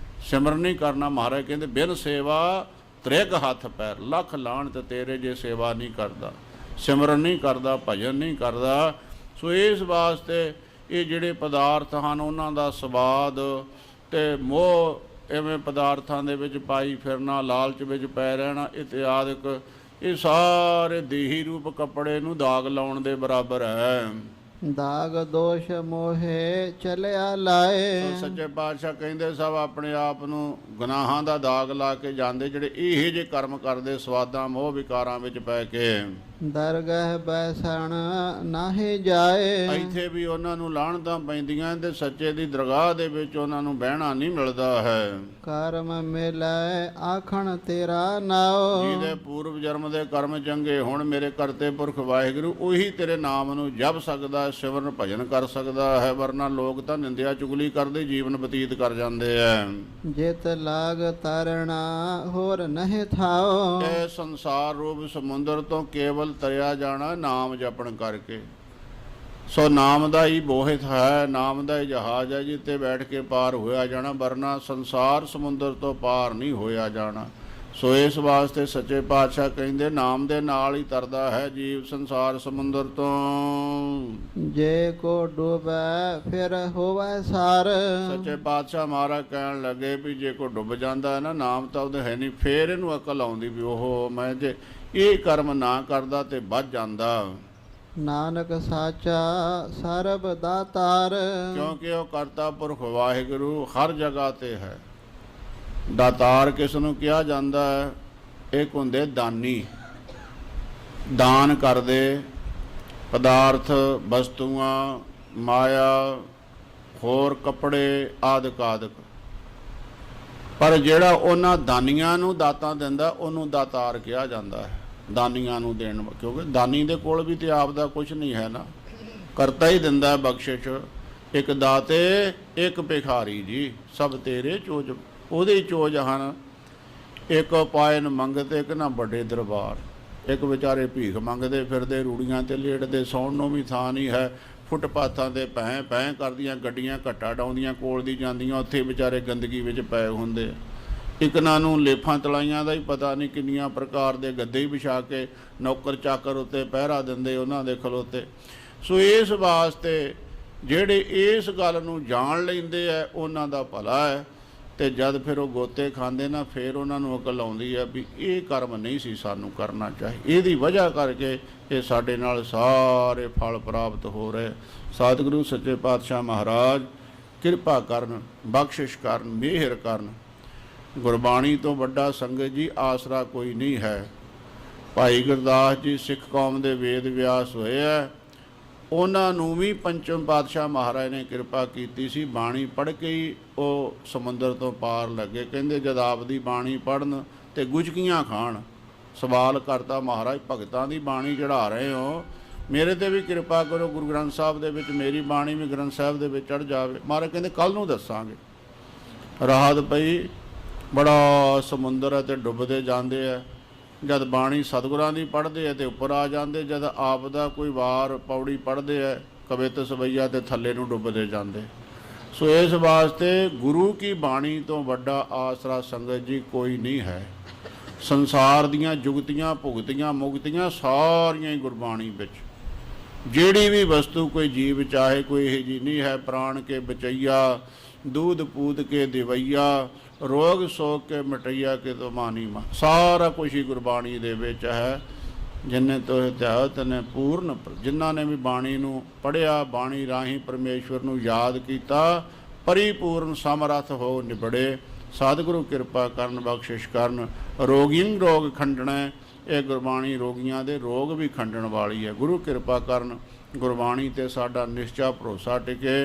ਸਿਮਰਨ ਨਹੀਂ ਕਰਨਾ, ਮਹਾਰਾਜ ਕਹਿੰਦੇ ਬਿਨ ਸੇਵਾ ਤ੍ਰਿਗ ਹੱਥ ਪੈਰ, ਲੱਖ ਲਾਣ ਤੇ ਤੇਰੇ ਜੇ ਸੇਵਾ ਨਹੀਂ ਕਰਦਾ, ਸਿਮਰਨ ਨਹੀਂ ਕਰਦਾ, ਭਜਨ ਨਹੀਂ ਕਰਦਾ। ਸੋ ਇਸ ਵਾਸਤੇ ਇਹ ਜਿਹੜੇ ਪਦਾਰਥ ਹਨ ਉਹਨਾਂ ਦਾ ਸਵਾਦ ਤੇ ਮੋਹ, ਐਵੇਂ ਪਦਾਰਥਾਂ ਦੇ ਵਿੱਚ ਪਾਈ ਫਿਰਨਾ, ਲਾਲਚ ਵਿੱਚ ਪੈ ਰਹਿਣਾ ਇਤਿਆਦਿਕ, ਇਹ ਸਾਰੇ ਦੇਹੀ ਰੂਪ ਕੱਪੜੇ ਨੂੰ ਦਾਗ ਲਾਉਣ ਦੇ ਬਰਾਬਰ ਹੈ। ਦਾਗ ਦੋਸ਼ ਮੋਹੇ ਚਲਿਆ ਲਾਏ, ਸੱਚੇ ਪਾਤਸ਼ਾਹ ਕਹਿੰਦੇ ਸਭ ਆਪਣੇ ਆਪ ਨੂੰ ਗੁਨਾਹਾਂ ਦਾ ਦਾਗ ਲਾ ਕੇ ਜਾਂਦੇ, ਜਿਹੜੇ ਇਹੋ ਜਿਹੇ ਕਰਮ ਕਰਦੇ ਸਵਾਦਾਂ ਮੋਹ ਵਿਕਾਰਾਂ ਵਿੱਚ ਪੈ ਕੇ। ਦਰਗਹ ਬੈਸਣ ਨਾਹੀ ਜਾਏ, ਇੱਥੇ ਵੀ ਉਹਨਾਂ ਨੂੰ ਲਾਹਣਤਾਂ ਪੈਂਦੀਆਂ ਤੇ ਸੱਚੇ ਦੀ ਦਰਗਾਹ ਦੇ ਵਿੱਚ ਉਹਨਾਂ ਨੂੰ ਬਹਿਣਾ ਨਹੀਂ ਮਿਲਦਾ ਹੈ। ਕਰਮ ਮਿਲੈ ਆਖਣ ਤੇਰਾ ਨਾਉ, ਜਿਹਦੇ ਪੂਰਵ ਜਨਮ ਦੇ ਕਰਮ ਚੰਗੇ ਹੁਣ ਮੇਰੇ ਕਰਤੇ ਪੁਰਖ ਵਾਹਿਗੁਰੂ, ਉਹੀ ਤੇਰੇ ਨਾਮ ਨੂੰ ਜਪ ਸਕਦਾ, ਸਿਮਰਨ ਭਜਨ ਕਰ ਸਕਦਾ ਹੈ। ਵਰਨਾ ਲੋਕ ਤਾਂ ਨਿੰਦਿਆ ਚੁਗਲੀ ਕਰਦੇ ਜੀਵਨ ਬਤੀਤ ਕਰ ਜਾਂਦੇ ਐ। ਜਿਤ ਲਾਗ ਤਰਣਾ ਹੋਰ ਨਹੀਂ ਥਾਓ, ਇਹ ਸੰਸਾਰ ਰੂਪ ਸਮੁੰਦਰ ਤੋਂ ਕੇਵਲ ਤਰਿਆ ਜਾਣਾ ਨਾਮ ਜਪਣ ਕਰਕੇ। ਸੋ ਨਾਮ ਦਾ ਹੀ ਬੋਹਿਤ ਹੈ, ਨਾਮ ਦਾ ਹੀ ਜਹਾਜ਼ ਹੈ ਜਿੱਤੇ ਬੈਠ ਕੇ ਪਾਰ ਹੋਇਆ ਜਾਣਾ, ਵਰਨਾ ਸੰਸਾਰ ਸਮੁੰਦਰ ਤੋਂ ਪਾਰ ਨਹੀਂ ਹੋਇਆ ਜਾਣਾ। ਸੋ ਇਸ ਵਾਸਤੇ ਸੱਚੇ ਪਾਤਸ਼ਾਹ ਕਹਿੰਦੇ ਨਾਮ ਦੇ ਨਾਲ ਹੀ ਤਰਦਾ ਹੈ ਜੀਵ ਸੰਸਾਰ ਸਮੁੰਦਰ ਤੋਂ। ਜੇ ਕੋ ਡੁਬੈ ਫਿਰ ਹੋਵੈ ਸਾਰ, ਸੱਚੇ ਪਾਤਸ਼ਾਹ ਮਹਾਰਾਜ ਕਹਿਣ ਲੱਗੇ ਵੀ ਜੇ ਕੋ ਡੁੱਬ ਜਾਂਦਾ ਹੈ ਨਾ, ਨਾਮ ਤਾਂ ਉਹਦੇ ਹੈ ਨਹੀਂ, ਫੇਰ ਇਹਨੂੰ ਅਕਲ ਆਉਂਦੀ ਵੀ ਉਹ ਮੈਂ ਜੇ ਇਹ ਕਰਮ ਨਾ ਕਰਦਾ ਤੇ ਵੱਧ ਜਾਂਦਾ। ਨਾਨਕ ਸਾਚਾ ਸਰਬ ਦਾਤਾਰ, ਕਿਉਂਕਿ ਉਹ ਕਰਤਾ ਪੁਰਖ ਵਾਹਿਗੁਰੂ ਹਰ ਜਗ੍ਹਾ ਤੇ ਹੈ। ਦਾਤਾਰ ਕਿਸ ਨੂੰ ਕਿਹਾ ਜਾਂਦਾ ਹੈ? ਇੱਕ ਹੁੰਦੇ ਦਾਨੀ, ਦਾਨ ਕਰਦੇ ਪਦਾਰਥ, ਵਸਤੂਆਂ, ਮਾਇਆ, ਹੋਰ ਕੱਪੜੇ ਆਦਿਕ ਆਦਿਕ। ਪਰ ਜਿਹੜਾ ਉਹਨਾਂ ਦਾਨੀਆਂ ਨੂੰ ਦਾਤਾਂ ਦਿੰਦਾ ਉਹਨੂੰ ਦਾਤਾਰ ਕਿਹਾ ਜਾਂਦਾ ਹੈ। ਦਾਨੀਆਂ ਨੂੰ ਦੇਣ, ਕਿਉਂਕਿ ਦਾਨੀ ਦੇ ਕੋਲ ਵੀ ਤੇ ਆਪ ਦਾ ਕੁਝ ਨਹੀਂ ਹੈ ਨਾ, ਕਰਤਾ ਹੀ ਦਿੰਦਾ ਬਖਸ਼ਿਸ਼। ਇੱਕ ਦਾਤੇ ਇੱਕ ਭਿਖਾਰੀ ਜੀ, ਸਭ ਤੇਰੇ ਚੋਜ, ਉਹਦੇ ਚੋਜ ਹਨ। ਇੱਕ ਪਾਇਨ ਮੰਗਤੇ, ਇੱਕ ਨਾ ਵੱਡੇ ਦਰਬਾਰ। ਇੱਕ ਵਿਚਾਰੇ ਭੀਖ ਮੰਗਦੇ ਫਿਰਦੇ, ਰੂੜੀਆਂ ਤੇ ਲੇਟਦੇ, ਸੌਣ ਨੂੰ ਵੀ ਥਾਂ ਨਹੀਂ ਹੈ। ਫੁੱਟਪਾਥਾਂ 'ਤੇ ਭੈਂ ਭੈਂ ਕਰਦੀਆਂ ਗੱਡੀਆਂ, ਘੱਟਾ ਡਾਉਂਦੀਆਂ ਕੋਲ ਦੀ ਜਾਂਦੀਆਂ, ਉੱਥੇ ਵਿਚਾਰੇ ਗੰਦਗੀ ਵਿੱਚ ਪਏ ਹੁੰਦੇ। ਇਕਨਾਂ ਨੂੰ ਲੇਫਾਂ ਤਲਾਈਆਂ ਦਾ ਹੀ ਪਤਾ ਨਹੀਂ, ਕਿੰਨੀਆਂ ਪ੍ਰਕਾਰ ਦੇ ਗੱਦੇ ਹੀ ਵਿਛਾ ਕੇ ਨੌਕਰ ਚਾਕਰ ਉੱਤੇ ਪਹਿਰਾ ਦਿੰਦੇ ਉਹਨਾਂ ਦੇ ਖਲੋਤੇ। ਸੋ ਇਸ ਵਾਸਤੇ ਜਿਹੜੇ ਇਸ ਗੱਲ ਨੂੰ ਜਾਣ ਲੈਂਦੇ ਆ ਉਹਨਾਂ ਦਾ ਭਲਾ ਹੈ। ਅਤੇ ਜਦ ਫਿਰ ਉਹ ਗੋਤੇ ਖਾਂਦੇ ਨਾ, ਫਿਰ ਉਹਨਾਂ ਨੂੰ ਅਕਲ ਆਉਂਦੀ ਹੈ ਵੀ ਇਹ ਕਰਮ ਨਹੀਂ ਸੀ ਸਾਨੂੰ ਕਰਨਾ ਚਾਹੀਦਾ, ਇਹਦੀ ਵਜ੍ਹਾ ਕਰਕੇ ਇਹ ਸਾਡੇ ਨਾਲ ਸਾਰੇ ਫਲ ਪ੍ਰਾਪਤ ਹੋ ਰਹੇ। ਸਤਿਗੁਰੂ ਸੱਚੇ ਪਾਤਸ਼ਾਹ ਮਹਾਰਾਜ ਕਿਰਪਾ ਕਰਨ, ਬਖਸ਼ਿਸ਼ ਕਰਨ, ਮਿਹਰ ਕਰਨ। ਗੁਰਬਾਣੀ ਤੋਂ ਵੱਡਾ ਸੰਗਤ ਜੀ ਆਸਰਾ ਕੋਈ ਨਹੀਂ ਹੈ। ਭਾਈ ਗੁਰਦਾਸ ਜੀ ਸਿੱਖ ਕੌਮ ਦੇ ਵੇਦ ਵਿਆਸ ਹੋਏ ਹੈ, ਉਹਨਾਂ ਨੂੰ ਵੀ ਪੰਚਮ ਪਾਤਸ਼ਾਹ ਮਹਾਰਾਜ ਨੇ ਕਿਰਪਾ ਕੀਤੀ ਸੀ। ਬਾਣੀ ਪੜ੍ਹ ਕੇ ਹੀ ਉਹ ਸਮੁੰਦਰ ਤੋਂ ਪਾਰ ਲੱਗੇ। ਕਹਿੰਦੇ ਜਦ ਆਪਦੀ ਬਾਣੀ ਪੜ੍ਹਨ ਅਤੇ ਗੁਜਕੀਆਂ ਖਾਣ। ਸਵਾਲ ਕਰਤਾ ਮਹਾਰਾਜ, ਭਗਤਾਂ ਦੀ ਬਾਣੀ ਚੜ੍ਹਾ ਰਹੇ ਹੋ, ਮੇਰੇ 'ਤੇ ਵੀ ਕਿਰਪਾ ਕਰੋ, ਗੁਰੂ ਗ੍ਰੰਥ ਸਾਹਿਬ ਦੇ ਵਿੱਚ ਮੇਰੀ ਬਾਣੀ ਵੀ ਗ੍ਰੰਥ ਸਾਹਿਬ ਦੇ ਵਿੱਚ ਚੜ੍ਹ ਜਾਵੇ। ਮਹਾਰਾਜ ਕਹਿੰਦੇ ਕੱਲ੍ਹ ਨੂੰ ਦੱਸਾਂਗੇ। ਰਾਹਤ ਪਈ, ਬੜਾ ਸਮੁੰਦਰ ਹੈ ਅਤੇ ਡੁੱਬਦੇ ਜਾਂਦੇ ਹੈ। ਜਦ ਬਾਣੀ ਸਤਿਗੁਰਾਂ ਦੀ ਪੜ੍ਹਦੇ ਹੈ ਅਤੇ ਉੱਪਰ ਆ ਜਾਂਦੇ, ਜਦ ਆਪ ਦਾ ਕੋਈ ਵਾਰ ਪੌੜੀ ਪੜ੍ਹਦੇ ਹੈ ਕਵਿਤ ਸਵਈਆ ਅਤੇ ਥੱਲੇ ਨੂੰ ਡੁੱਬਦੇ ਜਾਂਦੇ। ਸੋ ਇਸ ਵਾਸਤੇ ਗੁਰੂ ਕੀ ਬਾਣੀ ਤੋਂ ਵੱਡਾ ਆਸਰਾ ਸੰਗਤ ਜੀ ਕੋਈ ਨਹੀਂ ਹੈ। ਸੰਸਾਰ ਦੀਆਂ ਜੁਗਤੀਆਂ ਭੁਗਤੀਆਂ ਮੁਕਤੀਆਂ ਸਾਰੀਆਂ ਹੀ ਗੁਰਬਾਣੀ ਵਿੱਚ। ਜਿਹੜੀ ਵੀ ਵਸਤੂ ਕੋਈ ਜੀਵ ਚਾਹੇ, ਕੋਈ ਇਹੋ ਜਿਹੀ ਨਹੀਂ ਹੈ। ਪ੍ਰਾਣ ਕੇ ਬਚਈਆ, दूध पूत के दिवैया, रोग सोग के मिटैया के तो मानी मा। सारा कुछ ही गुरबाणी दे विच है। जिन्हें तो ध्यात ने पूर्ण, जिन्हों ने भी बाणी नूं पढ़िया, बाणी राही परमेश्वर नूं याद किया, परिपूर्ण समर्थ हो निबड़े। सतगुरु कृपा करन, बख्शिश करन। रोगी रोग खंडना, ये गुरबाणी रोगियों के रोग भी खंडन वाली है। गुरु कृपा करन, गुरबाणी ते साडा निश्चा भरोसा टिके,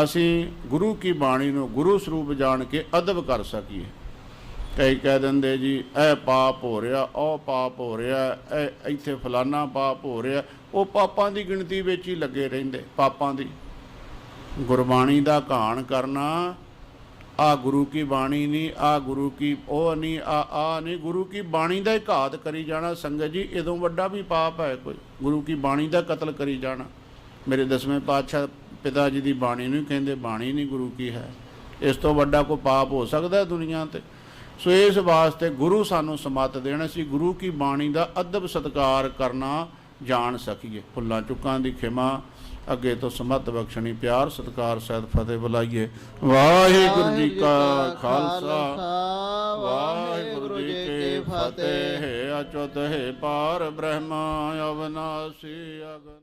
ਅਸੀਂ ਗੁਰੂ ਕੀ ਬਾਣੀ ਨੂੰ ਗੁਰੂ ਸਰੂਪ ਜਾਣ ਕੇ ਅਦਬ ਕਰ ਸਕੀਏ। ਕਈ ਕਹਿ ਦਿੰਦੇ ਜੀ ਇਹ ਪਾਪ ਹੋ ਰਿਹਾ, ਉਹ ਪਾਪ ਹੋ ਰਿਹਾ, ਇਹ ਇੱਥੇ ਫਲਾਨਾ ਪਾਪ ਹੋ ਰਿਹਾ। ਉਹ ਪਾਪਾਂ ਦੀ ਗਿਣਤੀ ਵਿੱਚ ਹੀ ਲੱਗੇ ਰਹਿੰਦੇ, ਪਾਪਾਂ ਦੀ। ਗੁਰਬਾਣੀ ਦਾ ਘਾਣ ਕਰਨਾ, ਆ ਗੁਰੂ ਕੀ ਬਾਣੀ ਨਹੀਂ, ਆ ਗੁਰੂ ਕੀ ਉਹ ਨਹੀਂ, ਆ ਨਹੀਂ, ਗੁਰੂ ਕੀ ਬਾਣੀ ਦਾ ਹੀ ਘਾਤ ਕਰੀ ਜਾਣਾ। ਸੰਗਤ ਜੀ ਇਦੋਂ ਵੱਡਾ ਵੀ ਪਾਪ ਹੈ ਕੋਈ? ਗੁਰੂ ਕੀ ਬਾਣੀ ਦਾ ਕਤਲ ਕਰੀ ਜਾਣਾ। ਮੇਰੇ 10ਵੇਂ ਪਾਤਸ਼ਾਹ ਪਿਤਾ ਜੀ ਦੀ ਬਾਣੀ ਨੂੰ ਕਹਿੰਦੇ ਬਾਣੀ ਨਹੀਂ ਗੁਰੂ ਕੀ ਹੈ। ਇਸ ਤੋਂ ਵੱਡਾ ਕੋਈ ਪਾਪ ਹੋ ਸਕਦਾ ਦੁਨੀਆ 'ਤੇ? ਸੋ ਇਸ ਵਾਸਤੇ ਗੁਰੂ ਸਾਨੂੰ ਸਮੱਤ ਦੇਣ, ਅਸੀਂ ਗੁਰੂ ਕੀ ਬਾਣੀ ਦਾ ਅਦਬ ਸਤਿਕਾਰ ਕਰਨਾ ਜਾਣ ਸਕੀਏ। ਭੁੱਲਾਂ ਚੁੱਕਾਂ ਦੀ ਖਿਮਾ, ਅੱਗੇ ਤੋਂ ਸਮੱਤ ਬਖਸ਼ਣੀ, ਪਿਆਰ ਸਤਿਕਾਰ ਸਹਿਤ ਫਤਿਹ ਬੁਲਾਈਏ। ਵਾਹਿਗੁਰੂ ਜੀ ਕਾ ਖਾਲਸਾ, ਵਾਹਿਗੁਰੂ ਜੀ ਕੀ ਫਤਿਹ। ਅਚੁੱਤ ਹੈ ਪਾਰ ਬ੍ਰਹਮਾ, ਅਵਨਾਸੀ ਅਗਨ।